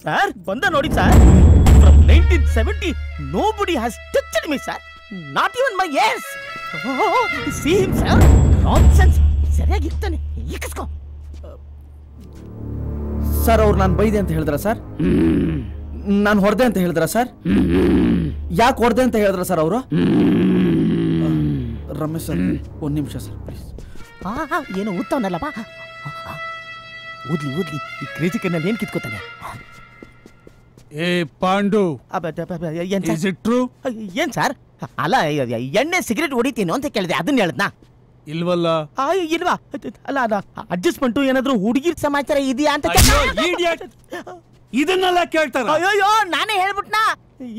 Sir ಬಂದ ನೋಡಿ sir. From 1970 nobody has touched me sir. Not even my ears. See him sir. Nonsense. ಸರಿಯಾಗಿರ್ತಾನೆ. ಇಕ್ಕಿಸ್ಕೋ. Sir ಅವ್ರು ನಾನು ಬೈದೆ ಅಂತ ಹೇಳಿದ್ರ ಸರ್? ನಾನು ಹೊಡೆದೆ ಅಂತ ಹೇಳಿದ್ರ ಸರ್? ಯಾಕೆ ಹೊಡೆದೆ ಅಂತ ಹೇಳಿದ್ರ ಸರ್ ಅವರು? ರಮೇಶ್ ಸರ್ ಒಂದು ನಿಮಿಷ ಸರ್ ಪ್ಲೀಸ್. ಏನೋ ಓದ್ತಾವನಲ್ಲಪ್ಪ. ಓದ್ಲಿ ಈ ಕ್ರೇಜಿ ಕಣ್ಣಲ್ಲಿ ಏನ್ ಕಿತ್ಕೋತಾನೆ? ಏ ಪಾಂಡು, ಇಸ್ ಇಟ್ ಟ್ರೂ? ಏನ್ ಸರ್? ಅಲ್ಲ ಎಣ್ಣೆ ಸಿಗರೇಟ್ ಹೊಡಿತೀನಿ ಅಂತ ಕೇಳಿದೆ, ಅದನ್ನ ಹೇಳದ್ನಾ? ಇಲ್ವಲ್ಲ. ಇಲ್ವಾ? ಅಲ್ಲ ಅಡ್ಜಸ್ಟ್ಮೆಂಟು ಏನಾದ್ರು ಹುಡುಗಿರ್ ಸಮಾಚಾರ ಇದೆಯಾ ಅಂತ ಇದನ್ನೆಲ್ಲ ಕೇಳ್ತಾರ? ಅಯ್ಯೋ ನಾನೇ ಹೇಳ್ಬಿಟ್ನಾ.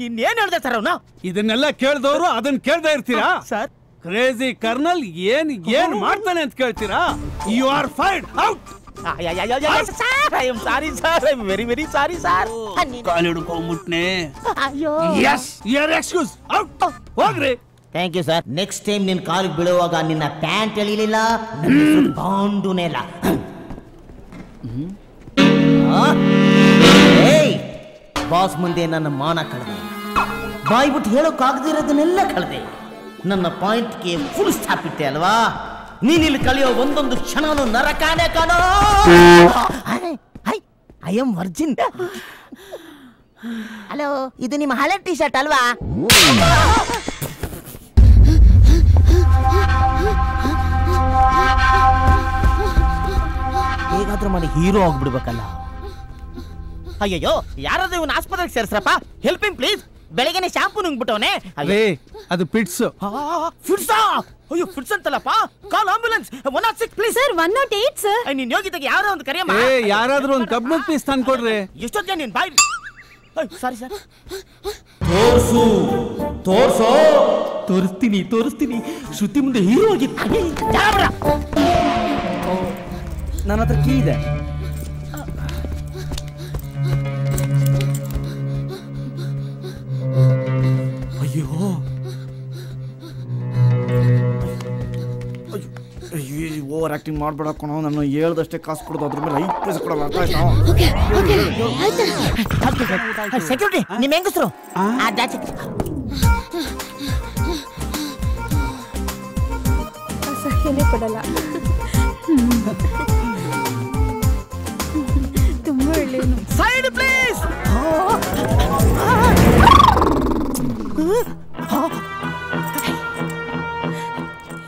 ಇನ್ನೇನ್ ಹೇಳ್ದೆ ಸರ್ ಅವನು? ಇದನ್ನೆಲ್ಲ ಕೇಳ್ದವ್ರು ಅದನ್ನ ಕೇಳ್ತಾ ಇರ್ತೀರಾ ಸರ್? ಕ್ರೇಜಿ ಕರ್ನಲ್ ಏನ್ ಮಾಡ್ತಾನೆ ಅಂತ ಕೇಳ್ತೀರಾ? You are fired out. I am sorry sir, I am very very sorry sir. ಕಾಲು ಹಿಡ್ಕೊಂಡ್ಬಿಟ್ನೆ. ಅಯ್ಯೋ yes you are excuse out. ಹೋಗ್ರಿ. Thank you sir. Next time ನಿನ್ನ ಕಾಲಿಗೆ ಬೀಳುವಾಗ ನಿನ್ನ ಪ್ಯಾಂಟ್ ಎಳಿಲಿಲ್ಲ, ಬಾಂಡುನೇ ಇಲ್ಲ. ಬಾಸ್ ಮುಂದೆ ನನ್ನ ಮಾನ ಕಳೆದೆ, ಬಾಯ್ಬಿಟ್ಟು ಹೇಳೋಕ್ಕಾಗದಿರೋದನ್ನೆಲ್ಲ ಕಳೆದೆ, ನನ್ನ ಪಾಯಿಂಟ್ಗೆ ಫುಲ್ ಸ್ಟಾಪ್ ಇಟ್ಟೆ ಅಲ್ವಾ? ನೀನಿಲ್ಲಿ ಕಳೆಯೋ ಒಂದೊಂದು ಕ್ಷಣನೂ ನರಕಾನೆ ಕಾಣೋ. I am Virgin. ಹಲೋ, ಇದು ನಿಮ್ಮ ಹಳೆ ಟಿ ಶರ್ಟ್ ಅಲ್ವಾ? ಹೇಗಾದ್ರೂ ಮಾಡಿ ಹೀರೋ ಆಗ್ಬಿಡ್ಬೇಕಲ್ಲ. ಅಯ್ಯಯ್ಯೋ, ಯಾರಾದ್ರೂ ಇವನ್ ಆಸ್ಪತ್ರೆಗೆ ಸೇರ್ಸ್ರಪ್ಪ. Help him please. ಬೆಳಗ್ಗೆನೆ ಶಾಂಪೂ ನುಂಗ್ಬಿಟ್ಟವನೆ. ಅದು ಫಿಟ್ಸ್. ಫಿಟ್ಸಾ? ಅಯ್ಯೋ ಫಿಟ್ಸ್ ಅಂತಲ್ಲಪ್ಪ. Call ambulance 106 please. Sir 108 sir. ನೀನ್ ಯೋಗಿತೆಗೆ ಯಾರೋ ಒಂದು ಕರೆಯಮ್ಮ. ಯಾರಾದ್ರೂ ಒಂದು ಕಬ್ಬು ಪೀಸ್ ತಂದ್ಕೊಡ್ರಿ. ಎಷ್ಟೊತ್ತಿಗೆ ನೀನ್ ಬಾಯ್. Sorry sir. ತೋರಿಸ್ತೀನಿ. ಶ್ರುತಿ ಮುಂದೆ ಹೀರೋ ಆಗಿತ್ತು. ನನ್ನ ಹತ್ರ ಕೀ ಇದೆ. ಅಯ್ಯೋ ಓವರ್ ಆಕ್ಟಿಂಗ್ ಮಾಡ್ಬೇಡ ಕಣೋ. ನಾನು ಹೇಳ್ದಷ್ಟೇ ಕಾಸು ಕೊಡೋದು, ಅದ್ರ ಮೇಲೆ 5 ಪೈಸೆ ಕೊಡಲ್ಲ. ಸೆಕ್ಯೂರಿಟಿ, ನಿಮ್ ಹೆಂಗಸ್ರು ಸಹ್ಯನೇ ಪಡಲ್ಲ. ತುಂಬಾ ಒಳ್ಳೆಯನು. Side please.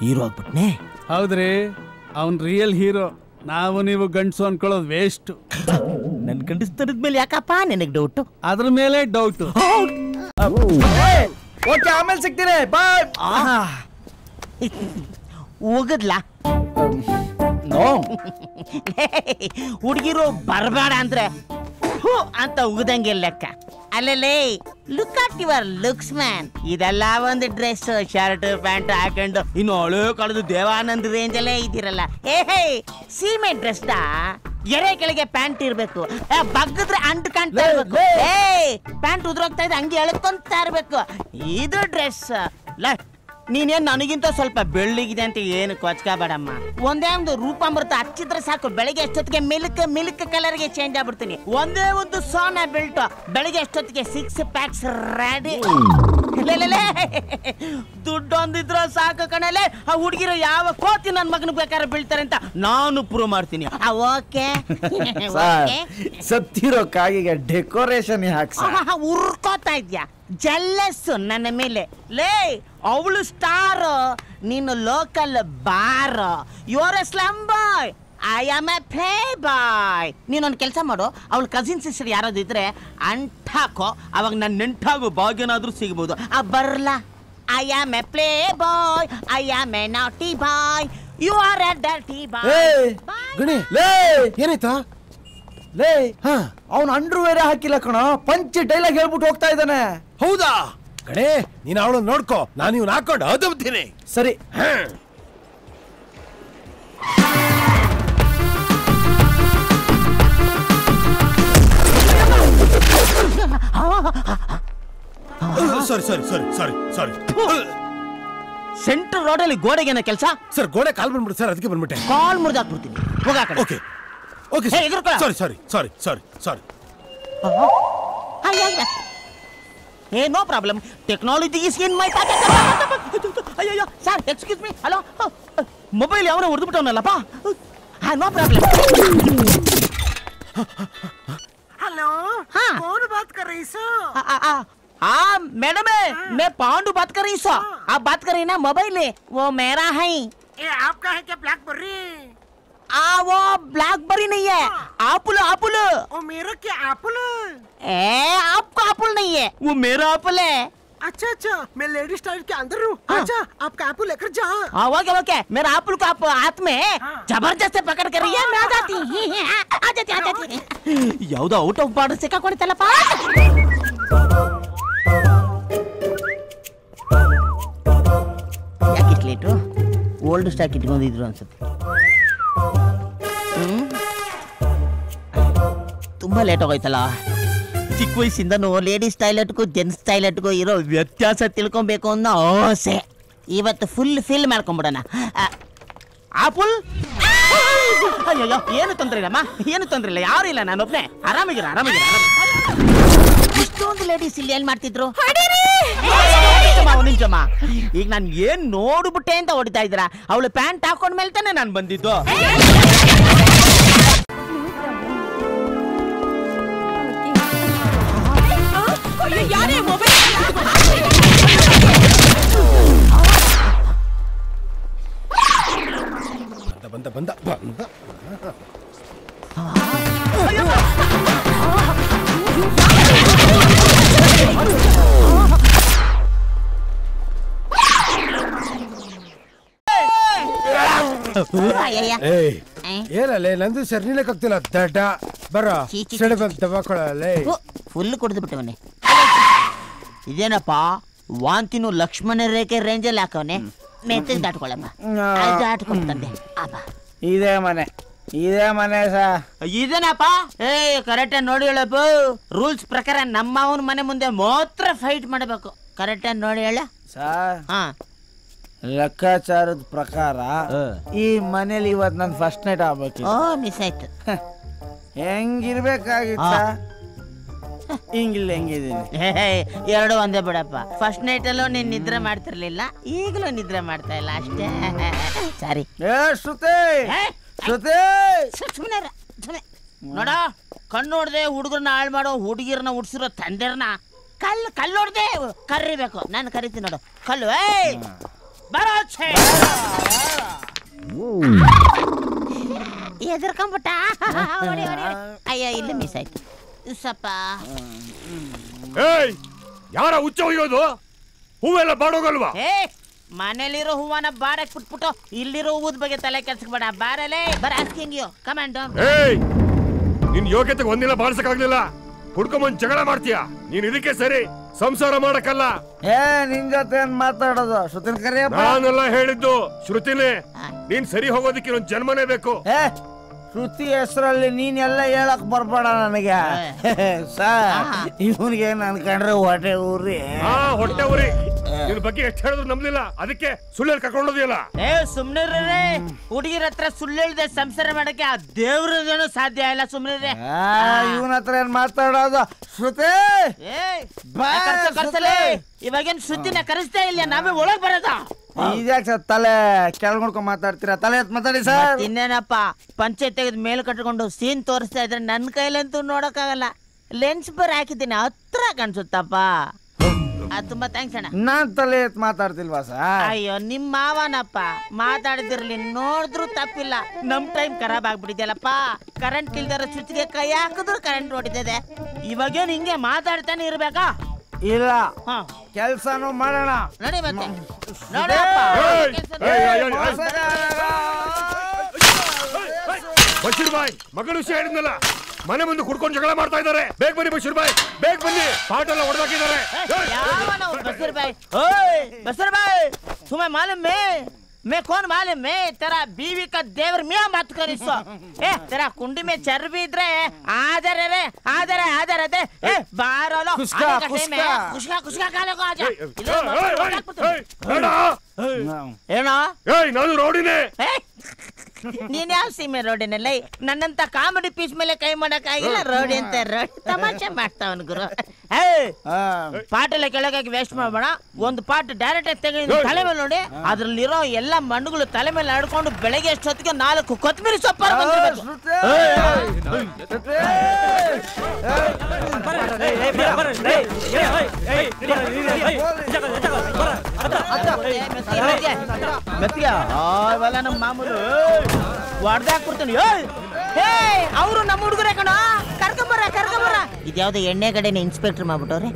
ಹೀರೋ ಆಗ್ಬಿಟ್ನೆ. ಹೌದ್ರಿ, ಅವನ್ ರಿಯಲ್ ಹೀರೋ. ನಾವು ನೀವು ಗಂಡಸು ಅನ್ಕೊಳ್ಳೋದು ವೇಸ್ಟ್. ನನ್ ಗಂಡಸ್ತನದ ಮೇಲೆ ಯಾಕಪ್ಪ ನಿನಗೆ ಡೌಟ್? ಅದ್ರ ಮೇಲೆ ಡೌಟ್. ಓಕೆ, ಆಮೇಲೆ ಸಿಗ್ತೀನಿ. ಬಾಯ್. ಹೋಗದ್ಲಾ? ಹುಡುಗಿರು ಬರಬೇಡ ಅಂದ್ರೆ ಅಂತ ಉಗ್ದಂಗೆ ಲೆಕ್ಕ. ಅಲ್ಲೇ look at your looks man. ಇದೆಲ್ಲ ಒಂದು ಡ್ರೆಸ್, ಶರ್ಟ್ ಪ್ಯಾಂಟ್ ಹಾಕೊಂಡು ಇನ್ನು ಹಳೆ ಕಾಲದ ದೇವಾನಂದ್ ರೇಂಜ್ ಅಲ್ಲೇ ಇದ್ದೀರಲ್ಲ. ಸೀಮೆ ಡ್ರೆಸ್ ಎರೆ ಕೆಳಗೆ ಪ್ಯಾಂಟ್ ಇರ್ಬೇಕು, ಬಗ್ಗದ್ರೆ ಅಂಟ್ ಕಾಣ್ತಾ ಇರ್ಬೇಕು. ಪ್ಯಾಂಟ್ ಉದ್ರೋಗ್ತಾ ಇದೆ ಹಂಗೆ ಎಳ್ಕೊಂತಾ ಇರ್ಬೇಕು. ಇದು ಡ್ರೆಸ್. ನೀನೇನ್ ನನಗಿಂತ ಸ್ವಲ್ಪ ಬೆಳ್ಳಿಗಿದೆ ಅಂತ ಏನು ಕೊಚ್ಕೋಬೇಡಮ್ಮ. ಒಂದೇ ಒಂದು ರೂಪಾಮೃತ ಹಚ್ಚಿದ್ರೆ ಸಾಕು, ಬೆಳಿಗ್ಗೆ ಎಷ್ಟೊತ್ತಿಗೆ ಮಿಲ್ಕ್ ಕಲರ್ಗೆ ಚೇಂಜ್ ಆಗ್ಬಿಡ್ತೀನಿ. ಒಂದೇ ಒಂದು ಸೋನಾ ಬೆಲ್ಟ್, ಬೆಳಿಗ್ಗೆ ಎಷ್ಟೊತ್ತಿಗೆ 6 ಪ್ಯಾಕ್ಸ್ ರೆಡಿ. ದುಡ್ಡು ಒಂದಿದ್ರು ಸಾಕು ಕಣಲೆ. ಆ ಹುಡುಗಿರು ಯಾವ ಕೋತಿ ನನ್ ಮಗನ ಬೇಕಾದ್ರೆ ಬೀಳ್ತಾರೆ ಅಂತ ನಾನು ಪ್ರೂವ್ ಮಾಡ್ತೀನಿ. Okay ಸತ್ತಿರೋ ಕಾಗಿಗೆ decoration ಹಾಕ್ಸ. ಉರ್ಕೋತಾ ಇದ್ಯಾ? ಜೆಲ್ಲಸ್ ನನ್ನ ಮೇಲೆ. ಲೇ, ಅವಳು ಸ್ಟಾರ್, ನೀನು local bar. You are a slum boy, I am a play boy. ನೀನೊಂದು ಕೆಲಸ ಮಾಡು, ಅವಳ ಕಸಿನ್ ಸಿಸ್ಟರ್ ಯಾರಾದ್ರು ಇದ್ರೆ ಅಂಟಾಕೋ, ಅವಾಗ ನನ್ನ ನೆಂಟಾಗೋ ಭಾಗ್ಯನಾದ್ರೂ ಸಿಗ್ಬೋದು. ಬರ್ಲಾ? I am a play bye, I am A ನಾಟಿ ಬಾಯ್, ಯು ಆರ್ ಎ ಡರ್ಟಿ ಬಾಯ್. ಏನಾಯ್ತಾ? ಲೇ, ಅವನು ಅಂಡರ್ವೇರ್ ಹಾಕಿಲ್ಲ ಕಣ, ಪಂಚ್ ಡೈಲಾಗ್ ಹೇಳ್ಬಿಟ್ಟು ಹೋಗ್ತಾ ಇದ್ದಾನೆ. ಹೌದಾ ಕಣೆ, ನೀನು ಅವಳು ನೋಡ್ಕೋ, ನಾನು ಇವ್ನು ಹಾಕೊಂಡು ಅದುಬ್ತೀನಿ. ಸರಿ. ಸಾರಿ ಸಾರಿ ಸಾರಿ ಸಾರಿ ಸಾರಿ. ಸೆಂಟ್ರಲ್ ರೋಡಲ್ಲಿ ಗೋಡೆಗೇನ ಕೆಲಸ? ಸರ್, ಗೋಡೆ ಕಾಲ್ ಬಂದ್ಬಿಡು ಸರ್, ಅದಕ್ಕೆ ಬಂದ್ಬಿಟ್ಟೆ. ಕಾಲ್ ಮುರಿದಾಕ್ಬಿಡ್ತೀನಿ. ಹೋಗ. Okay. Okay sorry Hey, no problem. Technology is in my pocket. ಅಯ್ಯೋ sir excuse me hello mobile ಯಾವನ ಹೊಡೆದ್ಬಿಟ್ಟವನಲ್ಲಪ್ಪ ನೋ ಪ್ರಾಬ್ಲಮ್ हेलो हाँ कौन बात कर रही सो हाँ मैडम मैं पांडू बात कर रही सो आप बात कर रही ना मोबाइल है वो मेरा है ये आपका है क्या ब्लैकबेरी वो ब्लैकबेरी नहीं है एप्पल एप्पल वो मेरा क्या एप्पल आपका एप्पल नहीं है वो मेरा एप्पल है अच्छा मैं लेडी स्टाइल के अंदर हूँ अच्छा आपका एप्पल लेकर जा ओके मेरा एप्पल को आप हाथ में जबरदस्त पकड़ कर रही है मैं आ जाती याವುದು ಔಟ್ ಆಫ್ ಬಾರ್ಡರ್ ಸಿಕ್ಕಾಕೊಂಡಿತ್ತಲ್ಲಪ್ಪ ಯಾಕೆ ಲೇಟು ಓಲ್ಡ್ ಸ್ಟಾಕ್ ಇಟ್ಕೊಂಡಿದ್ರು ಅನ್ಸುತ್ತೆ ತುಂಬಾ ಲೇಟ್ ಆಗೋಯ್ತಲ್ಲ ಚಿಕ್ಕ ವಯಸ್ಸಿಂದನೂ ಲೇಡೀಸ್ ಟಾಯ್ಲೆಟ್ಗೂ ಜೆಂಟ್ಸ್ ಟಾಯ್ಲೆಟ್ಗೂ ಇರೋ ವ್ಯತ್ಯಾಸ ತಿಳ್ಕೊಬೇಕು ಅನ್ನೋ ಆಸೆ ಇವತ್ತು ಫುಲ್ ಫಿಲ್ ಮಾಡ್ಕೊಂಬಿಡೋಣ ಆಪುಲ್ ಅಯ್ಯೋ ಏನು ತೊಂದರೆ ಇಲ್ಲಮ್ಮ ಏನು ತೊಂದರೆ ಇಲ್ಲ ಯಾರು ಇಲ್ಲ ನಾನೊಬ್ನೇ ಆರಾಮಿಗಿರ ಇಷ್ಟೊಂದು ಲೇಡೀಸ್ ಇಲ್ಲಿ ಏನ್ ಮಾಡ್ತಿದ್ರು ನಿಂಚಮ್ಮ ಈಗ ನಾನು ಏನ್ ನೋಡ್ಬಿಟ್ಟೆ ಅಂತ ಹೊಡಿತಾ ಇದ್ದೀರಾ ಅವಳು ಪ್ಯಾಂಟ್ ಹಾಕೊಂಡ್ಮೇಲೆ ತಾನೆ ನಾನು ಬಂದಿದ್ದು ಬಂದ ಏನಲ್ಲೇ ನಂದು ಸರ್ನಿಲಕ್ಕಾಗ್ತಿಲ್ಲ ದಡ್ಡ ಬರ ದಬಾಕೊಳ್ಳಲೇ ಫುಲ್ ಕುಡಿದು ಬಿಟ್ಟವನೆ ಇದೇನಪ್ಪ ವಾಂತಿನೂ ಲಕ್ಷ್ಮಣ ರೇಖೆ ರೇಂಜಲ್ಲಿ ಹಾಕವನೆ ಮೆತ್ತಗೆ ದಾಟ್ಕೊಳ್ಳಮ್ಮ ದಾಟ್ಕೊಂಡ್ತಂದೆ ಇದೇ ಮನೆ ಇದೇನಪ್ಪ ಕರೆಕ್ಟ್ ನೋಡಿ ಹೇಳಪ್ಪ ರೂಲ್ಸ್ ಪ್ರಕಾರ ನಮ್ಮವನ ಮನೆ ಮುಂದೆ ಮಾತ್ರ ಫೈಟ್ ಮಾಡಬೇಕು ಕರೆಕ್ಟ್ ನೋಡಿ ಹೇಳ ಹಾ ಲೆಕ್ಕಾಚಾರದ ಪ್ರಕಾರ ಈ ಮನೇಲಿ ಇವತ್ತು ನನ್ ಫಸ್ಟ್ ನೈಟ್ ಆಗ್ಬೇಕು ಮಿಸ್ ಆಯ್ತು ಹೆಂಗಿರ್ಬೇಕಾಗಿತ್ತ ಹಿಂಗಿಲ್ಲ ಹೆಂಗಿದ್ದೀನಿ ಎರಡು ಒಂದೇ ಬಿಡಪ್ಪ ಫಸ್ಟ್ ನೈಟ್ ಅಲ್ಲೂ ನೀನ್ ನಿದ್ರೆ ಮಾಡ್ತಿರ್ಲಿಲ್ಲ ಈಗಲೂ ನಿದ್ರೆ ಮಾಡ್ತಾ ಇಲ್ಲ ಅಷ್ಟೇ ಸಾರಿ ನೋಡ ಕಣ್ಣು ನೋಡ್ದೆ ಹುಡುಗರನ್ನ ಹಾಳು ಮಾಡೋ ಹುಡುಗಿರನ್ನ ಉಡ್ಸಿರೋ ತಂದೆರ್ನ ಕಲ್ಲು ನೋಡ್ದೆ ಕರಿಬೇಕು ನಾನು ಕರಿತೀನಿ ನೋಡು ಕಲ್ಲು ಬರೋ ಎದುರ್ಕೊಂಬಿಟ್ಟ ಅಯ್ಯ ಇಲ್ಲಿ ಮಿಸ್ ಆಯ್ತು ಸ್ವಲ್ಪ ಯಾರ ಹುಚ್ಚ ಒಯ್ಯೋದು ಹೂವೆಲ್ಲ ಬಾಡೋಗಲ್ವಾ ಮನೇಲಿರೋ ಹೂವನ್ನ ಬಾರಕ್ ಬಿಟ್ಬಿಟ್ಟು ಇಲ್ಲಿರೋ ಹೂವದ ಬಗ್ಗೆ ತಲೆ ಕೆಲ್ಸಕ್ಕೆ ಬೇಡ ಬಾರಲೇ ಬರ ಆಸ್ಕಿಂಗ್ ಯು ಕಮಾಂಡ್ ನಿನ್ ಯೋಗ್ಯತೆಗೆ ಒಂದಿನ ಬಾಳ್ಸಕ್ಕಾಗ್ಲಿಲ್ಲ ಹುಡ್ಕೊಂಬಂದ್ ಜಗಳ ಮಾಡ್ತೀಯ ನೀನ್ ಇದಕ್ಕೆ ಸರಿ ಸಂಸಾರ ಮಾಡಕ್ಕಲ್ಲ ನಿನ್ ಜೊತೆ ಮಾತಾಡೋದು ಶ್ರುತಿನ ಕರಿಯಪ್ಪ ನಾನೆಲ್ಲ ಹೇಳಿದ್ದು ಶ್ರುತಿನೇ ನೀನ್ ಸರಿ ಹೋಗೋದಕ್ಕೆ ಇನ್ನೊಂದ್ ಜನ್ಮನೇ ಬೇಕು ಶ್ರುತಿ ಹೆಸರಲ್ಲಿ ನೀನೆಲ್ಲ ಹೇಳಕ್ ಬರ್ಬೇಡ ನನಗೆ ಸರ್ ಇವನಿಗೆ ನನ್ ಕಂಡ್ರೆ ಹೊಟ್ಟೆ ಉರಿ ನಿನ್ ಬಗ್ಗೆ ಎಷ್ಟು ಹೇಳಿದ್ರು ನಂಬ್ಲಿಲ್ಲ ಅದಕ್ಕೆ ಸುಳ್ಳು ಕರ್ಕೊಂಡೋದಿಲ್ಲ ಸುಮ್ನೆ ಹುಡುಗಿರ ಹತ್ರ ಸುಳ್ಳು ಹೇಳ್ದೆ ಸಂಸಾರ ಮಾಡಕ್ಕೆ ಆ ದೇವ್ರದೇನು ಸಾಧ್ಯ ಇಲ್ಲ ಸುಮ್ನೆ ಇವನ ಹತ್ರ ಏನ್ ಮಾತಾಡೋದು ಶ್ರುತಿ ಇವಾಗೇನ್ ಶ್ರುತಿನ ಕರೆಸ್ತಾ ಇಲ್ಲ ನಾವೇ ಒಳಗ್ ಬರೋದ ಇದ್ಯಾಕೆ ಸರ್ ತಲೆ ಕೆಳಗೊಂಡ್ಕೊಂಡ್ ಮಾತಾಡ್ತೀರಾ ತಲೆ ಎತ್ ಮಾತಾಡಿ ಸರ್ ಇನ್ನೇನಪ್ಪ ಪಂಚಾಯತ್ ತೆಗೆದು ಮೇಲೆ ಕಟ್ಕೊಂಡು ಸೀನ್ ತೋರಿಸ್ತಾ ಇದ್ರೆ ನನ್ನ ಕೈಲಂತೂ ನೋಡಕ್ಕಾಗಲ್ಲ ಲೆನ್ಸ್ ಬರ್ ಹಾಕಿದ್ದೀನಿ ಹತ್ರ ಕಾಣಿಸುತ್ತಪ್ಪ ತುಂಬಾ ಥ್ಯಾಂಕ್ಸ್ ಅಣ್ಣ ನಾನ್ ತಲೆ ಎತ್ ಮಾತಾಡ್ತಿಲ್ವಾ ಸರ್ ಅಯ್ಯೋ ನಿಮ್ ಮಾವನಪ್ಪ ಮಾತಾಡಿದಿರ್ಲಿ ನೋಡಿದ್ರು ತಪ್ಪಿಲ್ಲ ನಮ್ ಟೈಮ್ ಖರಾಬ್ ಆಗ್ಬಿಟ್ಟಿದ್ಯಲ್ಲಪ್ಪ ಕರೆಂಟ್ ಇಲ್ದಾರ ಸ್ವಿಚ್ಗೆ ಕೈ ಹಾಕಿದ್ರು ಕರೆಂಟ್ ಹೊಡಿತಿದೆ ಇವಾಗೇನು ಹಿಂಗೆ ಮಾತಾಡ್ತಾನೆ ಇರ್ಬೇಕಾ ಇಲ್ಲ ಕೆಲ್ಸನೂ ಮಾಡೋಣ ನಡಿ ಮತ್ತೆ ಬಶೀರ್ ಬಾಯ್ ಮಗಳು ವಿಷಯ ಹೇಳಿದ್ನಲ್ಲ ಮನೆ ಮುಂದೆ ಕುಡ್ಕೊಂಡು ಜಗಳ ಮಾಡ್ತಾ ಇದ್ದಾರೆ ಬೇಗ ಬನ್ನಿ ಬಶೀರ್ ಬಾಯ್ ಬೇಗ ಬನ್ನಿ ಪಾಠ ಎಲ್ಲ ಹೊಡೆದಾಕಿದ್ದಾರೆ बसर भाई तुम्हें मालूम मैं कौन मालूम है तेरा बीवी का देवर मियां बात कर इसो तेरा कुंडी में चर्बी इधर है आधर है बाहर लो कुछ खा लो आजा ನಾನು ರೌಡಿನೇ ನೀನ್ ಯಾವ ಸೀಮೆ ರೋಡಿನಲ್ಲಿ ನನ್ನಂತ ಕಾಮಿಡಿ ಪೀಸ್ ಮೇಲೆ ಕೈ ಮಾಡಕ್ ಆಗಿಲ್ಲ ರೋಡಿ ಅಂತ ರೋಡ್ ತಮಾಷೆ ಮಾಡ್ತಾವನ್ ಗುರು ಪಾಟ್ ಎಲ್ಲ ಕೆಳಗಾಗಿ ವೇಸ್ಟ್ ಮಾಡಬೇಡ ಒಂದು ಪಾಟ್ ಡೈರೆಕ್ಟ್ ಆಗಿ ತೆಗೆದು ತಲೆ ಮೇಲೆ ನೋಡಿ ಅದ್ರಲ್ಲಿರೋ ಎಲ್ಲ ಮಣ್ಣುಗಳು ತಲೆ ಮೇಲೆ ಆಡ್ಕೊಂಡು ಬೆಳಗ್ಗೆ ಅಷ್ಟೊತ್ತಿಗೆ 4 ಕೊತ್ತಂಬರಿ ಸೊಪ್ಪಾರು ಇವೆಲ್ಲ ನಮ್ಮ ಮಾಮೂಲು ಹೊಡ್ದಾಕ್ಬಿಡ್ತಾನೆ ಅವರು ನಮ್ಮ ಹುಡುಗರೇ ಕಣ ಕರ್ಕೊಂಬರ ಇದ್ಯಾವ್ದು ಎಣ್ಣೆ ಕಡೆನ ಇನ್ಸ್ಪೆಕ್ಟರ್ ಮಾಡ್ಬಿಟ್ಟವ್ರೆ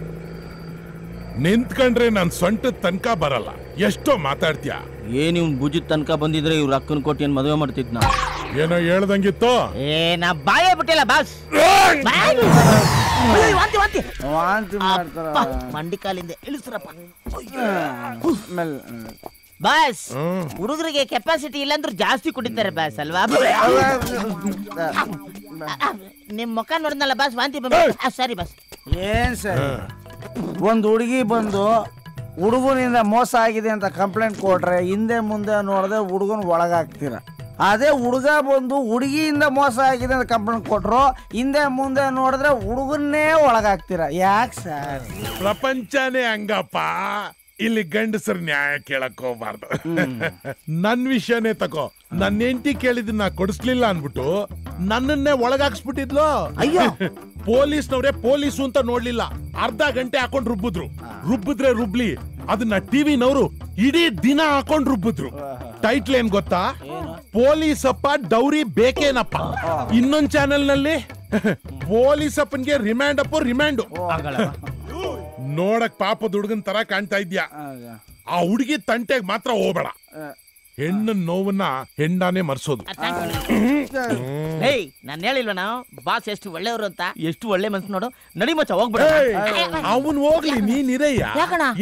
ನಿಂತ್ಕೊಂಡ್ರೆ ನನ್ ಸೊಂಟದ ತನಕ ಬರಲ್ಲ ಎಷ್ಟೋ ಮಾತಾಡ್ತೀಯ ನೀವು ಭುಜದ ತನಕ ಬಂದಿದ್ರೆ ಇವ್ರ ಅಕ್ಕನ ಕೊಟ್ಟು ಏನ್ ಮದುವೆ ಮಾಡ್ತಿದ್ನ ಏನೋ ಹೇಳ್ದಂಗಿತ್ತು ನಾ ಬಾಯೇ ಬಿಟ್ಟಿಲ್ಲ ಬಾಸ್ ವಾಂತಿ ಮಾಡ್ತಾರ ಮಂಡಿ ಕಾಲಿಂದ ಇಳಿಸ್ರಪ್ಪ ಬಾಸ್ ಹುಡುಗರಿಗೆ ಕೆಪಾಸಿಟಿ ಇಲ್ಲಾಂದ್ರೂ ಜಾಸ್ತಿ ಕುಡಿತಾರೆ ಬಾಸ್ ಅಲ್ವಾ ನಿಮ್ ಮುಖ ನೋಡಿದ್ನಲ್ಲ ಬಾಸ್ ವಾಂತಿ ಸರಿ ಬಾಸ್ ಏನ್ ಸರ್ ಒಂದ್ ಹುಡುಗಿ ಬಂದು ಹುಡುಗನಿಂದ ಮೋಸ ಆಗಿದೆ ಅಂತ ಕಂಪ್ಲೇಂಟ್ ಕೊಟ್ರೆ ಹಿಂದೆ ಮುಂದೆ ನೋಡದೆ ಹುಡುಗನ್ ಒಳಗಾಗ್ತೀರ ಅದೇ ಹುಡುಗ ಬಂದು ಹುಡುಗಿಯಿಂದ ಮೋಸ ಆಗಿದೆ ಅಂತ ಕಂಪ್ಲೇಂಟ್ ಕೊಟ್ರು ಹಿಂದೆ ಮುಂದೆ ನೋಡಿದ್ರೆ ಹುಡುಗನ್ನೇ ಒಳಗಾಗ್ತೀರ ಯಾಕೆ ಸರ್ ಪ್ರಪಂಚನೇ ಹಂಗಪ್ಪ ಇಲ್ಲಿ ಗಂಡಸರ್ ನ್ಯಾಯ ಕೇಳಕ್ ಹೋಗ್ಬಾರ್ದು ನನ್ ವಿಷಯನೇ ತಕೋ ನನ್ನ ಹೆಂಡತಿ ಕೇಳಿದ್ ನಾ ಕೊಡಿಸ್ಲಿಲ್ಲ ಅನ್ಬಿಟ್ಟು ನನ್ನನ್ನೇ ಒಳಗಾಕ್ಸ್ಬಿಟ್ಟಿದ್ಲು ಅಯ್ಯೋ ಪೊಲೀಸ್ನವ್ರೆ ಪೊಲೀಸು ಅಂತ ನೋಡ್ಲಿಲ್ಲ ಅರ್ಧ ಗಂಟೆ ಹಾಕೊಂಡ್ ರುಬ್ಬಿದ್ರೆ ರುಬ್ಲಿ ಅದನ್ನ ಟಿವಿನವರು ಇಡೀ ದಿನ ಹಾಕೊಂಡ್ ರುಬ್ಬಿದ್ರು ಟೈಟ್ಲ್ ಏನ್ ಗೊತ್ತಾ ಪೊಲೀಸಪ್ಪ ಡೌರಿ ಬೇಕೇನಪ್ಪ ಇನ್ನೊಂದ್ ಚಾನೆಲ್ ನಲ್ಲಿ ಪೊಲೀಸಪ್ಪನ್ಗೆ ರಿಮ್ಯಾಂಡು ನೋಡಕ್ ಪಾಪದ ಹುಡುಗನ್ ತರ ಕಾಣ್ತಾ ಇದ್ಯಾ ಆ ಹುಡುಗಿ ತಂಟೆಗ್ ಮಾತ್ರ ಹೋಗ್ಬೇಡ ಹೆಣ್ಣ ನೋವನ್ನ ಹೆಂಡಾನೆ ಮರ್ಸೋದು ನಾನು ಹೇಳಿಲ್ವ ನಾವು ಬಾಸ್ ಎಷ್ಟು ಒಳ್ಳೆಯವರು ಅಂತ ಎಷ್ಟು ಒಳ್ಳೆ ಮನ್ಸು ನೋಡು ನಡಿ ಮಚ್ಚ ಹೋಗ್ಬಿಡ ಅವನ್ ಹೋಗ್ಲಿ ನೀನ್ ಇರಯ್ಯ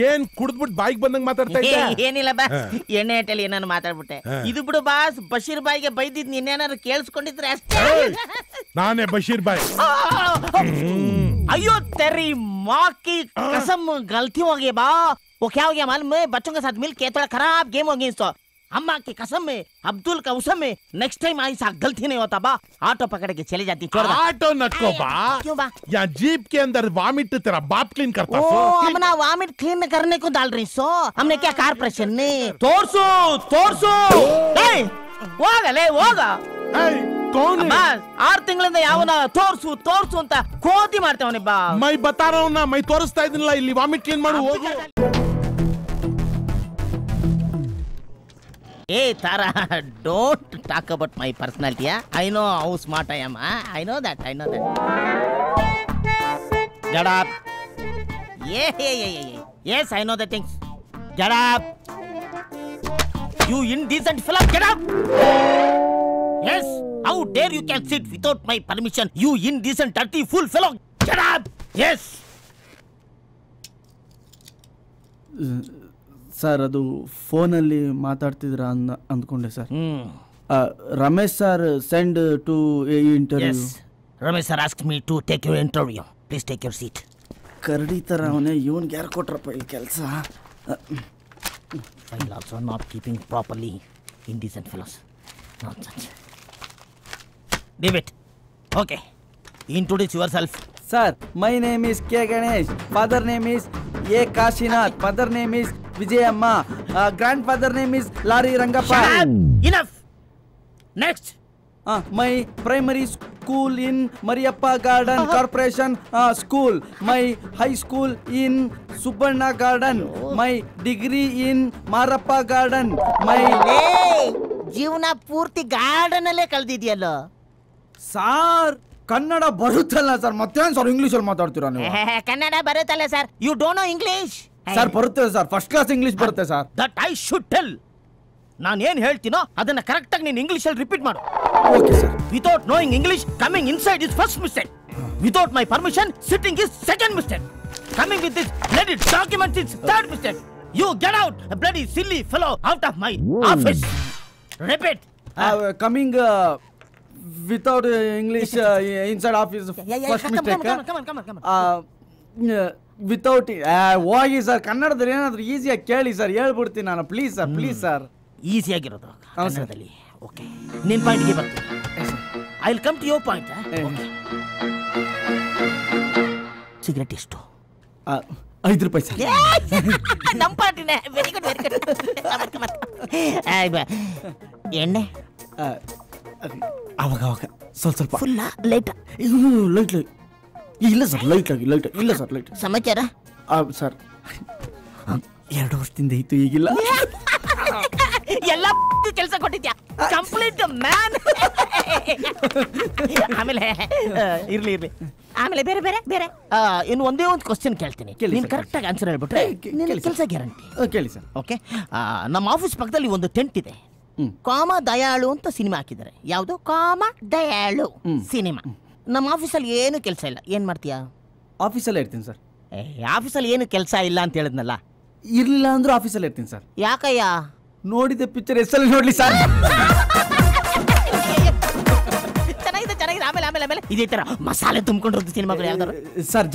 ಏನ್ ಕುಡ್ದ್ಬಿಟ್ಟು ಬಾಯಿಗೆ ಬಂದಂಗ್ ಮಾತಾಡ್ತಾ ಇದ್ದ ಏನಿಲ್ಲ ಬಾ ಎಣ್ಣೆ ಹಟ್ಟಲ್ಲಿ ಏನಾರು ಮಾತಾಡ್ಬಿಟ್ಟೆ ಇದು ಬಿಡು ಬಾಸ್ ಬಶೀರ್ ಬಾಯಿಗೆ ಬೈದಿದ್ ನೀನೇನಾರು ಕೇಳಿಸ್ಕೊಂಡಿದ್ರೆ ಅಷ್ಟೇ ನಾನೇ ಬಶೀರ್ ಬಾಯ್ अयो तेरी माँ की कसम गलती हो गई बा वो क्या हो गया मालूम है बच्चों के साथ मिल के थोड़ा खराब गेम हो गई अम्मा की कसम में अब्दुल का उसम में नेक्स्ट टाइम ऐसा गलती नहीं होता बा ऑटो पकड़ के चली जाती ऑटो नको बा क्यों बा या जीप के अंदर वॉमिट तेरा बाप क्लीन करता ओ हम ना वॉमिट क्लीन करने को डाल रही सो हमने क्या कारपोरेशन ने तोर्सो ಹೋಗಲೇ ಹೋಗ ಬಸ್ 6 ತಿಂಗಳಿಂದ ಯಾವನ ತೋರ್ಸು ಅಂತ ಕೋತಿ ಮಾಡ್ತೇವನಿ ಬಾ ಮೈ ಬತಾರವನ್ನ ಮೈ ತೋರಿಸ್ತಾ ಇದೀನಲ್ಲ ಇಲ್ಲಿ ವಾಮಿಟ್ ಕ್ಲೀನ್ ಮಾಡು ಹೋಗು ಏ Tara don't talk about my personality I know how smart I am I know that get up yes I know the things get up you indecent fellow get up yes how dare you can sit without my permission you indecent dirty fool fellow get up yes sir ಅದು ಫೋನಲ್ಲಿ ಮಾತಾಡ್ತಿದ್ರ ಅಂದ್ಕೊಂಡೆ sir Ramesh sir send to interview Ramesh sir asked me to take your interview please take your seat ಕರಡಿ ತರ ಅವನೇ ಇವನ್ಗೆ ಯಾರು ಕೊಟ್ರಪ್ಪ ಇಲ್ಲಿ ಕೆಲಸ file also not keeping properly indecent fellows nonsense leave it okay introduce yourself sir my name is K Ganesh father name is A Kashinath mother name is Vijayamma grandfather name is Lari Rangappa enough next my primary school in Mariappa Garden Corporation School my high school in Subarna Garden my degree in Marappa Garden my ಜೀವನ ಪೂರ್ತಿ garden ಅಲ್ಲೇ ಕಳೆದಿದ್ಯಲ್ಲ sir Kannada ಬರುತ್ತಲ್ಲ sir ಮತ್ತೆ sir English ಅಲ್ಲಿ ಮಾತಾಡ್ತೀರಾ ನೀವು ಕನ್ನಡ ಬರುತ್ತಲ್ಲ sir you don't know English sir ಬರುತ್ತೆ ಸರ್ ಫಸ್ಟ್ ಕ್ಲಾಸ್ ಇಂಗ್ಲಿಷ್ ಬರುತ್ತೆ sir that I should tell ನಾನು ಏನ್ ಹೇಳ್ತೀನೋ ಅದನ್ನ ಕರೆಕ್ಟ್ ಆಗಿ ನೀನು ಇಂಗ್ಲಿಷ್ ಅಲ್ಲಿ ರಿಪೀಟ್ ಮಾಡು okay sir without knowing English coming inside is first mistake without my permission sitting is second mistake coming with this bloody documents is third mistake you get out bloody silly fellow out of my office repeat coming without English inside office first mistake without ಹೋಗಿ sir ಕನ್ನಡದಲ್ಲಿ ಏನಾದರೂ ಈಸಿಯಾಗಿ ಕೇಳಿ sir ಹೇಳ್ಬಿಡ್ತೀನಿ ನಾನು please sir easy ಆಗಿರೋದು ಕನ್ನಡದಲ್ಲಿ okay ನಿನ್ ಪಾಯಿಂಟ್ಗೆ ಬರ್ತೀನಿ. I will come to your point. Cigarette ಎಷ್ಟು? 5 ರೂಪಾಯಿ ಸರ್. ನಮ್ಮ ಪಾರ್ಟಿನೇ. Very good very good. ಎಣ್ಣೆ ಅವಾಗ ಸ್ವಲ್ಪ ಫುಲ್ ಲೈಟ್ ಲೈಟ್ ಇಲ್ಲ ಸರ್, ಲೈಟ್ ಇಲ್ಲ ಸರ್, ಲೈಟ್. ಸಮಾಚಾರ ಸರ್ 2 ವರ್ಷದಿಂದ ಇತ್ತು, ಈಗಿಲ್ಲ. ಎಲ್ಲ ಕೆಲಸ ಕೊಟ್ಟಿದ್ಯಾ ಕಂಪ್ಲೀಟ್ ಮ್ಯಾನ್. ಆಮೇಲೆ ಇರ್ಲಿ ಆಮೇಲೆ ಬೇರೆ ಬೇರೆ ಬೇರೆ ಇನ್ನು ಒಂದೇ ಒಂದು ಕ್ವಶನ್ ಕೇಳ್ತೀನಿ. ನೀನು ಕರೆಕ್ಟಾಗಿ ಆನ್ಸರ್ ಹೇಳ್ಬಿಟ್ರೆ ಕೆಲಸ ಗ್ಯಾರಂಟಿ. ಕೇಳಿ ಸರ್. ಓಕೆ, ನಮ್ಮ ಆಫೀಸ್ ಪಕ್ಕದಲ್ಲಿ ಒಂದು ಟೆಂಟ್ ಇದೆ. ಕಾಮ ದಯಾಳು ಅಂತ ಸಿನಿಮಾ ಹಾಕಿದ್ದಾರೆ. ಯಾವುದು? ಕಾಮ ದಯಾಳು ಸಿನಿಮಾ. ನಮ್ಮ ಆಫೀಸಲ್ಲಿ ಏನು ಕೆಲಸ ಇಲ್ಲ, ಏನ್ ಮಾಡ್ತೀಯಾ? ಆಫೀಸಲ್ಲೇ ಇರ್ತೀನಿ ಸರ್. ಆಫೀಸಲ್ಲಿ ಏನು ಕೆಲಸ ಇಲ್ಲ ಅಂತ ಹೇಳಿದ್ನಲ್ಲ. ಇರ್ಲಿಲ್ಲ ಅಂದ್ರೂ ಆಫೀಸಲ್ಲೇ ಇರ್ತೀನಿ ಸರ್. ಯಾಕಯ್ಯ? ನೋಡಿದ ಪಿಕ್ಚರ್ ಎಷ್ಟಲ್ಲಿ ನೋಡ್ಲಿ ಸರ್. ಚೆನ್ನಾಗಿದೆ. ಆಮೇಲೆ ಇದೇ ತರ ಮಸಾಲೆ ತುಂಬಿಕೊಂಡಿರೋದು ಸಿನಿಮಾಗಳು ಯಾವ್ದಾರು? ಸರ್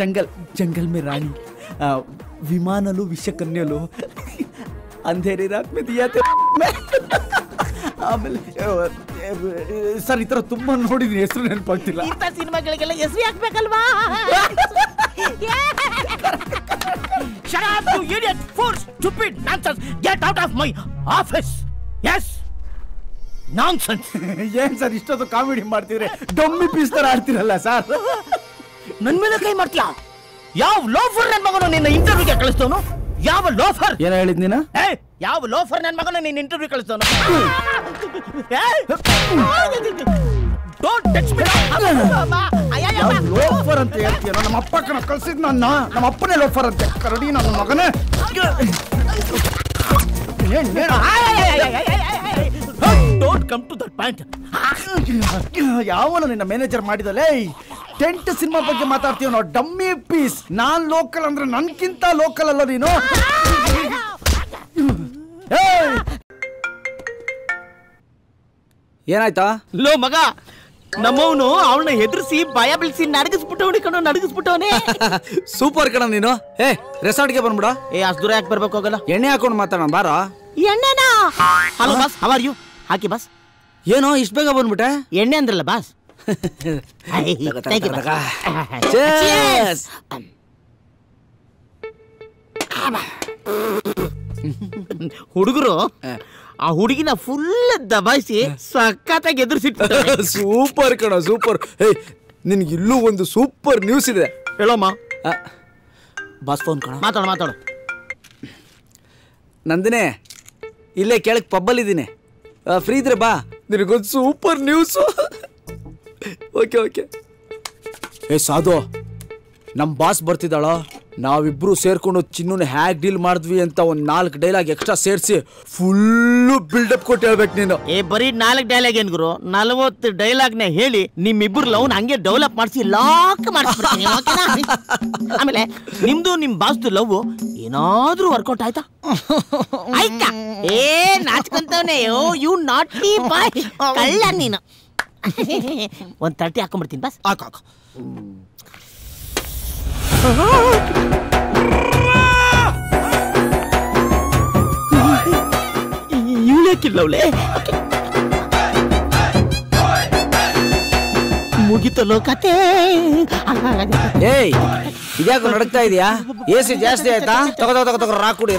ಜಂಗಲ್ ಮೇ ರಾಣಿ, ವಿಮಾನಲು ವಿಷಕನ್ಯಲು, ಅಂಧೇರಿ ರಾತ್ ಮೇ ದಿಯಾ ತೇ. ಆಮೇಲೆ ಸರ್ ಈ ತರ ತುಂಬಾ ನೋಡಿದೀನಿ, ಹೆಸರು ನೆನಪಾಗ್ತಿಲ್ಲ. ಇಂಥ ಸಿನಿಮಾಗಳಿಗೆಲ್ಲ ಹೆಸರು ಹಾಕ್ಬೇಕಲ್ವಾ? Shut up, you idiot! Fool! Stupid! Nonsense! Get out of my office! Yes! Nonsense! ಏನ್ ಸರ್ ಇಷ್ಟೊಂದು ಕಾಮಿಡಿ ಮಾಡ್ತಿದ್ರೆ ಡಮ್ಮಿ ಪೀಸ್ ತರ ಆಡ್ತಿರಲ್ಲ ಸರ್. ನನ್ ಮೇಲೆ ಕೈ ಮಾಡ್ತೀಯಾ? ಯಾವ ಲೋಫರ್ ನನ್ ಮಗನು ನಿನ್ನ ಇಂಟರ್ವ್ಯೂಗೆ ಕಳಿಸ್ತವನು? ಯಾವ ಲೋಫರ್? ಏನ ಹೇಳಿದ್ ನೀನ? ಯಾವ ಲೋಫರ್ ನನ್ ಮಗನು ನಿನ್ನ ಇಂಟರ್ವ್ಯೂ ಕಳಿಸ್ತವನು? Don't touch me! ಲೋಫರ್ ಅಂತ ಹೇಳ್ತೀಯ? ನಮ್ಮ ಅಪ್ಪ ಕಣ ಕಳ್ಸಿದ್ ನನ್ನ, ನಮ್ಮ ಅಪ್ಪನೇ ಲೋಫರ್ ಅಂತೆ. ಕರಡಿ ನನ್ನ ಮಗನೇ. Don't come to that point. ಯಾವನು ನಿನ್ನ ಮ್ಯಾನೇಜರ್ ಮಾಡಿದಲೇ? ಟೆಂಟ್ ಸಿನಿಮಾ ಬಗ್ಗೆ ಮಾತಾಡ್ತೀವಿ ನಾವು, ಡಮ್ಮಿ ಪೀಸ್. ನಾನ್ ಲೋಕಲ್ ಅಂದ್ರೆ ನನ್ಕಿಂತ ಲೋಕಲ್ ಅಲ್ಲ ನೀನು. ಏನಾಯ್ತಾ? ಲೋ ಮಗ, ನಮ್ಮವನು ಅವಳನ್ನ ಹೆದರ್ಸಿ ಭಯ ಬೀಳ್ಸಿ ನಡಗಿಸ್ಬಿಟ್ಟವನೇ. ಸೂಪರ್ ಕಣ ನೀನು. ರೆಸಾರ್ಟ್ಗೆ ಬಂದ್ಬಿಡ. ಅಷ್ಟು ದೂರ ಯಾಕೆ ಬರ್ಬೇಕು? ಹೋಗಲ್ಲ, ಎಣ್ಣೆ ಹಾಕೊಂಡು ಮಾತಾಡೋಣ ಬಾರ. ಎಣ್ಣೆನಾ? Hello boss, how are you? ಹಾಕಿ ಬಾಸ್. ಏನೋ ಇಷ್ಟು ಬೇಗ ಬಂದ್ಬಿಟ್ಟೆ? ಎಣ್ಣೆ ಅಂದ್ರಲ್ಲ ಬಾಸ್. ಹುಡುಗರು ಆ ಹುಡುಗಿನ ಫುಲ್ ದಬಾಯಿಸಿ ಸಖತ್ತಾಗಿ ಎದುರಿಸಿಟ್ಟು. ಸೂಪರ್ ಕಣ ಸೂಪರ್. ನಿನ್ಗೆ ಇಲ್ಲೂ ಒಂದು ಸೂಪರ್ ನ್ಯೂಸ್ ಇದೆ. ಹೇಳೋಮ್ಮ. ಬಾಸ್ ಫೋನ್ ಕಣ. ಮಾತಾಡು. ನಂದಿನೇ, ಇಲ್ಲೇ ಕೆಳಗೆ ಪಬ್ಬಲ್ಲಿದ್ದೀನಿ, ಫ್ರೀ ಇದ್ರೆ ಬಾ. ನಿನಗೊಂದು ಸೂಪರ್ ನ್ಯೂಸು. ಓಕೆ. ಸಾಧು, ನಮ್ಮ ಬಾಸ್ ಬರ್ತಿದ್ದಾಳ. ನಾವಿಬ್ರು ಸೇರ್ಕೊಂಡು ಚಿನ್ನೂನ ಹ್ಯಾಕ್ ಡೀಲ್ ಮಾಡಿದ್ವಿ ಅಂತ ಒಂದು 4 ಡೈಲಾಗ್ ಎಕ್ಸ್ಟ್ರಾ ಸೇರಿಸಿ ಫುಲ್ಲು ಬಿಲ್ಡಪ್ ಕೊಟ್ಟು ಹೇಳ್ಬೇಕು ನೀನು. ಬರೀ 4 ಡೈಲಾಗ್ ಏನ್ ಗುರು, 40 ಡೈಲಾಗ್ನ ಹೇಳಿ ನಿಮ್ಮಿಬ್ರು ಲವ್ನ ಹಂಗೆ ಡೆವಲಪ್ ಮಾಡಿಸಿ ಲಾಕ್ ಮಾಡಿಸ್ಬಿಡ್ತೀನಿ. ಆಮೇಲೆ ನಿಮ್ದು ನಿಮ್ ಬಾಸ್ದು ಲವ್ ಏನಾದ್ರೂ ವರ್ಕೌಟ್ ಆಯ್ತಾ? ಆಯ್ತಾ? ನಾಚ್ಕೊಂತವನೇ. ಯು ನಾಟಿ ಬಾಯ್, ಕಳ್ಳ ನೀನು. ಒಂದು 30 ಹಾಕೊಂಡ್ಬಿಡ್ತೀನಿ ಬಾಸ್. ಹಾಕು. ಇವಳೇಕಿಲ್ಲವಳೆ ಮುಗಿತಲೋ ಕತೆ. ಇದ್ಯಾಕೋ ನಡಕ್ತಾ ಇದೆಯಾ? AC ಜಾಸ್ತಿ ಆಯ್ತಾ? ತಗೋ ರಾಕುಡಿ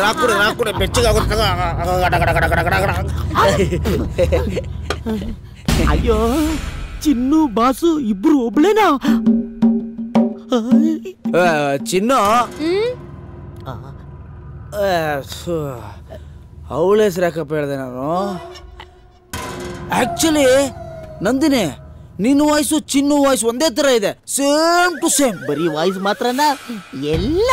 ಬೆಚ್ಚಗಾಗುತ್ತೆ. ಅಯ್ಯೋ, ಚಿನ್ನು ಬಾಸು ಇಬ್ರು ಒಬ್ಳೇನಾ? ಚಿನ್ನು ಅವಳ ಹೆಸರು ಯಾಕಪ್ಪ ಹೇಳಿದೆ ನಾನು? ಆಕ್ಚುಲಿ ನಂದಿನಿ, ನಿನ್ನ ವಾಯ್ಸು ಚಿನ್ನು ವಾಯ್ಸ್ ಒಂದೇ ತರ ಇದೆ, ಸೇಮ್ ಟು ಸೇಮ್. ಬರೀ ವಾಯ್ಸ್ ಮಾತ್ರನಾ? ಎಲ್ಲ.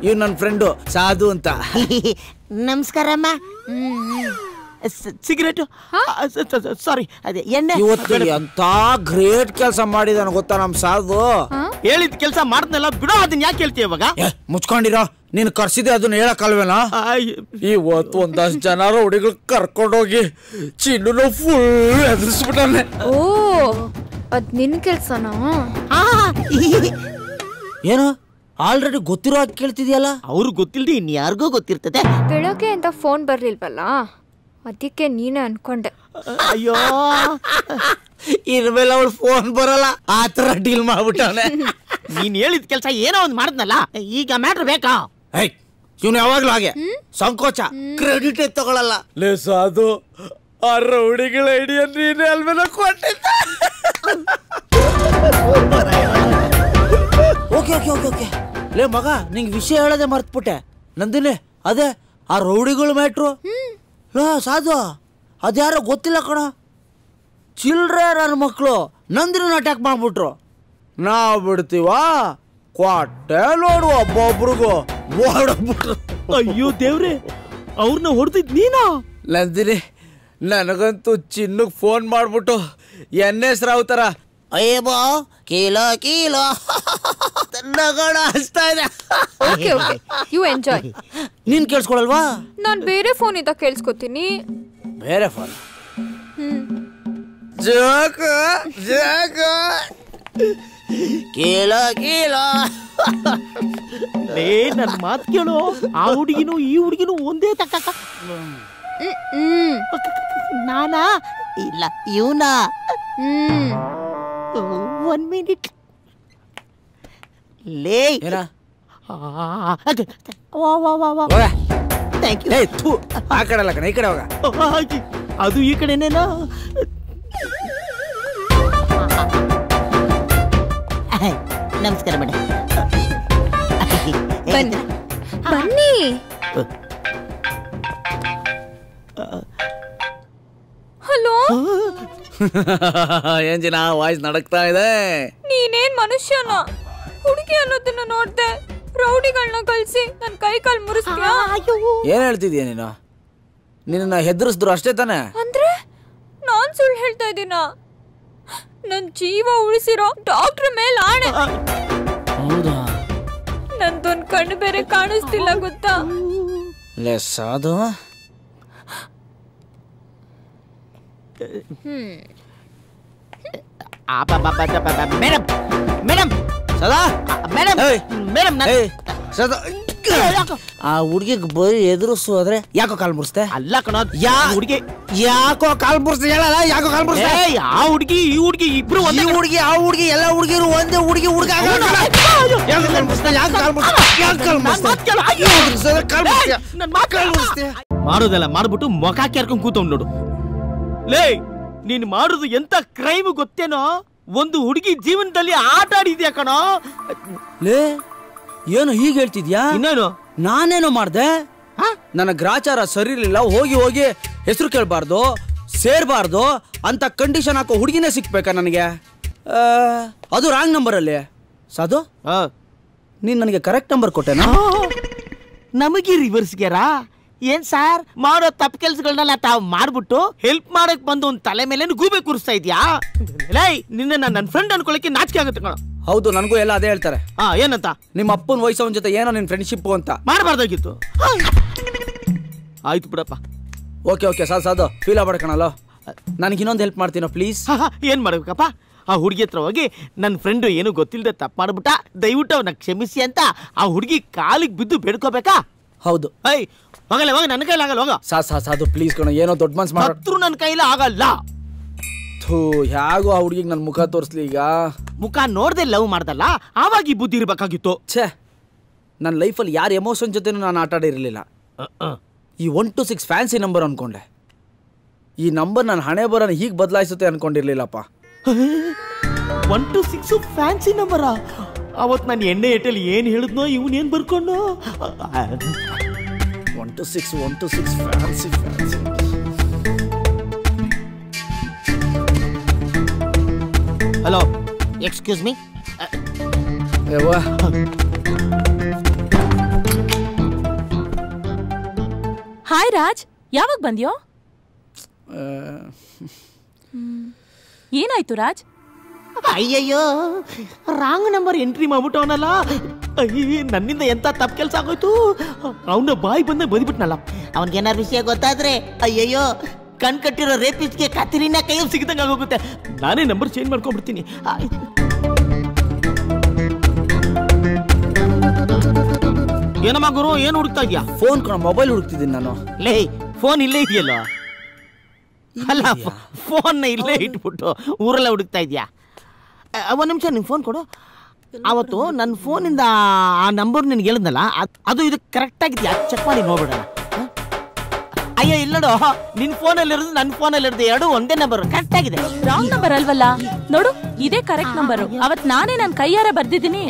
ಇವ್ ನನ್ನ ಫ್ರೆಂಡು ಸಾಧು ಅಂತ. ನಮಸ್ಕಾರಮ್ಮ. ಸಿಗರೇಟು? ಸಾರಿ, ಅದೇ ಎಣ್ಣೆ. ಇವತ್ತು ಎಂತ ಗ್ರೇಟ್ ಕೆಲಸ ಮಾಡಿದಾನ ಗೊತ್ತಾ ನಮ್ ಸಾಧು? ಹೇಳಿದ ಕೆಲಸ ಮಾಡ್ದಲ್ಲ ಬಿಡೋ, ಅದನ್ನ ಯಾಕೆ ಹೇಳ್ತೀಯ ಇವಾಗ? ಮುಚ್ಕೊಂಡಿರೋ, ನೀನು ಕರ್ಸಿದೆ ಅದನ್ನ ಹೇಳಕ್ಕಲ್ವೇನಾ? ಇವತ್ತು ಒಂದಷ್ಟು ಜನರ ಹುಡುಗರು ಕರ್ಕೊಂಡೋಗಿ ಚಿನ್ನು ಫುಲ್ ಎದುರಿಸ್ಬಿಟ್ಟಾನೆ. ಓ, ಅದ್ ನಿನ್ ಕೆಲ್ಸನಾ? ಏನು ಆಲ್ರೆಡಿ ಗೊತ್ತಿರೋ ಕೇಳ್ತಿದ್ಯಲ್ಲ? ಅವ್ರು ಗೊತ್ತಿಲ್ದೆ ಇನ್ಯಾರಿಗೋ ಗೊತ್ತಿರ್ತದೆ. ಬೆಳಗ್ಗೆ ಅಂತ ಫೋನ್ ಬರ್ಲಿಲ್ವಲ್ಲ? ಅದಕ್ಕೆ ನೀನೇ ಅನ್ಕೊಂಡೆ. ಅಯ್ಯೋ ಇನ್ಮೇಲೆ ಅವಳು ಫೋನ್ ಬರಲ್ಲ ಆ ತರ ಡೀಲ್ ಮಾಡ್ಬಿಟ್ಟವನೆ. ನೀನ್ ಹೇಳಿದ ಕೆಲಸ ಏನೋ ಒಂದ್ ಮಾಡಿದ್ನಲ್ಲ, ಈಗ ಮ್ಯಾಟ್ರ್ ಬೇಕಾ? ಇವನು ಯಾವಾಗ್ಲೂ ಹಾಗೆ ಸಂಕೋಚ, ಕ್ರೆಡಿಟ್ ತಗೊಳಲ್ಲ. ಲೇ ಸಾಧು, ಆ ರೌಡಿಗಳ ಐಡಿಯಾ ನೀನೇ ಅಲ್ಮೇಲೆ ಕೊಟ್ಟಿದ್ದ. Okay okay okay okay. ಲೇ ಮಗ, ನಿಂಗೆ ವಿಷಯ ಹೇಳದೆ ಮರ್ತ್ಬಿಟ್ಟೆ. ನಂದಿನಿ, ಅದೇ ಆ ರೌಡಿಗಳು ಮ್ಯಾಟ್ರು. ಸಾಧು, ಅದ್ಯಾರೋ ಗೊತ್ತಿಲ್ಲ ಕಣ. ಚಿಲ್ಡ್ರೆ ನನ್ನ ಮಕ್ಕಳು ನಂದಿನ ಅಟ್ಯಾಕ್ ಮಾಡ್ಬಿಟ್ರು. ನಾವು ಬಿಡ್ತೀವಾ? ಕೊಟ್ಟೆ ನೋಡು ಒಬ್ಬೊಬ್ರಿಗೂ ಓಡೋಗ್ಬಿಟ್ರು. ಅಯ್ಯೋ ದೇವ್ರೆ, ಅವ್ರನ್ನ ಹೊಡೆದಿದ್ ನೀನಾ? ನಂದಿನಿ, ನನಗಂತೂ ಚಿನ್ನಗ್ ಫೋನ್ ಮಾಡ್ಬಿಟ್ಟು NS ರಾವ್ ತರ ಅಯ್ಯಬೋ ಕೀಲೋ ಕೀಲೋ ನಗಣ ಹಚ್ತಾ ಇದೆ. Okay okay, you enjoy. ನೀನ್ ಕೇಳಿಸ್ಕೊಳಲ್ವಾ? ನಾನು ಬೇರೆ ಫೋನ್ ಇಂದ ಕೇಳಿಸ್ಕೊತೀನಿ. ಬೇರೆ ಫೋನ್? ಜೋಕ ಜೋಕ ಕೀಲೋ ಕೀಲೋ. ನನ್ ಮಾತ್ ಕೇಳು, ಆ ಹುಡುಗಿನೂ ಈ ಹುಡುಗಿನೂ ಒಂದೇ ತಕ್ಕ. ನಾನಾ? ಇಲ್ಲ ಇವನಾ? 1 minute. ಲೇ ಥ್ಯಾಂಕ್ ಯು. ಆ ಕಡೆ ಅಲ್ಲ ಕಣ, ಈ ಕಡೆ ಹೋಗ. ಅದು ಈ ಕಡೆನೇನಾ? ನಮಸ್ಕಾರ ಮೇಡಮ್. ಬನ್ನಿ ಬನ್ನಿ. ಹಲೋ. ಏನ್ ಜನ ವಾಯ್ಸ್ ನಡಕ್ತಾ ಇದೆ. ನೀನೇನ್ ಮನುಷ್ಯನ? ಹುಡುಗಿ ಅನ್ನೋದನ್ನ ನೋಡ್ದೆ ರೌಡಿಗಳನ್ನ ಕಳ್ಸಿ ನನ್ ಕೈ ಕಾಲ್ ಮುರಿಸ್ತೀಯಾ? ಏನ್ ಹೇಳ್ತಿದ್ಯಾ ನೀನು? ನಿನ್ನ ಹೆದರ್ಸಿದ್ರು ಅಷ್ಟೇ ತಾನೆ? ಅಂದ್ರೆ ನಾನ್ ಸುಳ್ಳು ಹೇಳ್ತಾ ಇದ್ದೀನ? ನನ್ ಜೀವ ಉಳಿಸಿರೋ ಡಾಕ್ಟರ್ ಮೇಲೆ ಆಣೆ. ಹೌದಾ? ನಂದೊಂದ್ ಕಣ್ಣು ಬೇರೆ ಕಾಣಿಸ್ತಿಲ್ಲ ಗೊತ್ತಾ? ಲೇ ಸಾಧು, ಮೇಡಮ್ ಮೇಡಮ್ ಸದಾ ಮೇಡಮ್ ಮೇಡಮ್ ಸದಾ ಆ ಹುಡ್ಗಿಗ್ ಬರೀ ಎದುರಿಸು ಆದ್ರೆ ಯಾಕೋ ಕಾಲ್ ಮುರಿಸ್ತೆ? ಅಲ್ಲ ಕಣ, ಹುಡುಗಿ ಯಾಕೋ ಕಾಲ್ ಮುರಿಸ್ತೆ ಹೇಳಲ್ಲ. ಯಾಕೋ ಕಾಲ್ ಮುರಿಸ್ತೆ? ಆ ಹುಡುಗಿ ಈ ಹುಡುಗಿ ಇಬ್ರು ಈ ಹುಡುಗಿ ಆ ಹುಡುಗಿ ಎಲ್ಲ ಹುಡುಗಿರು ಒಂದೇ ಹುಡುಗಿ ಹುಡುಗ. ಮಾಡೋದೆಲ್ಲ ಮಾಡ್ಬಿಟ್ಟು ಮೊಕ ಕೆರ್ಕೊಂಡ್ ಕೂತವ್ ನೋಡು. ಲೇ, ನೀನ್ ಮಾಡುದು ಎಂತ ಕ್ರೈಮ್ ಗೊತ್ತೇನೋ? ಒಂದು ಹುಡುಗಿ ಜೀವನದಲ್ಲಿ ಆಟ ಆಡಿದ್ಯಾ ಕಣೋ. ಲೇ, ಏನು ಹೀಗೆ ಹೇಳ್ತಿದ್ಯಾ? ಇನ್ನೇನು? ನಾನೇನೋ ಮಾಡ್ದೆ? ನನ್ನ ಗ್ರಾಚಾರ ಸರಿ ಇರ್ಲಿಲ್ಲ, ಹೋಗಿ ಹೋಗಿ ಹೆಸರು ಕೇಳಬಾರ್ದು, ಸೇರ್ಬಾರ್ದು ಅಂತ ಕಂಡೀಷನ್ ಹಾಕೋ ಹುಡುಗಿನೇ ಸಿಕ್ಬೇಕಾ ನನಗೆ? ಅದು ರಾಂಗ್ ನಂಬರ್ ಅಲ್ಲಿ. ಸಾಧು, ನೀನ್ ನನಗೆ ಕರೆಕ್ಟ್ ನಂಬರ್ ಕೊಟ್ಟೆನಾ? ನಮಗೆ ರಿವರ್ಸ್ ಗೆರಾ? ಏನ್ ಸಾರ್, ಮಾಡೋ ತಪ್ಪು ಕೆಲ್ಸಗಳನ್ನೆಲ್ಲ ತಾವ್ ಮಾಡ್ಬಿಟ್ಟು ಹೆಲ್ಪ್ ಮಾಡಕ್ ಬಂದು ಒಂದ್ ತಲೆ ಮೇಲೆ ಗೂಬೆ ಕೂರಿಸ್ತಾ ಇದ್ಯಾ? ಲೈ, ನಿನ್ನ ನನ್ನ ಫ್ರೆಂಡ್ ಅನ್ಕೊಳಕ್ಕೆ ನಾಚಿಕೆ ಆಗುತ್ತೆ ಕಣ. ಹೌದು, ನನಗೂ ಎಲ್ಲ ಅದೇ ಹೇಳ್ತಾರೆ. ಏನಂತ? ನಿಮ್ಮ ಅಪ್ಪನ ವಯಸ್ಸವನ್ ಜೊತೆ ಏನೋ ನಿನ್ ಫ್ರೆಂಡ್ಶಿಪ್ ಅಂತ. ಮಾಡಬಾರ್ದಾಗಿತ್ತು. ಆಯ್ತು ಬಿಡಪ್ಪ. ಓಕೆ ಓಕೆ ಸಾಧು, ಫೀಲ್ ಆಗ್ಬೇಕಣಲ್ಲ. ನನಗೆ ಇನ್ನೊಂದು ಹೆಲ್ಪ್ ಮಾಡ್ತೀನೋ ಪ್ಲೀಸ್? ಏನ್ ಮಾಡ್ಬೇಕಪ್ಪ? ಆ ಹುಡುಗಿ ಹತ್ರ ಹೋಗಿ ನನ್ನ ಫ್ರೆಂಡ್ ಏನು ಗೊತ್ತಿಲ್ಲದೆ ತಪ್ಪು ಮಾಡ್ಬಿಟ್ಟ, ದಯವಿಟ್ಟು ಅವನ್ನ ಕ್ಷಮಿಸಿ ಅಂತ ಆ ಹುಡುಗಿ ಕಾಲಿಗೆ ಬಿದ್ದು ಬೇಡ್ಕೋಬೇಕಾ? ಹೌದು. ಹೋಗಲ್ಲ, ಹೋಗ, ನನ್ನ ಕೈಲಿ ಆಗಲ್ಲ. ಹೋಗ ಸಾಧು ಪ್ಲೀಸ್ ಕಣ, ಏನೋ ದೊಡ್ಡ ಮನ್ಸು ಮಾತ್ರ ನನ್ನ ಕೈಲಿ ಆಗಲ್ಲ. ಹೇಗೋ ಆ ಹುಡುಗಿಗೆ ನನ್ನ ಮುಖ ತೋರಿಸ್ಲಿ. ಈಗ ಮುಖ ನೋಡ್ದೆ ಲವ್ ಮಾಡ್ದಲ್ಲ, ಆವಾಗ ಈ ಬುದ್ಧಿ ಇರ್ಬೇಕಾಗಿತ್ತು. ಛೇ, ನನ್ನ ಲೈಫಲ್ಲಿ ಯಾರ ಎಮೋಷನ್ ಜೊತೆನೂ ನಾನು ಆಟ ಆಡಿರಲಿಲ್ಲ. ಈ 1 to 6 ಫ್ಯಾನ್ಸಿ ನಂಬರ್ ಅನ್ಕೊಂಡೆ. ಈ ನಂಬರ್ ನನ್ನ ಹಣೆ ಬರೋಣ ಹೀಗೆ ಬದಲಾಯಿಸುತ್ತೆ ಅನ್ಕೊಂಡಿರ್ಲಿಲ್ಲಪ್ಪ. 1 to 6 ಫ್ಯಾನ್ಸಿ ನಂಬರ? ಅವತ್ತು ನಾನು ಎಣ್ಣೆ ಏಟಲ್ಲಿ ಏನು ಹೇಳಿದ್ನೋ ಇವನೇನು ಬರ್ಕೊಂಡು. 1 to 6 fancy. Hello, excuse me. Hi Raj, ಯಾವಾಗ ಬಂದ್ಯೋ? ಏನಾಯ್ತು ರಾಜ್? ಅಯ್ಯಯ್ಯೋ, ರಾಂಗ್ ನಂಬರ್ ಎಂಟ್ರಿ ಮಾಡ್ಬಿಟ್ಟವನಲ್ಲ. ನನ್ನಿಂದ ಎಂತ ತಪ್ಪು ಕೆಲಸ ಆಗೋಯ್ತು. ಅವನ ಬಾಯಿ ಬಂದ ಬದಿಬಿಟ್ನಲ್ಲ. ಅವನಿಗೇನಾರು ವಿಷಯ ಗೊತ್ತಾದ್ರೆ ಅಯ್ಯಯ್ಯೋ, ಕಣ್ ಕಟ್ಟಿರೋ ರೇಪಿಸ್ಗೆ ಕತ್ರಿನ ಕೈಯಲ್ಲಿ ಸಿಗದಂಗ ಆಗೋಗುತ್ತೆ. ನಾನೇ ನಂಬರ್ ಚೇಂಜ್ ಮಾಡ್ಕೊಂಡ್ಬಿಡ್ತೀನಿ. ಏನಮ್ಮ ಗುರು, ಏನು ಹುಡುಕ್ತಾ ಇದ್ಯಾ? ಫೋನ್ ಕಣ, ಮೊಬೈಲ್ ಹುಡುಕ್ತಿದ್ದೀನಿ ನಾನು. ಲೇ, ಫೋನ್ ಇಲ್ಲೇ ಇದೆಯಲ್ಲ. ಅಲ್ಲ ಫೋನ್ನ ಇಲ್ಲೇ ಇಟ್ಬಿಟ್ಟು ಊರೆಲ್ಲ ಹುಡುಕ್ತಾ ಇದೆಯಾ? ಒಂದು ನಿಮಿಷ ನಿಮ್ಮ ಫೋನ್ ಕೊಡು. ಅವತ್ತು ನನ್ನ ಫೋನಿಂದ ಆ ನಂಬರ್ ನಿನ್ಗೆ ಹೇಳಿದ್ನಲ್ಲ, ಅದು ಇದು ಕರೆಕ್ಟ್ ಆಗಿದೆಯಾ ಚೆಕ್ ಮಾಡಿ ನೋಡ್ಬಿಡೋಣ. ಅಯ್ಯೋ ಇಲ್ಲ ನೋಡು, ನಿನ್ನ ಫೋನಲ್ಲಿ ಇರೋದು ನನ್ನ ಫೋನಲ್ಲಿ ಇರೋದು ಎರಡು ಒಂದೇ ನಂಬರ್, ಕರೆಕ್ಟ್ ಆಗಿದೆ. ರಾಂಗ್ ನಂಬರ್ ಅಲ್ವಲ್ಲ ನೋಡು, ಇದೇ ಕರೆಕ್ಟ್ ನಂಬರ್. ಅವತ್ ನಾನೇ ನನ್ನ ಕೈಯಾರ ಬರ್ದಿದ್ದೀನಿ.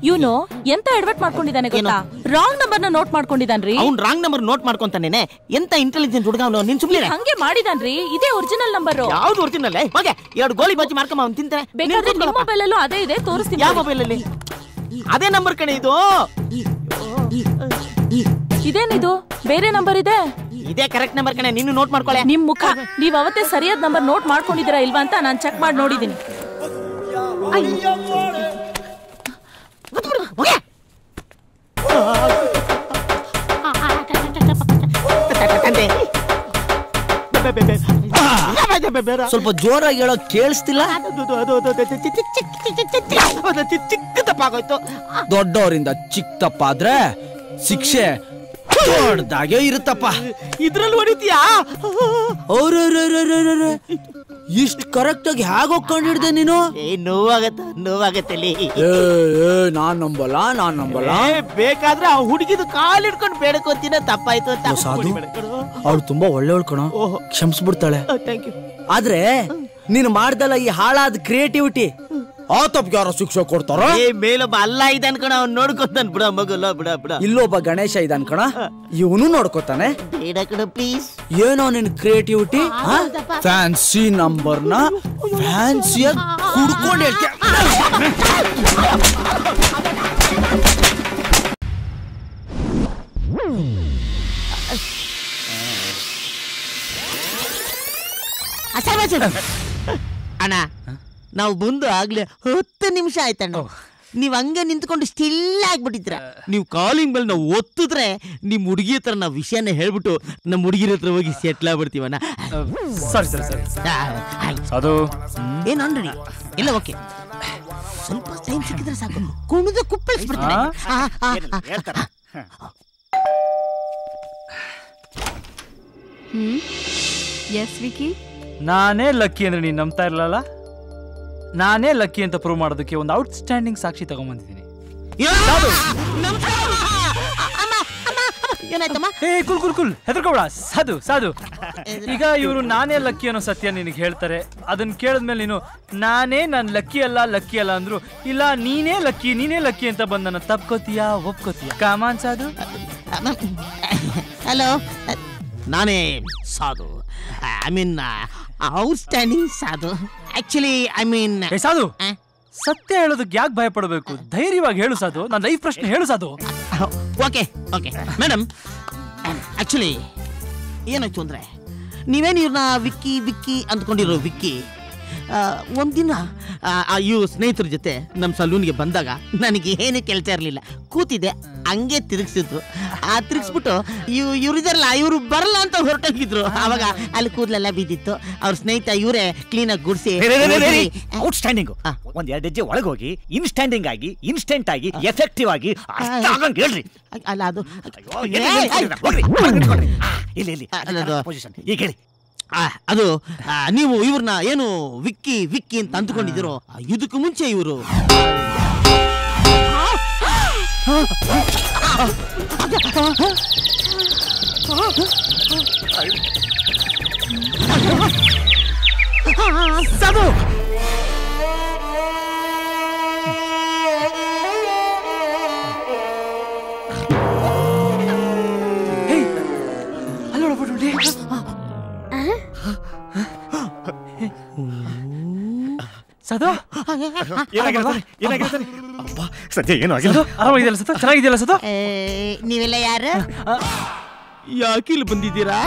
ಇವನು ಎಂತ ಎಡವಟ್ ಮಾಡ್ಕೊಂಡಿದ್ದಾನೆ ಗೊತ್ತಾ? ರಾಂಗ್ ನಂಬರ್ ನ ನೋಟ್ ಮಾಡ್ಕೊಂಡಿದ್ದಾನ್ರಿ. ಅವ್ನು ರಾಂಗ್ ನಂಬರ್ ನೋಟ್ ಮಾಡ್ಕೊಂತಾನೇನೆ. ಎಂತ ಇಂಟೆಲಿಜೆಂಟ್ ಹುಡುಗ ಅವನು. ನಿನ್ ಸುಮ್ಮನೆ ಹಂಗೆ ಮಾಡಿದಾನ್ರಿ. ಇದೇ ಒರಿಜಿನಲ್ ನಂಬರ್. ಯಾವ್ದು ಒರಿಜಿನಲ್? ಹಾಗೆ ಎರಡು ಗೋಲಿ ಬಾಜಿ ಮಾಡ್ಕೊಂಬ ಅವ್ನು ತಿಂತಾನೆ. ಬೇಕಾದ್ರೆ ನಿಮ್ಮ ಮೊಬೈಲ್ ಅಲ್ಲೂ ಅದೇ ಇದೆ, ತೋರಿಸ್ತೀನಿ. ಯಾವ ಮೊಬೈಲ್ ಅಲ್ಲಿ? ಅದೇ ನಂಬರ್ ಕಣೆ ಇದು. ಇದೇನಿದು ಬೇರೆ ನಂಬರ್ ಇದೆ? ಇದೇ ಕರೆಕ್ಟ್ ನಂಬರ್ ಕಣೆ, ನೀನು ನೋಟ್ ಮಾಡ್ಕೊಳ್ಳೆ. ನಿಮ್ ಮುಖ, ನೀವ್ ಅವತ್ತೇ ಸರಿಯಾದ ನಂಬರ್ ನೋಟ್ ಮಾಡ್ಕೊಂಡಿದ್ದೀರಾ ಇಲ್ವಾ ಅಂತ ನಾನು ಚೆಕ್ ಮಾಡಿ ನೋಡಿದೀನಿ. ಸ್ವಲ್ಪ ಜೋರಾಗಿ ಹೇಳೋ ಕೇಳಿಸ್ತಿಲ್ಲ. ಚಿಕ್ಕ ತಪ್ಪಾಗೋಯ್ತು. ದೊಡ್ಡವರಿಂದ ಚಿಕ್ಕ ತಪ್ಪಾದ್ರೆ ಶಿಕ್ಷೆ ದೊಡ್ಡದಾಗೆ ಇರುತ್ತಪ್ಪ. ಇದ್ರಲ್ಲಿ ಹೊಡಿತೀಯಾ? ಇಷ್ಟು ಕರೆಕ್ಟ್ ಆಗಿ ಹೇಗೆ ಹೋಗ್ಕೊಂಡಿಡ್ದೆ ನೀನು? ನೋವಾಗತ್ತಲ್ಲಿ. ನಾನ್ ನಂಬಲ್ಲ. ಬೇಕಾದ್ರೆ ಆ ಹುಡುಗಿದು ಕಾಲ್ ಹಿಡ್ಕೊಂಡು ಬೇಡ್ಕೊತೀನ. ತಪ್ಪಾಯ್ತು ಅಂತ. ಅವಳು ತುಂಬಾ ಒಳ್ಳೆಯವಳು ಕಣೋ, ಕ್ಷಮಿಸ್ಬಿಡ್ತಾಳೆ. ಆದ್ರೆ ನೀನು ಮಾಡ್ದಲ್ಲ ಈ ಹಾಳಾದ ಕ್ರಿಯೇಟಿವಿಟಿ, ಆ ತಪ್ಪಿಗೆ ಯಾರೋ ಶಿಕ್ಷೆ ಕೊಡ್ತಾರ? ಮೇಲೊಬ್ಬ ಅಲ್ಲ ಇದ್ದಾನ ಕಣ, ಅವ್ನು ನೋಡ್ಕೊತಾನ. ಬಿಡ ಮಗಲ್ಲ, ಬಿಡ. ಇಲ್ಲೊಬ್ಬ ಗಣೇಶ ಇದ್ದಾನ ಕಣ, ಇವನು ನೋಡ್ಕೊತಾನೆ. ಪ್ಲೀಸ್. ಏನೋ ನಿನ್ ಕ್ರಿಯೇಟಿವಿಟಿ. ಫ್ಯಾನ್ಸಿ ನಂಬರ್ನ ಫ್ಯಾನ್ಸಿಯಾಗಿ ಕುಡ್ಕೊಂಡು ಹೇಳ್ತೀಯ. ಅಣ್ಣ, ನಾವು ಬಂದು ಆಗ್ಲೇ 10 ನಿಮಿಷ ಆಯ್ತಣ್ಣ. ನೀವ್ ಹಂಗೆ ನಿಂತ್ಕೊಂಡು ಸ್ಟಿಲ್ ಆಗ್ಬಿಟ್ಟಿದ್ರ. ನೀವು ಕಾಲಿಂಗ್ ಬೆಲ್ ನಾವು ಒತ್ತಿದ್ರೆ ನಿಮ್ ಹುಡುಗಿ ಹತ್ರ ನಾವು ವಿಷಯನ ಹೇಳ್ಬಿಟ್ಟು ನಮ್ಮ ಹುಡುಗಿರ ಹತ್ರ ಹೋಗಿ ಸೆಟ್ಲ್ ಆಗ್ಬಿಡ್ತೀವಣ್ಣ. ಅದು ಏನ್ರಿ ಎಲ್ಲ ಓಕೆ. ಸ್ವಲ್ಪ ಟೈಮ್ ಸಿಕ್ಕಿದ್ರೆ ಸಾಕು, ಕುಣಿದು ಕುಪ್ಪಳಿಸ್ಬಿಡ್ತಾರೆ. ಎಸ್ ವಿಕಿ, ನಾನೇ ಲಕ್ಕಿ ಅಂದ್ರೆ ನೀನ್ ನಂಬ್ತಾ ಇರ್ಲಲ್ಲ. ನಾನೇ ಲಕ್ಕಿ ಅಂತ ಪ್ರೂವ್ ಮಾಡೋದಕ್ಕೆ ಒಂದು ಔಟ್ಸ್ಟ್ಯಾಂಡಿಂಗ್ ಸಾಕ್ಷಿ ತಗೊಂಡ್ಬಂದಿದ್ದೀನಿ. ಕುಲ್ ಹೆದರ್ಕೋಬೇಡ. ಸಾಧು ಈಗ ಇವರು ನಾನೇ ಲಕ್ಕಿ ಅನ್ನೋ ಸತ್ಯ ನಿನಗೆ ಹೇಳ್ತಾರೆ. ಅದನ್ನ ಕೇಳಿದ್ಮೇಲೆ ನೀನು ನಾನೇ ನಾನು ಲಕ್ಕಿ ಅಲ್ಲ ಅಂದ್ರು ಇಲ್ಲ, ನೀನೇ ಲಕ್ಕಿ ಅಂತ ಬಂದ್ ನನ್ನ ತಪ್ಕೋತೀಯಾ ಒಪ್ಕೋತೀಯ? ಕಾಮಾನ್ ಸಾಧು. ಹಲೋ, ನಾನೇ ಸಾಧು. ಐ ಮೀನ್ ಔಟ್ಸ್ಟ್ಯಾಂಡಿಂಗ್ ಸಾಧು. ಆಕ್ಚುಲಿ ಐ ಮೀನ್ ಸಾಧು, ಸತ್ಯ ಹೇಳೋದಕ್ಕೆ ಯಾಕೆ ಭಯ ಪಡಬೇಕು? ಧೈರ್ಯವಾಗಿ ಹೇಳು ಸಾಧು. ನನ್ನ ಲೈಫ್ ಪ್ರಶ್ನೆ ಹೇಳು ಸಾಧು. ಓಕೆ ಮೇಡಮ್, ಆಕ್ಚುಲಿ ಏನಾಯ್ತು ಅಂದ್ರೆ, ನೀವೇನು ಇವ್ರನ್ನ ವಿಕ್ಕಿ ಅಂದ್ಕೊಂಡಿರೋ ವಿಕ್ಕಿ ಒಂದಿನ ಇವ್ರ ಸ್ನೇಹಿತರ ಜೊತೆ ನಮ್ಮ ಸಲೂನ್ಗೆ ಬಂದಾಗ ನನಗೆ ಏನು ಕೆಲಸ ಇರಲಿಲ್ಲ. ಕೂತಿದ್ದೆ, ಹಂಗೆ ತಿರುಗಿಸಿದ್ರು. ತಿರುಗಿಸ್ಬಿಟ್ಟು ಇವ್ರಿದಾರಲ್ಲ, ಇವರು ಬರಲ್ಲ ಅಂತ ಹೊರಟೋಗಿದ್ರು. ಆವಾಗ ಅಲ್ಲಿ ಕೂದಲೆಲ್ಲ ಬಿದ್ದಿತ್ತು. ಅವ್ರ ಸ್ನೇಹಿತ ಇವರೇ ಕ್ಲೀನಾಗಿ ಗುಡಿಸಿ. ಔಟ್ಸ್ಟ್ಯಾಂಡಿಂಗ್ ಒಂದ್ 2 ಹೆಜ್ಜೆ ಒಳಗೋಗಿ ಇನ್ಸ್ಟ್ಯಾಂಡಿಂಗ್ ಆಗಿ ಇನ್ಸ್ಟೆಂಟ್ ಆಗಿ ಎಫೆಕ್ಟಿವ್ ಆಗಿ ಹೇಳ್ರಿ. ಅಲ್ಲ ಅದು ಈಗ ಹೇಳಿ. ಅದು ನೀವು ಇವ್ರನ್ನ ಏನು ವಿಕ್ಕಿ ಅಂತ ಅಂದ್ಕೊಂಡಿದ್ದೀರೋ, ಇದಕ್ಕೂ ಮುಂಚೆ ಇವರು ಸಾಧು ಸಾಧು, ಸದ್ಯ ಏನು ಆಗಿಲ್ಲ. ಆರಾಮಾಗಿದೆಯಲ್ಲ ಸಾಧು? ಚೆನ್ನಾಗಿದೆಯಲ್ಲ ಸಾಧು? ನೀವೆಲ್ಲ ಯಾರು? ಯಾಕೆ ಇಲ್ಲಿ ಬಂದಿದ್ದೀರಾ?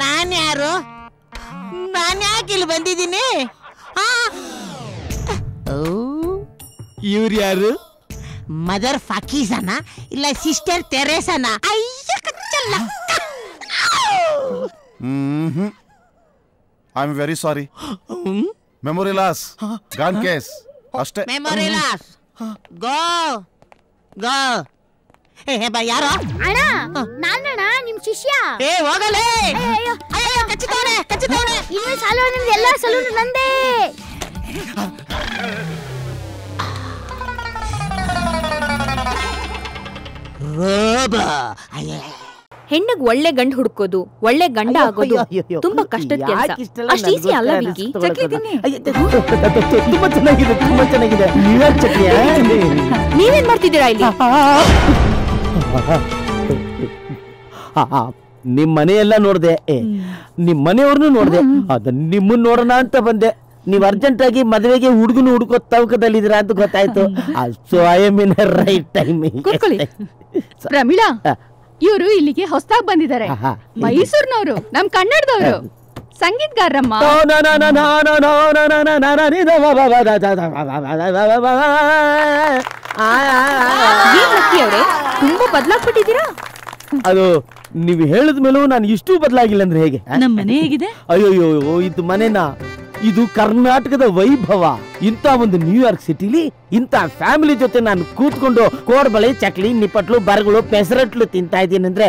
ನಾನು ಯಾರು? ನಾನು ಯಾಕೆ ಇಲ್ಲಿ ಬಂದಿದ್ದೀನಿ? ಇವ್ರು ಯಾರು? ಮದರ್ ಫಕೀಸನ ಇಲ್ಲ ಸಿಸ್ಟರ್ ತೆರೇಸನ? ಅಯ್ಯ ಕಚ್ಚಲ್ಲ. I am very sorry. Memory loss, gun case ಅಷ್ಟೇ. Memory loss. ಗೋ ಯಾರೋ ಅಣ್ಣ ನಾನಣ್ಣ ನಿಮ್ ಶಿಷ್ಯ. ಹೋಗಲೇ ಇನ್ನು ಸಲೂನ್ ಎಲ್ಲ ಸಲೂನ್ ನಂದೇ. ಹೆಣ್ಣಿಗೆ ಒಳ್ಳೆ ಗಂಡ ಹುಡುಕೋದು, ಒಳ್ಳೆ ಗಂಡ ಆಗೋದು ತುಂಬಾ ಕಷ್ಟದ ಕೆಲಸ. ಅಷ್ಟು ಈಸಿ ಅಲ್ಲ ವಿಕ್ಕಿ. ಚಕ್ಲಿ ತಿನ್ನಿ. ತುಂಬಾ ಚೆನ್ನಾಗಿದೆ, ತುಂಬಾ ಚೆನ್ನಾಗಿದೆ. ನೀವೇನ್ ಮಾಡ್ತಿದ್ದೀರಾ ಇಲ್ಲಿ? ನಿಮ್ ಮನೆಯೆಲ್ಲ ನೋಡ್ದೆ, ನಿಮ್ ಮನೆಯವ್ರನ್ನು ನೋಡ್ದೆ, ಅದ ನಿಮ್ಮನ್ನ ನೋಡೋಣ ಅಂತ ಬಂದೆ. ನೀವ್ ಅರ್ಜೆಂಟ್ ಆಗಿ ಮದುವೆಗೆ ಹುಡುಗನು ಹುಡುಕೋ ತವಕದಲ್ಲಿದ್ದೀರಾ ಅಂತ ಗೊತ್ತಾಯ್ತು. So I am in right timing. Pramila, ಇವರು ಇಲ್ಲಿಗೆ ಹೊಸದಾಗಿ ಬಂದಿದ್ದಾರೆ. ಮೈಸೂರಿನವರು, ನಮ್ ಕನ್ನಡದವರು, ಸಂಗೀತಗಾರಮ್ಮ. ತುಂಬಾ ಬದಲಾಗ್ಬಿಟ್ಟಿದ್ದೀರಾ. ಅದು ನೀವು ಹೇಳಿದ ಮೇಲೂ ನಾನು ಇಷ್ಟು ಬದಲಾಗಿಲ್ಲ ಅಂದ್ರೆ ಹೇಗೆ? ನಮ್ಮ ಮನೆ ಹೇಗಿದೆ? ಅಯ್ಯೋಯ್ಯೋ, ಇದು ಮನೆನಾ? ಇದು ಕರ್ನಾಟಕದ ವೈಭವ. ಇಂಥ ಒಂದು ನ್ಯೂಯಾರ್ಕ್ ಸಿಟಿಲಿ ಇಂಥ ಫ್ಯಾಮಿಲಿ ಜೊತೆ ನಾನು ಕೂತ್ಕೊಂಡು ಕೋಡ್ಬಳೆ, ಚಕ್ಲಿ, ನಿಪ್ಪಟ್ಲು, ಬರಗಳು, ಪೆಸರಟ್ಲು ತಿಂತಾ ಇದ್ದೀನಿ ಅಂದ್ರೆ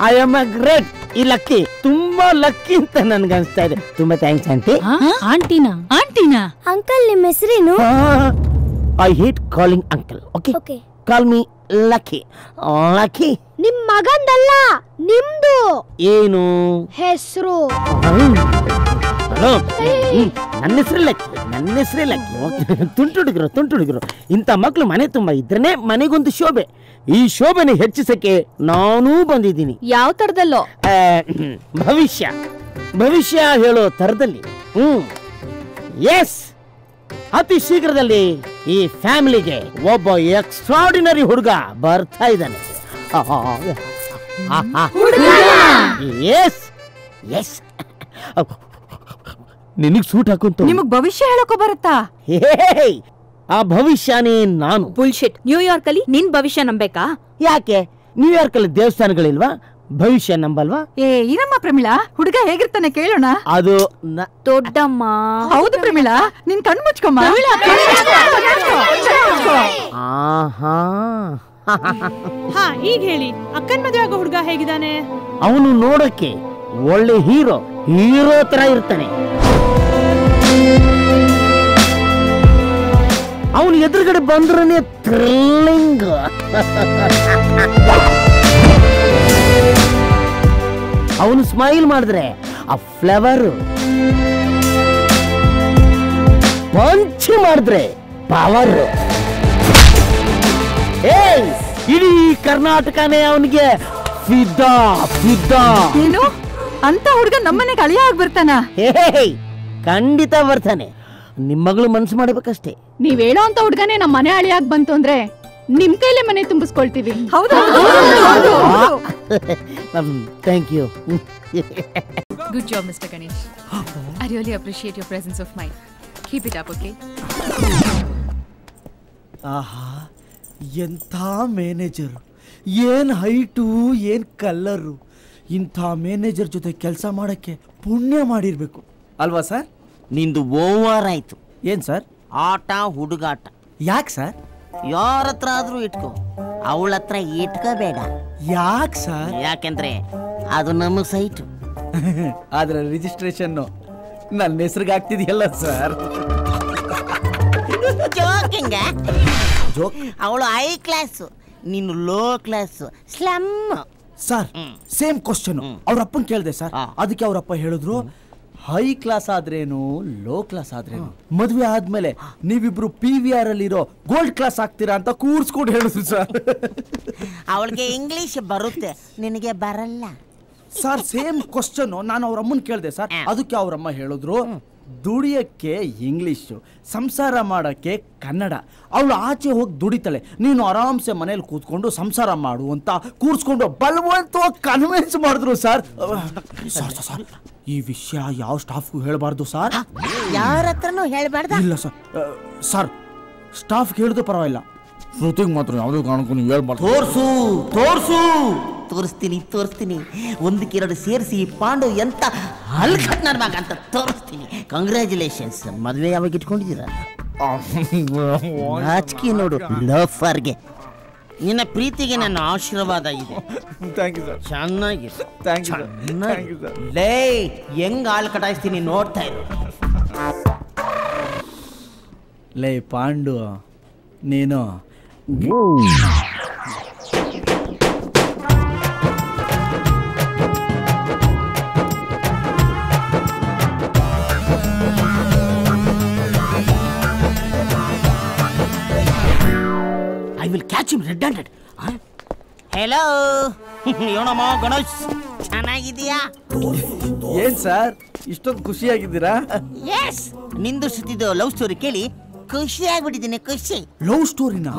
ಐ ಆಮ್ ಅ ಗ್ರೇಟ್. ಈ ಲಕ್ಕಿ, ತುಂಬಾ ಲಕ್ಕಿ ಅಂತ ನನ್ಗೆ ಅನ್ಸ್ತಾ ಇದೆ. ತುಂಬಾ ಥ್ಯಾಂಕ್ಸ್ ಆಂಟಿ. ಆಂಟಿನಾ ಅಂಕಲ್ ನಿಮ್ಮ ಹೆಸರೇನು? I hate calling uncle. Okay, call me lucky. Lucky ನಿಮ್ ಮಗಂದಲ್ಲ, ನಿಮ್ದು ಏನು ಹೆಸರು? ನನ್ನ ಹೆಸರೇ ಲಕ್ಕಿ. ತುಂಟುಡುಗರು ಇಂಥ ಮಕ್ಳು ಮನೆ ತುಂಬಾ ಇದ್ರೇನೆ ಮನೆಗೊಂದು ಶೋಭೆ. ಈ ಶೋಭೆನ ಹೆಚ್ಚಿಸಕ್ಕೆ ನಾನೂ ಬಂದಿದ್ದೀನಿ. ಯಾವ ತರದಲ್ಲೋ? ಭವಿಷ್ಯ ಹೇಳೋ ತರದಲ್ಲಿ. ಎಸ್, ಅತಿ ಶೀಘ್ರದಲ್ಲಿ ಈ ಫ್ಯಾಮಿಲಿಗೆ ಒಬ್ಬ ಎಕ್ಸ್ಟ್ರಾರ್ಡಿನರಿ ಹುಡುಗ ಬರ್ತಾ ಇದ್ದಾನೆ. ಎಸ್, ನಿನಗ್ ಸೂಟ್ ಹಾಕುಂತ. ನಿಮಗ್ ಭವಿಷ್ಯ ಹೇಳೋಕೋ ಬರುತ್ತಾ? ಆ ಭವಿಷ್ಯನೇ ನಾನು. ಬುಲ್ಶಿಟ್. ನ್ಯೂಯಾರ್ಕ್ ಅಲ್ಲಿ ನಿನ್ ಭವಿಷ್ಯ ನಂಬೇಕಾ? ಯಾಕೆ? ನ್ಯೂಯಾರ್ಕ್ ಅಲ್ಲಿ ದೇವಸ್ಥಾನಗಳಿಲ್ವಾ? ಭವಿಷ್ಯ ನಂಬಲ್ವಾ? ಇರಮ್ಮ ಪ್ರಮೀಳಾ, ಹುಡುಗ ಹೇಗಿರ್ತಾನೆ ಕೇಳೋಣ. ಅದು ದೊಡ್ಡಮ್ಮ. ಹೌದು ಪ್ರಮೀಳಾ, ನಿನ್ ಕಣ್ಣು ಮುಚ್ಕೊಮ್ಮ. ಈಗ ಹೇಳಿ, ಅಕ್ಕನ್ ಮದುವೆ ಆಗೋ ಹುಡುಗ ಹೇಗಿದ್ದಾನೆ? ಅವನು ನೋಡಕ್ಕೆ ಒಳ್ಳೆ ಹೀರೋ ತರ ಇರ್ತಾನೆ. ಅವನು ಎದುರುಗಡೆ ಬಂದ್ರೆ ಥ್ರಿಲ್ಲಿಂಗ್. ಅವನು ಸ್ಮೈಲ್ ಮಾಡಿದ್ರೆ ಆ ಫ್ಲೇವರ್, ಪಂಚ್ ಮಾಡಿದ್ರೆ ಪವರ್. ಇಡೀ ಕರ್ನಾಟಕನೇ ಅವನಿಗೆ ಫಿದಾ. ಏನು ಅಂತ ಹುಡುಗ ನಮ್ಮನೆಗೆ ಅಳಿಯ ಆಗಿ ಬರ್ತಾನ? ಖಂಡಿತ ಬರ್ತಾನೆ. ನಿಮ್ ಮಗಳು ಮನ್ಸು ಮಾಡ್ಬೇಕಷ್ಟೇ. ನೀವ್ ಹೇಳೋ ಅಂತ ಹುಡುಗನೇ ನಮ್ಮ ಮನೆ ಅಳಿಯಾಗಿ ಬಂತು ಅಂದ್ರೆ ನಿಮ್ ಕೈಲೇ ಮನೆ ತುಂಬಿಸ್ಕೊಳ್ತೀವಿ. ಹೌದಾ? Thank you. Good job, Mr. Ganesh. I really appreciate your presence of mind. Keep it up, okay? ಆಹಾ, ಎಂಥ ಮ್ಯಾನೇಜರ್! ಏನ್ ಹೈಟು, ಏನ್ ಕಲ್ಲರು! ಇಂಥ ಮ್ಯಾನೇಜರ್ ಜೊತೆ ಕೆಲಸ ಮಾಡಕ್ಕೆ ಪುಣ್ಯ ಮಾಡಿರ್ಬೇಕು ಅಲ್ವಾ ಸರ್? ನಿಂದು ಓವರ್ ಆಯ್ತು. ಏನ್ ಸರ್? ಆಟ ಹುಡುಗಾಟ. ಯಾಕೆ ಸರ್? ಯಾರ ಹತ್ರ ಆದ್ರೂ ಇಟ್ಕೋ, ಅವಳ ಹತ್ರ ಇಟ್ಕೋಬೇಡ. ಯಾಕೆ ಸರ್? ಯಾಕೆಂದ್ರೆ ಅದು ನಮ್ಮ ಸೈಟ್. ಆದ್ರೆ ರಿಜಿಸ್ಟ್ರೇಷನ್ ನನ್ನ ಹೆಸರಿಗೆ ಆಗ್ತಿದೆಯಲ್ಲ ಸರ್. ಅವಳು ಹೈ ಕ್ಲಾಸ್, ನೀನು low class, slum. Sir, same question ಅವ್ರ ಅಪ್ಪನ್ ಕೇಳಿದೆ ಸರ್. ಅದಕ್ಕೆ ಅವ್ರಪ್ಪ ಹೇಳಿದ್ರು, ಹೈ ಕ್ಲಾಸ್ ಆದ್ರೇನು, ಲೋ ಕ್ಲಾಸ್ ಆದ್ರೇನು, ಮದ್ವೆ ಆದ್ಮೇಲೆ ನೀವಿಬ್ರು PVR ಅಲ್ಲಿರೋ ಗೋಲ್ಡ್ ಕ್ಲಾಸ್ ಆಗ್ತೀರಾ ಅಂತ ಕೂರ್ಸ್ಕೊಂಡು ಹೇಳಿದ್ರು ಸರ್. ಅವಳಿಗೆ ಇಂಗ್ಲಿಷ್ ಬರುತ್ತೆ, ನಿನಗೆ ಬರಲ್ಲ. ಸರ್, ಸೇಮ್ ಕ್ವಶನ್ ನಾನು ಅವ್ರ ಅಮ್ಮನ್ ಕೇಳಿದೆ ಸರ್. ಅದಕ್ಕೆ ಅವ್ರಮ್ಮ ಹೇಳಿದ್ರು, ದುಡಿಯಕ್ಕೆ ಇಂಗ್ಲಿಷು, ಸಂಸಾರ ಮಾಡಕ್ಕೆ ಕನ್ನಡ. ಅವಳು ಆಚೆ ಹೋಗಿ ದುಡಿತಾಳೆ, ನೀನು ಆರಾಮ್ಸೆ ಮನೇಲಿ ಕೂತ್ಕೊಂಡು ಸಂಸಾರ ಮಾಡು ಅಂತ ಕೂರ್ಸ್ಕೊಂಡು ಬಲವಂತವಾಗಿ ಕನ್ವಿನ್ಸ್ ಮಾಡಿದ್ರು ಸರ್. ಈ ವಿಷಯ ಯಾವ ಸ್ಟಾಫ್ಗೂ ಹೇಳಬಾರ್ದು ಸರ್. ಯಾರ ಹತ್ರನೂ ಹೇಳಬಾರ್ದು. ಇಲ್ಲ ಸರ್. ಸರ್, ಸ್ಟಾಫ್ಗೆ ಹೇಳಿದ್ರು ಪರವಾಗಿಲ್ಲ, ಶ್ರುತಿಗೆ ಮಾತ್ರ ಯಾವುದೇ ಕಾರಣಕ್ಕೂ ನೀವು ಹೇಳ್ಬಾರ್ದು. ತೋರಿಸ್ತೀನಿ. ಒಂದಕ್ಕೆರಡು ಸೇರಿಸಿ ಪಾಂಡು ಎಂತ ಹಲ್ಕಟ್ ನನ್ನ ಮಗ ಅಂತ ತೋರಿಸ್ತೀನಿ. ಕಂಗ್ರ್ಯಾಚುಲೇಷನ್ಸ್. ಮದುವೆ ಯಾವಾಗ ಇಟ್ಕೊಂಡಿದ್ದೀರಾ? ನಾಚಿಕೆ ನೋಡು ಲಫರ್ಗೆ. ನಿನ್ನ ಪ್ರೀತಿಗೆ ನನ್ನ ಆಶೀರ್ವಾದ ಇದೆ. Thank you sir. ಚೆನ್ನಾಗಿ ಥ್ಯಾಂಕ್ ಯು ಸರ್. ಲೇ ಹೆಂಗ್ ಆಳ್ ಕಟಾಯಿಸ್ತೀನಿ ನೋಡ್ತಾ ಇರು. ಲೇ ಪಾಂಡು ನೀನು I will catch him red-handed. Hello, ಏನಮ್ಮ ಗಣೇಶ್ ಚೆನ್ನಾಗಿದೀಯಾ? ಏನ್ ಸರ್ ಇಷ್ಟೊಂದು ಖುಷಿಯಾಗಿದ್ದೀರಾ? ಎಸ್, ನಿಂದು ಶ್ರುತಿದು ಲವ್ ಸ್ಟೋರಿ ಕೇಳಿ ಖುಷಿ ಆಗ್ಬಿಟ್ಟಿದ್ದೀನಿ. ಖುಷಿ ಲವ್ ಸ್ಟೋರಿನಾ?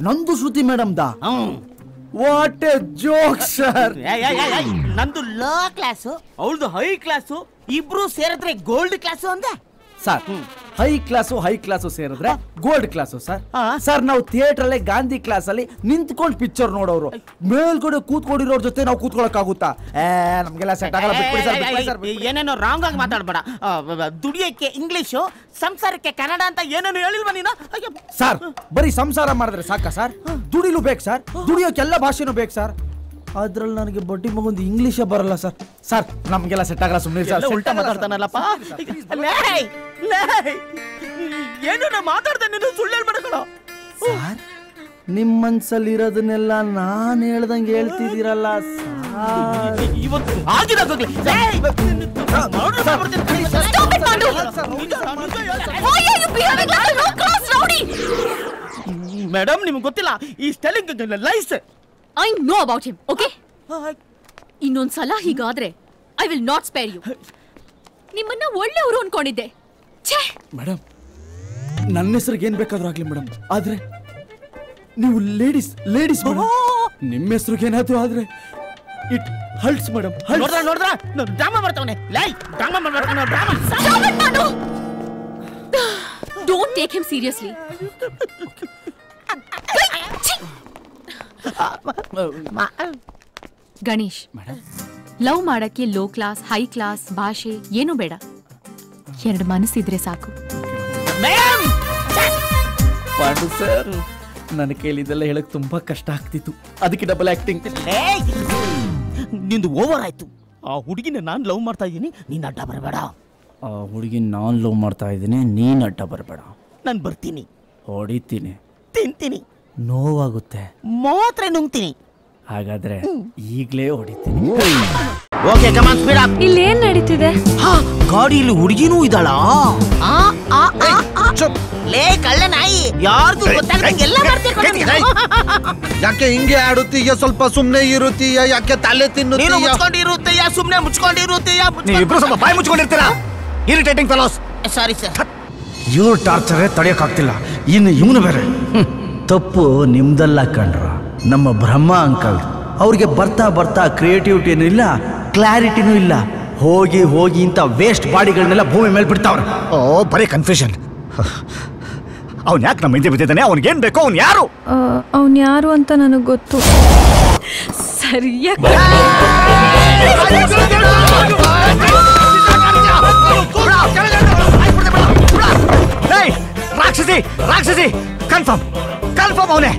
ನಂದು ಶ್ರುತಿ ಮೇಡಮ್ ದಾ? What A joke sir. ನಂದು ಲೋ ಕ್ಲಾಸು, ಅವಳದು ಹೈ ಕ್ಲಾಸು, ಇಬ್ರು ಸೇರಿದ್ರೆ ಗೋಲ್ಡ್ ಕ್ಲಾಸು ಅಂದೆ. ಸರ್ ಹೈ ಕ್ಲಾಸು ಸೇರಿದ್ರೆ ಗೋಲ್ಡ್ ಕ್ಲಾಸು ಸರ್. ಸರ್ ನಾವು ಥಿಯೇಟರ್ ಅಲ್ಲಿ ಗಾಂಧಿ ಕ್ಲಾಸ್ ಅಲ್ಲಿ ನಿಂತ್ಕೊಂಡು ಪಿಕ್ಚರ್ ನೋಡೋರು, ಮೇಲ್ಗಡೆ ಕೂತ್ಕೊಂಡಿರೋರ್ ಜೊತೆ ನಾವು ಕೂತ್ಕೊಳಕ್ ಆಗುತ್ತಾ? ನಮ್ಗೆಲ್ಲ ಸೆಟ್ ಆಗಲ್ಲ. ಏನೇನೋ ರಾಂಗ್ ಆಗಿ ಮಾತಾಡ್ಬೇಡ. ದುಡಿಯಕ್ಕೆ ಇಂಗ್ಲಿಷು, ಸಂಸಾರಕ್ಕೆ ಕನ್ನಡ ಅಂತ ಏನೇನು ಹೇಳಿಲ್ವಾ ನೀನು? ಸರ್ ಬರೀ ಸಂಸಾರ ಮಾಡಿದ್ರೆ ಸಾಕ ಸರ್? ದುಡಿಲು ಬೇಕು ಸರ್, ದುಡಿಯೋಕೆಲ್ಲ ಭಾಷೆನೂ ಬೇಕು ಸರ್. ಅದ್ರಲ್ಲಿ ನನಗೆ ಬಡ್ಡಿ ಮಗೊಂದು ಇಂಗ್ಲಿಷೇ ಬರಲ್ಲ ಸರ್. ಸರ್ ನಮ್ಗೆಲ್ಲ ಸೆಟ್ ಆಗಲ್ಲ, ಸುಮ್ಮನೆ ಸರ್. ಉಲ್ಟಾ ಮಾತಾಡ್ತಾನಲ್ಲಪ್ಪ. ಏನು ಮಾತಾಡ್ದೆ ನೀನು? ಸುಳ್ಳು ಹೇಳ್ಬೇಡ. ಸರ್ ನಿಮ್ ಮನ್ಸಲ್ಲಿ ಇರೋದನ್ನೆಲ್ಲ ನಾನ್ ಹೇಳ್ದಂಗೆ ಹೇಳ್ತಿದ್ದೀರಲ್ಲ ಸರ್. ಇವತ್ತು ಆಗಿರೋಗ್ಲಿ ಮೇಡಮ್, ನಿಮ್ಗೆ ಗೊತ್ತಿಲ್ಲ ಈ ಸ್ಟೆಲಿಂಗ್ lies. I know about him, okay? ಇನ್ನೊಂದ್ಸಲ ಹೀಗಾದ್ರೆ I will not spare you. ನಿಮ್ಮನ್ನ ಒಳ್ಳೆಯವರು ಅನ್ಕೊಂಡಿದ್ದೆ. ಮೇಡಮ್ ನನ್ನ ಹೆಸರಿಗೆ ಏನ್ ಬೇಕಾದ್ರೂ ಆಗ್ಲಿ ಮೇಡಮ್, ಆದ್ರೆ ನೀವು ಲೇಡೀಸ್ ಮೇಡಮ್. ನಿಮ್ಮ ಹೆಸರಿಗೆ ಏನಾದ್ರು ಆದ್ರೆ ಇಟ್ ಹರ್ಟ್ಸ್ ಮೇಡಮ್. ನೋಡ್ರ ಡ್ರಾಮಾ ಮಾಡ್ತಾವನೆ. ಲೈ ಡ್ರಾಮಾ ಮಾಡ್ತಾನೆ. Drama. Don't take him seriously. Ganesh, love ಮಾಡಕ್ಕೆ ಲೋ ಕ್ಲಾಸ್, ಹೈ ಕ್ಲಾಸ್, ಭಾಷೆ ಏನು ಬೇಡ. ಎರಡು ಮನಸ್ಸಿದ್ರೆ ಸಾಕು. ಪಾಂಡು ಸರ್, ನನ್ನ ಕೈಲಿದೆಲ್ಲ ಹೇಳಕ್ ತುಂಬಾ ಕಷ್ಟ ಆಗ್ತಿತ್ತು, ಅದಕ್ಕೆ ಡಬಲ್ ಆಕ್ಟಿಂಗ್. ನಿಂದು ಓವರ್ ಆಯ್ತು. ಆ ಹುಡುಗಿನ ನಾನ್ ಲವ್ ಮಾಡ್ತಾ ಇದ್ದೀನಿ, ನೀನ್ ಅಡ್ಡ ಬರಬೇಡ. ಆ ಹುಡುಗಿ ನಾನ್ ಲವ್ ಮಾಡ್ತಾ ಇದ್ದೀನಿ, ನೀನ್ ಅಡ್ಡ ಬರಬೇಡ. ನಾನು ಬರ್ತೀನಿ, ಹೊಡಿತೀನಿ, ತಿಂತೀನಿ, ನೋವಾಗುತ್ತೆ, ಮಾತ್ರ ನುಂಗ್ತೀನಿ. ಹಾಗಾದ್ರೆ ಈಗ್ಲೇ ಹೊಡಿತೀನಿ. Okay come on speed up. ಇಲ್ಲಿ ಏನ್ ನಡೀತಿದೆ? ಗಾಡಿಯಲ್ಲಿ ಹುಡುಗಿನೂ ಇದ್ದಾಳ. ಲೇ ಕಳ್ಳ ನಾಯಿ, ಯಾರ್ದು ಗೊತ್ತಾಗದಂಗೆ ಎಲ್ಲ ಮಾಡ್ತೀಯ. ಯಾಕೆ ಹಿಂಗೆ ಆಡುತ್ತೀಯ? ಸ್ವಲ್ಪ ಸುಮ್ನೆ ಇರುತ್ತೀಯ? ಯಾಕೆ ತಲೆ ತಿನ್ನುತ್ತೀಯ? ನೀನು ಮುಚ್ಕೊಂಡಿರುತ್ತೀಯ, ಸುಮ್ನೆ ಮುಚ್ಕೊಂಡಿರುತ್ತೀಯ. ನೀವಿಬ್ರು ಸ್ವಲ್ಪ ಬಾಯಿ ಮುಚ್ಕೊಂಡಿರ್ತೀರಾ? Irritating fellows. Sorry sir. ಇವ್ರ ಟಾರ್ಚರೇ ತಡೆಯಕ್ಕಾಗ್ತಿಲ್ಲ, ಇನ್ನು ಇವನು ಬೇರೆ. ತಪ್ಪು ನಿಮ್ದಲ್ಲ ಕಣ್ರ, ನಮ್ಮ ಬ್ರಹ್ಮ ಅಂಕಲ್. ಅವ್ರಿಗೆ ಬರ್ತಾ ಬರ್ತಾ ಕ್ರಿಯೇಟಿವಿಟಿನೂ ಇಲ್ಲ, ಕ್ಲಾರಿಟಿನೂ ಇಲ್ಲ. ಹೋಗಿ ಹೋಗಿ ಇಂಥ ವೇಸ್ಟ್ ಬಾಡಿಗಳನ್ನೆಲ್ಲ ಭೂಮಿ ಮೇಲೆ ಬಿಡ್ತಾವ್ರ. ಓ ಬರೀ ಕನ್ಫ್ಯೂಷನ್. ಅವ್ನು ಯಾಕೆ ನಮ್ಮ ಹಿಂದೆ ಬಿದ್ದಿದ್ದಾನೆ? ಅವ್ನಿಗೆ ಏನ್ ಬೇಕೋ? ಅವ್ನು ಯಾರು? ಅವ್ನು ಯಾರು ಅಂತ ನನಗೆ ಗೊತ್ತು. ಸರಿಯಾಗಿ ರಾಕ್ಷಸಿ ರಾಕ್ಷಸಿ ಕನ್ಫರ್ಮ್ ಅವನೇ.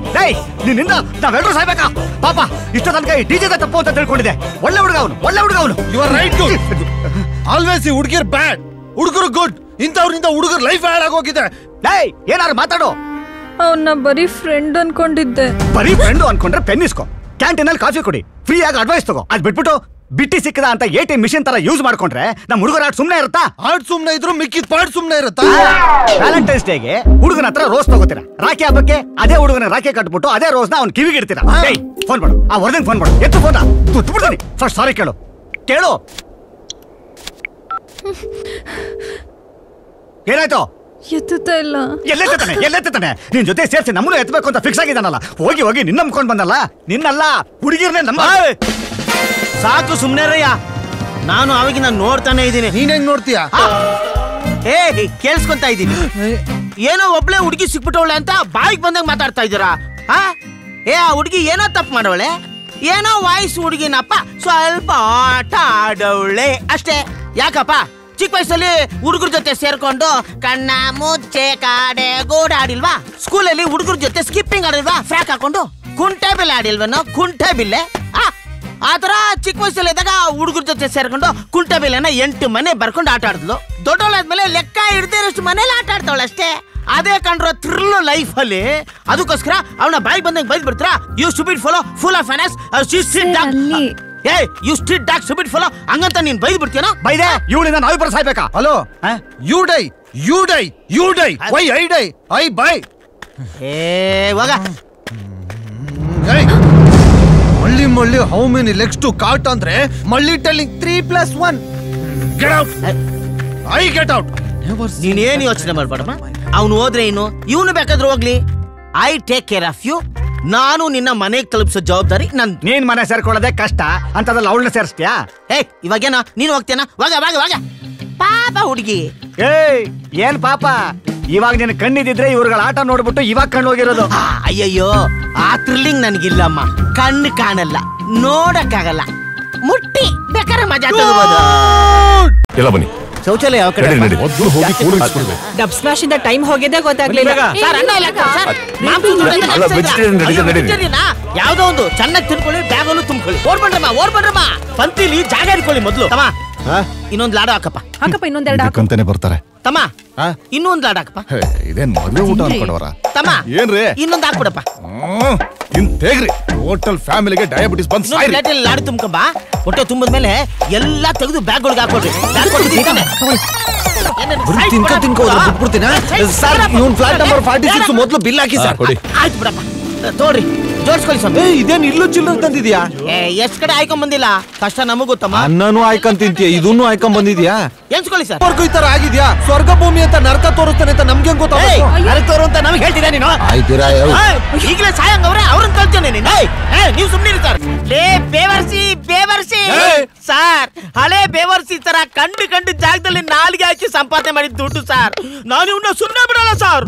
ನಿನ್ನಿಂದ ನಾವೆಲ್ಲರೂ ಸಾಯ್ಬೇಕಾ? ಪಾಪ ಇಷ್ಟ ತನಕ ಈ ಡಿಜೆದ ತಪ್ಪು ಅಂತ ತಿಳ್ಕೊಂಡಿದೆ. ಒಳ್ಳೆ ಹುಡುಗ ಅವನು. You are right. ಆಲ್ವೇಸ್ ಈ ಹುಡುಗಿರ್ ಬ್ಯಾಡ್, ಹುಡುಗರು ಗುಡ್. ಇಂಥವ್ರಿಂದ ಹುಡುಗರ ಲೈಫ್ ಹಾಳಾಗೋಗಿದೆ. ಏನಾರು ಮಾತಾಡು. ಅವನ್ನ ಬರೀ ಫ್ರೆಂಡ್ ಅನ್ಕೊಂಡಿದ್ದೆ. ಬರೀ ಫ್ರೆಂಡು ಅನ್ಕೊಂಡ್ರೆ ಪೆನ್ ಇಸ್ಕೊ, ಕ್ಯಾಂಟೀನ್ ಅಲ್ಲಿ ಕಾಫಿ ಕೊಡಿ, ಫ್ರೀ ಆಗಿ ಅಡ್ವೈಸ್ ತಗೋ. ಅದ್ ಬಿಟ್ಬಿಟ್ಟು ಬಿಟ್ಟಿ ಸಿಕ್ಕದ ಅಂತ ATM ಮಿಷಿನ್ ತರ ಯೂಸ್ ಮಾಡ್ಕೊಂಡ್ರೆ ನಮ್ಮ ಹುಡುಗರ ಆಟ ಸುಮ್ನೆ ಇರುತ್ತಾ? ಆಡ್ ಸುಮ್ನೆ ಇದ್ರು ಮಿಕ್ಕಿದ ಪಾಡ್ ಸುಮ್ನೆ ಇರುತ್ತಾ? ವ್ಯಾಲೆಂಟೈನ್ಸ್ ಡೇಗೆ ಹುಡುಗನ ಹತ್ರ ರೋಸ್ ತಗೋತೀರಾ, ರಾಖಿ ಹಬ್ಬಕ್ಕೆ ಅದೇ ಹುಡುಗನ ರಾಖಿ ಕಟ್ಬಿಟ್ಟು ಅದೇ ರೋಸ್ನ ಅವ್ನ ಕಿವಿಗೆ ಇಡ್ತೀರಾ. ಫೋನ್ ಮಾಡು, ಆ ವರ್ಧನ್ ಫೋನ್ ಮಾಡು. ಎತ್ತು ಫೋನ್, ತುಟ್ಬಿಡ್ತೀನಿ. ಫಸ್ಟ್ ಸಾರಿ ಕೇಳು. ಏನಾಯ್ತು? ಎತ್ತುತ್ತಾ ಇಲ್ಲ. ಎಲ್ಲೆತ್ತಾನೆ? ನಿನ್ ಜೊತೆ ಸೇರ್ಸಿ ನಮ್ಮನ್ನು ಎತ್ತಬೇಕು ಅಂತ ಫಿಕ್ಸ್ ಆಗಿದ್ದಾನಲ್ಲ. ಹೋಗಿ ನಿನ್ನ ನಂಬ್ಕೊಂಡ್ ಬಂದಲ್ಲ. ನಿನ್ನಲ್ಲ, ಹುಡುಗಿರ್ನೇ ನಮ್ಮ. ಸಾಕು ಸುಮ್ನೆ ರಯ್ಯ, ನಾನು ಅವಾಗಿನ ನೋಡ್ತಾನೆ ಇದ್ದೀನಿ. ನೀನ್ ಹೆಂಗ್ ನೋಡ್ತೀಯ? ಕೇಳಿಸ್ಕೊಂತ ಇದ್ದೀನಿ. ಏನೋ ಒಬ್ಳೆ ಹುಡುಗಿ ಸಿಕ್ಬಿಟ್ಟವಳೆ ಅಂತ ಬಾಯಿಗೆ ಬಂದಂಗ ಮಾತಾಡ್ತಾ ಇದ್ದೀರಾ? ಆ ಹುಡುಗಿ ಏನೋ ತಪ್ಪು ಮಾಡವಳೆ, ಏನೋ ವಾಯ್ಸ್ ಹುಡುಗಿನಪ್ಪ ಸ್ವಲ್ಪ ಆಟ ಆಡವಳೆ ಅಷ್ಟೇ. ಯಾಕಪ್ಪ ಚಿಕ್ಕ ವಯಸ್ಸಲ್ಲಿ ಹುಡುಗರ ಜೊತೆ ಸೇರ್ಕೊಂಡು ಕಣ್ಣ ಮುಚ್ಚೆ ಕಾಡೆ ಗೋಡಾಡಿಲ್ವಾ? ಸ್ಕೂಲಲ್ಲಿ ಹುಡುಗರ ಜೊತೆ ಸ್ಕಿಪ್ಪಿಂಗ್ ಆಡಿಲ್ವಾ? ಫ್ರಾಕ್ ಹಾಕೊಂಡು ಕುಂಟೆ ಬಿಲ್ಲೆ ಆಡಿಲ್ವೇನೋ? ಕುಂಟೆ ಬಿಲ್ಲೆ ಆತರ ಚಿಕ್ಕ ವಯಸ್ಸಲ್ಲಿ ಇದ್ದಾಗ ಹುಡುಗರ ಜೊತೆ ಸೇರ್ಕೊಂಡು ಕುಂಟೆ ಬಿಲ್ಲೆನ 8 ಮನೆ ಬರ್ಕೊಂಡು ಆಟ ಆಡಿದ್ಲು. ದೊಡ್ಡವಳಾದ್ಮೇಲೆ ಲೆಕ್ಕ ಹಿಡ್ದಿರೋಷ್ಟು ಮನೇಲಿ ಆಟ ಆಡ್ತಾವಳ ಅಷ್ಟೇ. ಅದೇ ಕಂಡ್ರೋ ಥ್ರಿಲ್ ಲೈಫ್ ಅಲ್ಲಿ. ಅದಕ್ಕೋಸ್ಕರ ಅವನ ಬಾಯಿ ಬಂದಂಗೆ ಬೈದ್ ಬಿಡ್ತಾರ. You stupid fellow full of finance you street dog stupid fellow ಹಂಗಂತ ನೀನ್ ಬೈದ್ ಬಿಡ್ತೀಯನೋ? ಬೈದೆ ಇವಳಿಂದ ನಾವಿಬ್ಬರು ಸಾಯ್ಬೇಕಾ? Hello you die you die you die why I die I bye. ಹೋಗ ಮಳ್ಳಿ ಮಳ್ಳಿ how many legs to cart ಅಂದ್ರೆ ಮಳ್ಳಿ telling 3+1. Get out. I get out. ನೀನೇನು ಯೋಚನೆ ಮಾಡ್ಬೇಡಮ್ಮ. ಅವನು ಹೋದ್ರೆ ಇನ್ನು ಇವನು ಬೇಕಾದ್ರೆ ಹೋಗ್ಲಿ. I take care of you. ನಾನು ನಿನ್ನ ಮನೆಗೆ ತಲುಪಿಸೋ ಜವಾಬ್ದಾರಿ ನಂದು. ನೀನ್ ಮನೆ ಸೇರ್ಕೊಳ್ಳೋದೇ ಕಷ್ಟ ಅಂತದ್ರಲ್ಲಿ ಅವಳನ್ನ ಸೇರಿಸ್ತೀಯಾ? ಇವಾಗೇನ ನೀನು ಹೋಗ್ತೇನ? ವಾಗ ಪಾಪ ಹುಡುಗಿ. ಏನ್ ಪಾಪ? ಇವಾಗ ನಿನ್ ಕಣ್ಣಿದ್ರೆ ಇವ್ರಗಳ ಆಟ ನೋಡ್ಬಿಟ್ಟು ಇವಾಗ ಕಣ್ಣು ಹೋಗಿರೋದು. ಅಯ್ಯಯ್ಯೋ ಆ ಥ್ರಿಲ್ಲಿಂಗ್ ನನಗಿಲ್ಲಮ್ಮ. ಕಣ್ಣು ಕಾಣಲ್ಲ, ನೋಡಕ್ಕಾಗಲ್ಲ. ಮುಟ್ಟಿ ಬೇಕಾದ್ರೆ ಮಜಾ ತಗೋಬಹುದು. ಎಲ್ಲ ಬನ್ನಿ. ಶೌಚಾಲಯ ಯಾವ ಕಡೆ? ಡಬ್ ಸ್ಮ್ಯಾಶ್ ಇಂದ ಟೈಮ್ ಹೋಗಿದ್ದೆ ಗೊತ್ತಾಗ್ಲಿಲ್ಲ. ಯಾವ್ದೋ ಒಂದು ಚೆನ್ನಾಗಿ ತಿನ್ಕೊಳ್ಳಿ, ಬ್ಯಾಗಲ್ಲೂ ತುಂಬಿಕೊಳ್ಳಿ. ಓಡ್ಬಂಡ್ರಮ್ಮ ಪಂತಿಲಿ ಜಾಗ ಇಟ್ಕೊಳ್ಳಿ ಮೊದ್ಲು. ತಮ್ಮ ಇನ್ನೊಂದು ಲಾಡು ಹಾಕಪ್ಪ. ಅಂತಾನೆ ಬರ್ತಾರೆ ತಮ್ಮ. ಇನ್ನೊಂದು ಲಾಡು ಹಾಕಪ್ಪ. ಇದೇನ್ ಮದುವೆ ಊಟ ಅನ್ಕೊಂಡವರ? ತಮ್ಮ ಏನ್ರಿ ಇನ್ನೊಂದು ಹಾಕ್ಬಿಡಪ್ಪ. ಇಂತೇಗ್ರಿ ಟೋಟಲ್ ಫ್ಯಾಮಿಲಿಗೆ ಡಯಾಬಿಟಿಸ್ ಬಂದ್ ಪ್ಲೇಟಲ್ಲಿ ಲಾಡು ತುಂಬ್ಕೊಂಬ. ಹೊಟ್ಟೆ ತುಂಬಿದ್ಮೇಲೆ ಎಲ್ಲಾ ತೆಗೆದು ಬ್ಯಾಗ್ ಒಳಗೆ ಹಾಕೊಡ್ರಿ. ಬಿಟ್ಬಿಡ್ತೀನ ಸರ್. ಇವ್ನ್ ಫ್ಲಾಟ್ ನಂಬರ್ 46 ಮೊದಲು ಬಿಲ್ ಹಾಕಿ ಸರ್. ಆಯ್ತು ಬಿಡಪ್ಪ, ತೋಡ್ರಿ ಜೋಡಿಸ್ಕೊಳ್ಳಿ ಸ್ವಾಮಿ. ಇದೇನ್ ಇಲ್ಲೂ ಚಿಲ್ಲರ್ ತಂದಿದ್ಯಾ? ಎಷ್ಟ್ ಕಡೆ ಆಯ್ಕೊಂಡ್ ಬಂದಿಲ್ಲ. ಕಷ್ಟ ನಮಗ್ ಗೊತ್ತಮ್ಮ. ಅನ್ನನೂ ಆಯ್ಕೊಂಡ್ ತಿಂತೀಯ, ಇದನ್ನು ಆಯ್ಕೊಂಡ್ ಬಂದಿದ್ಯಾ? ಎನ್ಸ್ಕೊಳ್ಳಿ ಸರ್. ಈ ತರ ಆಗಿದ್ಯಾ? ಸ್ವರ್ಗ ಭೂಮಿ ಅಂತ ನರಕ ತೋರಿಸ್ತಾನೆ ಅಂತ ನಮ್ಗೆ ಗೊತ್ತಾಗ ನರಕ ತೋರು ಅಂತ ನಮ್ಗೆ ಹೇಳ್ತೀರಾ ನೀನು? ಆಯ್ತೀರಾ? ಈಗಲೇ ಸಾಯಂಗವ್ರೆ ಅವ್ರನ್ನ ಕಳ್ತೇನೆ ನೀನು. ನೀವು ಸುಮ್ಮನೆ ಸರ್. ಬೇವರ್ಸಿ ಸರ್. ಹಳೆ ಬೇವರ್ಸಿ ತರ ಕಂಡು ಜಾಗದಲ್ಲಿ ನಾಲ್ಗೆ ಹಾಕಿ ಸಂಪಾದನೆ ಮಾಡಿದ ದುಡ್ಡು ಸರ್. ನಾನು ಇವನ್ನ ಸುಮ್ಮನೆ ಬಿಡಲ್ಲ ಸರ್.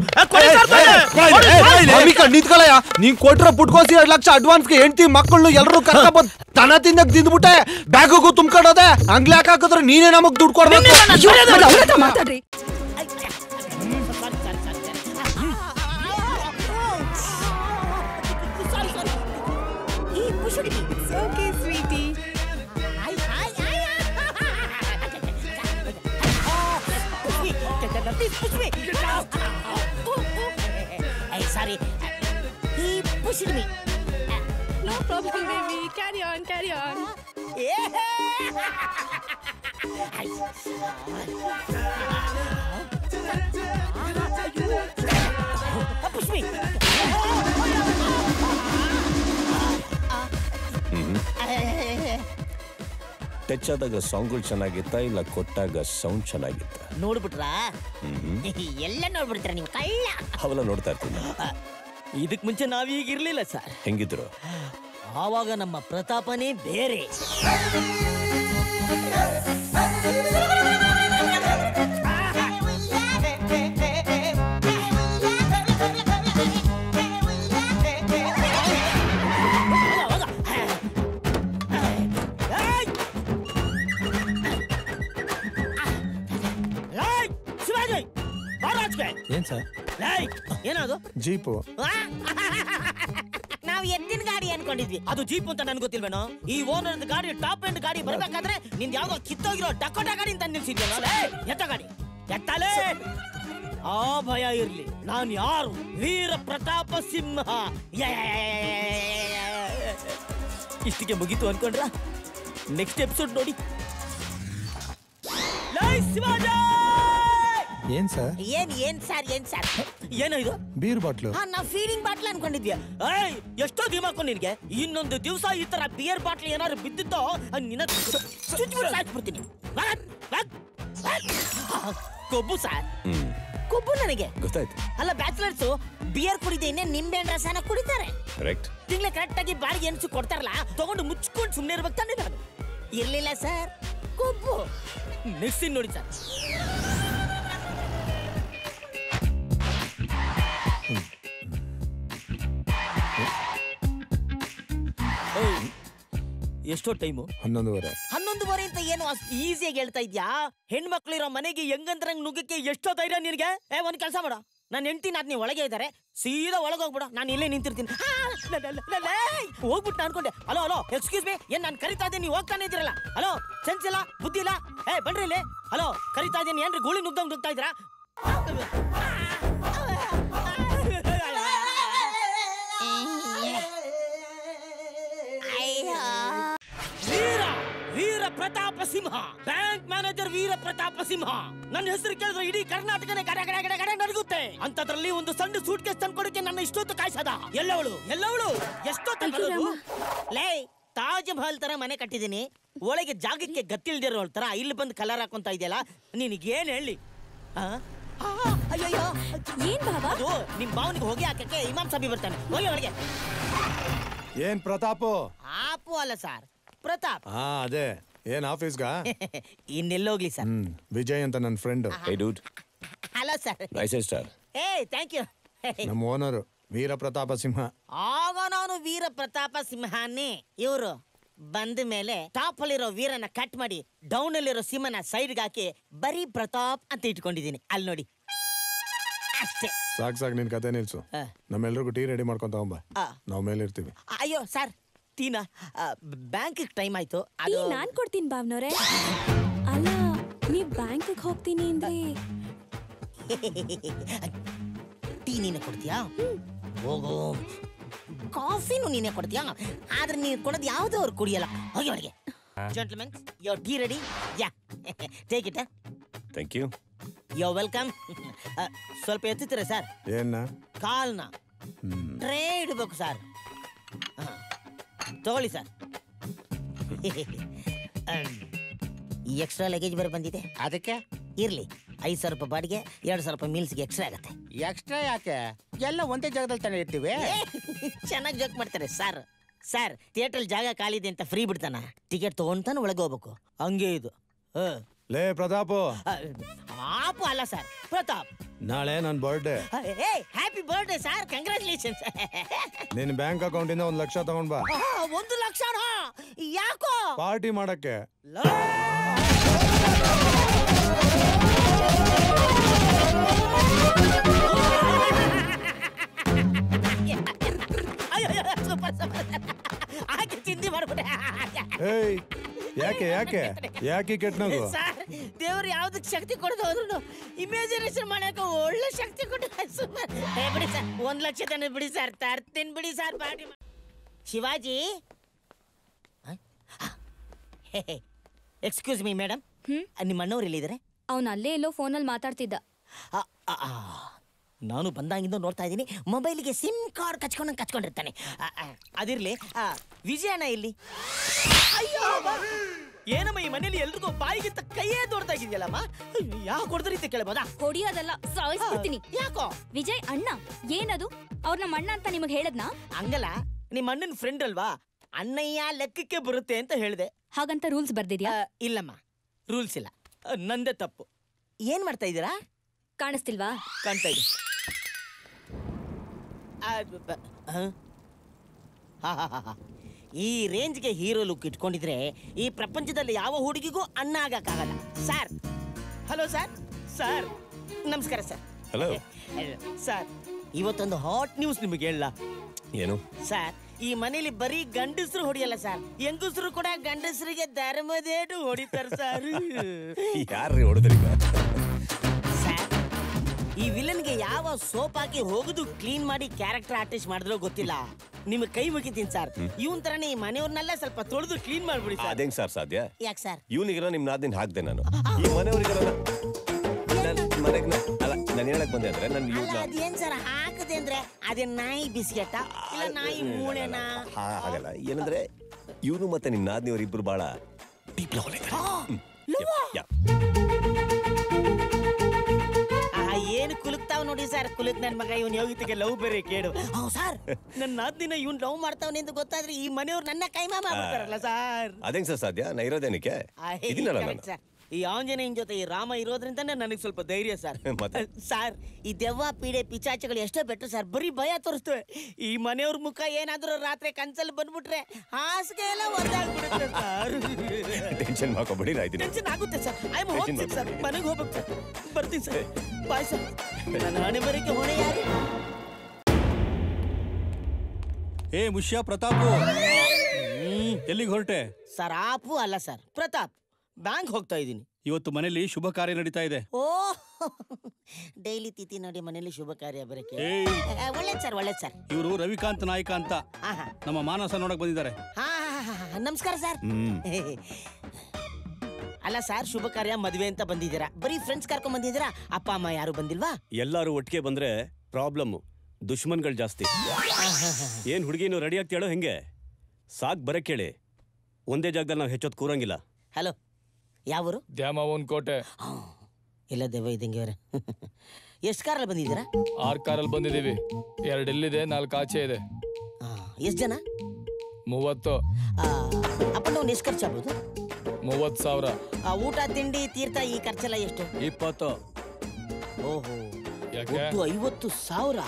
ನಿಂತ್ಕೊಳ್ಳಯ್ಯ. ನೀನ್ ಕೊಟ್ರ ಪುಟ್ಕೋಸಿ 2 ಲಕ್ಷ ಅಡ್ವಾನ್ಸ್ಗೆ ಹೆಂಡತಿ ಮಕ್ಕಳು ಎಲ್ಲರೂ ಕರ್ಕ ಬಂದ್ ತನ ತಿಂದಾಗ ತಿಂದ್ಬಿಟ್ಟೆ ಬ್ಯಾಗಿಗೂ ತುಂಬ್ಕೊಡೋದೆ. ಅಂಗ್ಲಿ ಹಾಕಿದ್ರೆ ನೀನೇ ನಮಗ್ ದುಡ್ಡು ಕೊಡ್ಬೇಕು. ಮಾತಾಡ್ರಿ. Sorry. He pushed me. No problem, baby. Carry on. Push me. Touch ಆದಾಗ ಸಾಂಗ್ಗಳು ಚೆನ್ನಾಗಿತ್ತಾ ಇಲ್ಲ ಕೊಟ್ಟಾಗ ಸೌಂಡ್ ಚೆನ್ನಾಗಿತ್ತಾ? ನೋಡ್ಬಿಟ್ರಾ? ಎಲ್ಲ ನೋಡ್ಬಿಡ್ತೀರ ನೀವು ಕಳ್ಳ. ಅವೆಲ್ಲ ನೋಡ್ತಾ ಇರ್ತೀನಿ. ಇದಕ್ ಮುಂಚೆ ನಾವೀಗ ಇರ್ಲಿಲ್ಲ ಸರ್. ಹೆಂಗಿದ್ರು? ಆವಾಗ ನಮ್ಮ ಪ್ರತಾಪನೇ ಬೇರೆ. ಏನ್ ಸರ್? ಏನದು? ಜೀಪು. ನಾವು ಎತ್ತಿನ ಗಾಡಿ ಅನ್ಕೊಂಡಿದ್ವಿ, ಅದು ಜೀಪ್ ಅಂತ ನನ್ಗೆ ಗೊತ್ತಿಲ್ವೇನೋ. ಈ ಓನರ್ ಗಾಡಿ ಟಾಪ್ ಎಂಡ್ ಗಾಡಿ ಬರ್ಬೇಕಾದ್ರೆ ನಿಂದ ಯಾವ್ದೋ ಕಿತ್ತೋಗಿರೋ ಡಕೋಟಾ ಗಾಡಿ ಅಂತ ನಿಲ್ಸಿದ್ಯಲ್ಲ. ಎತ್ತ ಗಾಡಿ ಎತ್ತಲೇ. ಆ ಭಯ ಇರ್ಲಿ. ನಾನು ಯಾರು? ವೀರ ಪ್ರತಾಪ ಸಿಂಹ. ಇಷ್ಟಿಗೆ ಮುಗೀತು ಅನ್ಕೊಂಡ್ರ? ನೆಕ್ಸ್ಟ್ ಎಪಿಸೋಡ್ ನೋಡಿ. ಏನ್ ಸರ್? ಏನ್ ಸರ್ ಏನೋ ಇದು? Beer bottle. ನಾವ್ ಫೀಲಿಂಗ್ ಬಾಟ್ಲ್ ಅನ್ಕೊಂಡಿದ್ಯಾ? ಎಷ್ಟೋ ದಿಮಾಕು ನಿನ್ಗೆ. ಇನ್ನೊಂದು ದಿವಸ ಈ ತರ ಬಿಯರ್ ಬಾಟ್ಲ್ ಏನಾದ್ರು ಬಿದ್ದಿತ್ತೋ ನಿನ್ನ ಸಾಕ್ಬಿಡ್ತೀನಿ. ಕೊಬ್ಬು ಸರ್, ಕೊಬ್ಬು ನನಗೆ ಗೊತ್ತಾಯ್ತು. ಅಲ್ಲ ಬ್ಯಾಚುಲರ್ಸ್ ಬಿಯರ್ ಕುಡಿದೇನೆ ನಿಂಬೆ ಹಣ್ಣು ರಸನ ಕುಡಿತಾರೆ. ತಿಂಗಳ ಕರೆಕ್ಟ್ ಆಗಿ ಬಾಡಿಗೆ ಎನ್ಸು ಕೊಡ್ತಾರಲ್ಲ, ತಗೊಂಡು ಮುಚ್ಕೊಂಡು ಸುಮ್ಮನೆ ಇರ್ಬೇಕು ತಾನೆ. ನಾನು ಇರ್ಲಿಲ್ಲ ಸರ್, ಕೊಬ್ಬು. ನೆಕ್ಸ್ಟ್ ನೋಡಿ ಸರ್. ಎಷ್ಟೋ ಟೈಮು? 11:30. 11:30 ಅಂತ ಏನು ಅಷ್ಟು ಈಸಿಯಾಗಿ ಹೇಳ್ತಾ ಇದ್ಯಾ? ಹೆಣ್ಮಕ್ಳಿರೋ ಮನೆಗೆ ಹೆಂಗಂದ್ರಂಗ್ ನುಗ್ಗಕ್ಕೆ ಎಷ್ಟೋ ಧೈರ್ಯ ನಿನಗೆ? ಒಂದ್ ಕೆಲಸ ಮಾಡ, ನಾನು ಹೆಂಡ್ತೀನಿ ಅದ್ ನೀವು ಒಳಗೆ ಇದ್ದಾರೆ, ಸೀದಾ ಒಳಗೆ ಹೋಗ್ಬಿಡ, ನಾನು ಇಲ್ಲೇ ನಿಂತಿರ್ತೀನಿ. ಹೋಗ್ಬಿಟ್ಟು ಅನ್ಕೊಂಡೆ. ಹಲೋ ಹಲೋ ಎಕ್ಸ್ಕ್ಯೂಸ್ ಮೀ, ಏನ್ ನಾನು ಕರಿತಾ ಇದ್ದೀನಿ, ನೀವು ಹೋಗ್ತಾನೆ ಇದ್ದೀರಲ್ಲ? ಹಲೋ ಸೆನ್ಸ್ ಇಲ್ಲ, ಬುದ್ಧಿ ಇಲ್ಲ? ಬನ್ರಿ ಇಲ್ಲಿ. ಹಲೋ ಕರಿತಾ ಇದ್ದೀನಿ, ಏನ್ರಿ ಗೂಳಿ ನುಗ್ದಂಗ್ ನುಗ್ತಾ ಇದ್ದೀರಾ? ವೀರ ಪ್ರತಾಪ ಸಿಂಹ, ಬ್ಯಾಂಕ್ ಮ್ಯಾನೇಜರ್ ವೀರ ಪ್ರತಾಪ ಸಿಂಹ. ನನ್ನ ಹೆಸರು ಕೇಳಿದ್ರೆ ಇಡೀ ಕರ್ನಾಟಕನೇ ಗಡ ಗಡ ಗಡ ಗಡ ನಡುಗುತ್ತೆ. ಅಂತದ್ರಲ್ಲಿ ಒಂದು ಸಣ್ಣ ಸೂಟ್ ಕೇಸ್ ತಂದ್ಕೊಡಕ್ಕೆ ನನ್ನ ಇಷ್ಟೊತ್ತು ಕಾಯ್ಸದ. ಎಲ್ಲವಳು ಎಷ್ಟೊತ್ತು ಲೇ, ತಾಜ್ ಮಹಲ್ ತರ ಮನೆ ಕಟ್ಟಿದೀನಿ, ಒಳಗೆ ಜಾಗಕ್ಕೆ ಗತ್ತಿಲ್ದಿರೋ ತರ ಇಲ್ಲಿ ಬಂದು ಕಲರ್ ಹಾಕೊಂತ ಇದೆಯಲ್ಲ, ನಿನಗೇನ್ ಹೇಳಿ? ಅಯ್ಯೋ ಏನ್ ಬಾಬಾ? ಅದು ನಿಮ್ ಭಾವನಿಗೆ ಹೋಗಿ ಹಾಕಕ್ಕೆ ಇಮಾಮ್ ಸಾಬಿ ಬರ್ತಾನೆ, ಹೋಗಿ ಒಳಗೆ. ಏನ್ ಪ್ರತಾಪು? ಆಪು ಅಲ್ಲ ಸರ್, ಪ್ರತಾಪ್. ಅದೇ ಏನ್ ಆಫೀಸ್ಗಾ? ಇನ್ನೆಲ್ಲೋಗ್ಲಿ ಸರ್. ವಿಜಯ್ ಅಂತ ನನ್ನ friend. Hello sir. Thank you. ನಮ್ಮ ಓನರು ವೀರ ಪ್ರತಾಪ ಸಿಂಹ. ಆಗ ನಾನು ವೀರ ಪ್ರತಾಪ ಸಿಂಹನೇ. ಇವರು ಬಂದ ಮೇಲೆ ಟಾಪ್ ಅಲ್ಲಿರೋ ವೀರನ ಕಟ್ ಮಾಡಿ ಡೌನ್ ಅಲ್ಲಿರೋ ಸಿಂಹನ ಸೈಡ್ಗೆ ಹಾಕಿ ಬರೀ ಪ್ರತಾಪ್ ಅಂತ ಇಟ್ಕೊಂಡಿದ್ದೀನಿ. ಅಲ್ಲಿ ನೋಡಿ ಅಷ್ಟೇ. ಸಾಕ್ ನಿನ್ ಕತೆ ನಿಲ್ಸು. ನಮ್ಮೆಲ್ರಿಗೂ ಟೀ ರೆಡಿ ಮಾಡ್ಕೊಂತ ಹೋಗ್ಬಾ, ನಾವ್ ಮೇಲೆ ಇರ್ತೀವಿ. ಅಯ್ಯೋ ಸರ್, ಟೀನಾ? ಬ್ಯಾಂಕ್ ಟೈಮ್ ಆಯ್ತು. ನಾನ್ ಕೊಡ್ತೀನಿ ಭಾವನವ್ರೆ. ಅಲ್ಲ, ನೀವ್ ಬ್ಯಾಂಕ್ ಹೋಗ್ತೀನಿ ಅಂದ್ರೆ ಟೀ ನೀನೆ ಕೊಡ್ತೀಯಾ? ಹೋಗೋ, ಕಾಫಿನೂ ನೀನೆ ಕೊಡ್ತೀಯಾ? ಆದ್ರೆ ನೀನು ಕೊಡೋದು ಯಾವುದೋ ಅವ್ರು ಕುಡಿಯಲ್ಲ. ಹೋಗಿ ಒಳಗೆ. Gentlemen, your tea ready? Yeah, take it. Thank you. You're welcome. ಸ್ವಲ್ಪ ಎತ್ತುತ್ತೀರಾ ಸರ್? ಏನ? ಕಾಲ್ನ ಟ್ರೇ ಇಡಬೇಕು ಸರ್. ತಗೊಳ್ಳಿ ಸರ್. ಎಕ್ಸ್ಟ್ರಾ ಲಗೇಜ್ ಬೇರೆ ಬಂದಿದೆ, ಅದಕ್ಕೆ ಇರ್ಲಿ. 5,000 ರೂಪಾಯಿ ಬಾಡಿಗೆ, 2,000 ರೂಪಾಯಿ ಮೀಲ್ಸ್ಗೆ ಎಕ್ಸ್ಟ್ರಾ ಆಗತ್ತೆ. ಎಕ್ಸ್ಟ್ರಾ ಯಾಕೆ? ಎಲ್ಲ ಒಂದೇ ಜಾಗದಲ್ಲಿ ತಾನೇ ಇರ್ತೀವಿ. ಚೆನ್ನಾಗಿ ಜೋಕ್ ಮಾಡ್ತಾರೆ ಸರ್. ಸರ್, ಥಿಯೇಟರ್ ಜಾಗ ಖಾಲಿದೆ ಅಂತ ಫ್ರೀ ಬಿಡ್ತಾನ, ಟಿಕೆಟ್ ತಗೊಂತಾನೆ ಒಳಗೆ ಹೋಗ್ಬೇಕು. ಹಂಗೆ ಇದು. ಲೇ ಪ್ರತಾಪು. ಆಪು ಅಲ್ಲ ಸರ್, ಪ್ರತಾಪ್. ನಾಳೆ ನನ್ನ birthday. Happy birthday sir, congratulations. ನಿನ್ ಬ್ಯಾಂಕ್ ಅಕೌಂಟ್ ಇಂದ 1 ಲಕ್ಷ ತಗೊಂಡ್ ಬಾ. 1 ಲಕ್ಷನಾ? ಯಾಕೋ? ಪಾರ್ಟಿ ಮಾಡಕ್ಕೆ. ಆಕೆ ಚಿಂತೆ ಮಾಡ್ಬಿಟ್ಟೆ. ಯಾಕೆ ಯಾಕೆ ಯಾಕೆ ಕೆಟ್ಟನಗು? ಸರ್, ದೇವ್ರು ಯಾವ್ದಕ್ ಶಕ್ತಿ ಕೊಡೋದು ಹೋದ್ರು ಇಮ್ಯಾಜಿನೇಷನ್ ಮಾಡಕ್ಕೆ ಒಳ್ಳೆ ಶಕ್ತಿ ಕೊಟ್ಟು ಬಿಡಿ ಸರ್. 1 ಲಕ್ಷ ತಾನೆ ಬಿಡಿ ಸರ್, ತರ್ತೀನಿ ಬಿಡಿ sir. Party Shivaji. Excuse me madam, ನಿಮ್ಮ ಅಣ್ಣವ್ರು ಎಲ್ಲಿದ್ದಾರೆ? ಅವನು ಅಲ್ಲೇ ಎಲ್ಲೋ ಫೋನಲ್ಲಿ ಮಾತಾಡ್ತಿದ್ದ. ನಾನು ಬಂದಾಗಿಂದ ನೋಡ್ತಾ ಇದ್ದೀನಿ, ಮೊಬೈಲಿಗೆ ಸಿಮ್ ಕಾರ್ಡ್ ಕಚ್ಕೊಂಡಿರ್ತಾನೆ. ಅದಿರ್ಲಿ, ವಿಜಯಣ್ಣ ಇಲ್ಲಿ? ಅಯ್ಯೋ, ಏನಮ್ಮ ಈ ಮನೇಲಿ ಎಲ್ರಿಗೂ ಬಾಯಿಗಿಂತ ಕೈಯೇ ದೊಡ್ಡದಾಗಿದೆಯಲ್ಲಮ್ಮ. ಯಾಕೆ ಹೊಡೆದ್ರಿ ಅಂತ ಕೇಳಬಹುದಾ? ಹೊಡಿಯೋದಲ್ಲ, ಸಾಯಿಸ್ಬಿಡ್ತೀನಿ. ಯಾಕೋ? ವಿಜಯ್ ಅಣ್ಣ ಏನದು? ಅವ್ರ ನಮ್ಮ ಅಣ್ಣ ಅಂತ ನಿಮಗೆ ಹೇಳದ್ನಾ? ಹಂಗಲ್ಲ, ನಿಮ್ಮ ಅಣ್ಣನ ಫ್ರೆಂಡ್ ಅಲ್ವಾ, ಅಣ್ಣಯ್ಯ ಲೆಕ್ಕಕ್ಕೆ ಬರುತ್ತೆ ಅಂತ ಹೇಳಿದೆ. ಹಾಗಂತ ರೂಲ್ಸ್ ಬರ್ದಿದ್ಯಾ? ಇಲ್ಲಮ್ಮ, ರೂಲ್ಸ್ ಇಲ್ಲ, ನಂದೇ ತಪ್ಪು. ಏನ್ ಮಾಡ್ತಾ ಇದ್ದೀರಾ? ಕಾಣಿಸ್ತಿಲ್ವಾ? ಕಾಣ್ತಾ ಇದೆ. ಈ ರೇಂಜ್ಗೆ ಹೀರೋ ಲುಕ್ ಇಟ್ಕೊಂಡಿದ್ರೆ ಈ ಪ್ರಪಂಚದಲ್ಲಿ ಯಾವ ಹುಡುಗಿಗೂ ಅಣ್ಣ ಆಗಕ್ಕಾಗಲ್ಲ ಸರ್. Hello sir. ಸರ್ ನಮಸ್ಕಾರ ಸರ್. ಹಲೋ ಸರ್, ಇವತ್ತೊಂದು ಹಾಟ್ ನ್ಯೂಸ್ ನಿಮಗೆ ಹೇಳ. ಏನು ಸರ್? ಈ ಮನೇಲಿ ಬರೀ ಗಂಡಸರು ಹೊಡಿಯಲ್ಲ ಸರ್, ಹೆಂಗಸರು ಕೂಡ ಗಂಡಸರಿಗೆ ಧರ್ಮದೇಟು ಹೊಡಿತಾರೆ ಸರ್. ಯಾರ್ರೀ ಹೊಡೆದ್ರಿ? ಈ ವಿಲನ್ಗೆ ಯಾವ ಸೋಪ್ ಹಾಕಿ ಹೋಗುದು ಕ್ಲೀನ್ ಮಾಡಿ ಕ್ಯಾರೆಕ್ಟರ್ ಆರ್ಟಿಸ್ಟ್ ಮಾಡಿದ್ರೋ ಗೊತ್ತಿಲ್ಲ. ನಿಮ್ಗೆ ಕೈ ಮುಗಿತೀನಿ ಸರ್, ಇವನ್ ತರನೇ ಈ ಮನೆಯವ್ರನ್ನೆಲ್ಲ ಸ್ವಲ್ಪ ತೊಳೆದು ಕ್ಲೀನ್ ಮಾಡ್ಬಿಡಿ ಸರ್. ಅದೇಂಗ್ ಸರ್ ಸಾಧ್ಯ? ಯಾಕೆ ಸರ್? ಇವನಿಗೆಲ್ಲ ನಿಮ್ ನಾದಿನ ಹಾಕ್ದೆ ನಾನು. ಈ ಮನೆಯವ್ರಿಗೆಲ್ಲ ಮನೆಗ್ ಅಲ್ಲ, ನಾನು ಹೇಳಕ್ ಬಂದೆ ಅಂದ್ರೆ ನನ್ ಅದೇನ್ ಸರ್ ಹಾಕದೆ ಅಂದ್ರೆ ಅದೇ ನಾಯಿ ಬಿಸ್ಕೆಟ ಇಲ್ಲ ನಾಯಿ ಮೂಳೆನಾ? ಹಾಗಲ್ಲ, ಏನಂದ್ರೆ ಇವನು ಮತ್ತೆ ನಿಮ್ ನಾದಿನವ್ರು ಇಬ್ರು ಬಹಳ ಡೀಪ್ ಲವ್ ಏನು ಕುಲುಕ್ತಾವ್ ನೋಡಿ ಸರ್. ಕುಲುಕ್ ನನ್ ಮಗ ಇವನ್ ಯೋಗಿತಿಗೆ ಲವ್ ಬೇರೆ ಕೇಳು. ಸರ್, ನನ್ನ ನಾದಿನ ಇವನ್ ಲವ್ ಮಾಡ್ತಾವನೆ ಅಂತ ಗೊತ್ತಾದ್ರೆ ಈ ಮನೆಯವ್ರು ನನ್ನ ಕೈಮಾ ಮಾಡ್ತಾರಲ್ಲ ಸರ್. ಅದೇಂಗ್ ಸರ್ ಸಾಧ್ಯ? ನಾ ಇರೋದೇನಕ್ಕೆ ಇದೀನಲ್ಲ ನಾನು. ಈ ಆಂಜನೇಯನ ಜೊತೆ ಈ ರಾಮ ಇರೋದ್ರಿಂದನೇ ನನಗೆ ಸ್ವಲ್ಪ ಧೈರ್ಯ ಸರ್. ಮತ್ತೆ? ಸರ್ ಈ ದೆವ್ವ ಪೀಡೆ ಪಿಚಾಚಗಳು ಎಷ್ಟೋ ಬೆಟ್ರು ಸರ್, ಬರೀ ಭಯ ತೋರಿಸ್ತೇವೆ. ಈ ಮನೆಯವ್ರ ಮುಖ ಏನಾದ್ರೂ ರಾತ್ರಿ ಕನ್ಸಲ್ಲಿ ಬಂದ್ಬಿಟ್ರೆ ಹಾಸಿಗೆ ಎಲ್ಲ ಒದ್ದಾಗ್ಬಿಡುತ್ತೆ ಸರ್. ಟೆನ್ಷನ್ ಮಾಡ್ಕೊಬೇಡಿ, ನಾ ಇದ್ದೀನಿ. ಟೆನ್ಷನ್ ಆಗುತ್ತೆ ಸರ್. ಐ ಆಮ್ ಹೋಗ್ತೀನಿ ಸರ್, ಮನೆಗೆ ಹೋಗ್ಬೇಕು ಸರ್. ಬರ್ತೀನಿ ಸರ್, ಬಾಯ್ ಸರ್. ನನ್ನ ಹಣೆ ಬರಕ್ಕೆ ಹೊಣೆ ಯಾರು? ಏ ಮುಷ್ಯ ಪ್ರತಾಪು, ಎಲ್ಲಿಗೆ ಹೊರಟೆ? ಸರ್ ಆಪು ಅಲ್ಲ ಸರ್, ಪ್ರತಾಪ್. ಬ್ಯಾಂಕ್ ಹೋಗ್ತಾ ಇದ್ದೀನಿ. ಇವತ್ತು ಮನೇಲಿ ಶುಭ ಕಾರ್ಯ ನಡೀತಾ ಇದೆ. ಓ ಡೈಲಿ ತಿಥಿ ನೋಡಿ ಮನೇಲಿ ಶುಭ ಕಾರ್ಯ ಬರಕ್ಕೆ ಏಯ್. ಒಳ್ಳೇದ್ ಸರ್, ಒಳ್ಳೇದ್ ಸರ್. ಇವರು ರವಿಕಾಂತ್ ನಾಯ್ಕ ಅಂತ ನಮ್ಮ ಮಾನಸ ನೋಡಕ್ ಬಂದಿದ್ದಾರೆ. ಹಾ ನಮಸ್ಕಾರ ಸರ್. ಅಲ್ಲ ಸರ್, ಶುಭ ಕಾರ್ಯ ಮದುವೆ ಅಂತ ಬಂದಿದ್ದೀರಾ, ಬರೀ ಫ್ರೆಂಡ್ಸ್ ಕರ್ಕೊಂಡ್ ಬಂದಿದ್ದೀರಾ? ಅಪ್ಪ ಅಮ್ಮ ಯಾರು ಬಂದಿಲ್ವಾ? ಎಲ್ಲಾರು ಒಟ್ಟಿಗೆ ಬಂದ್ರೆ ಪ್ರಾಬ್ಲಮ್, ದುಶ್ಮನ್ಗಳು ಜಾಸ್ತಿ. ಏನ್ ಹುಡುಗಿನು ರೆಡಿ ಆಗ್ತೇಳೋ ಹೆಂಗೆ? ಸಾಕ್ ಬರಕ್ ಕೇಳಿ, ಒಂದೇ ಜಾಗದಲ್ಲಿ ನಾವು ಹೆಚ್ಚೊತ್ತು ಕೂರಂಗಿಲ್ಲ. ಹಲೋ, ಯಾವೂರು? ದ್ಯಾಮವ್ವನ್ ಕೋಟೆ. ಇಲ್ಲ ದೆವ್ವ ಇದ್ದಂಗೆ ಅವ್ರೆ. ಎಷ್ಟು ಕಾರಲ್ಲಿ ಬಂದಿದ್ದೀರಾ? 6 ಕಾರಲ್ಲಿ ಬಂದಿದ್ದೀವಿ. 2 ಇಲ್ಲಿದೆ, 4 ಆಚೆ ಇದೆ. ಎಷ್ಟು ಜನ? 30. ಅಪ್ಪ ನಾವು ಎಷ್ಟು ಖರ್ಚಾಗ್ಬೋದು? 30,000. ಊಟ ತಿಂಡಿ ತೀರ್ಥ ಈ ಖರ್ಚೆಲ್ಲ ಎಷ್ಟು? 20. ಓಹೋ, ಯಾಕೆ? 50,000.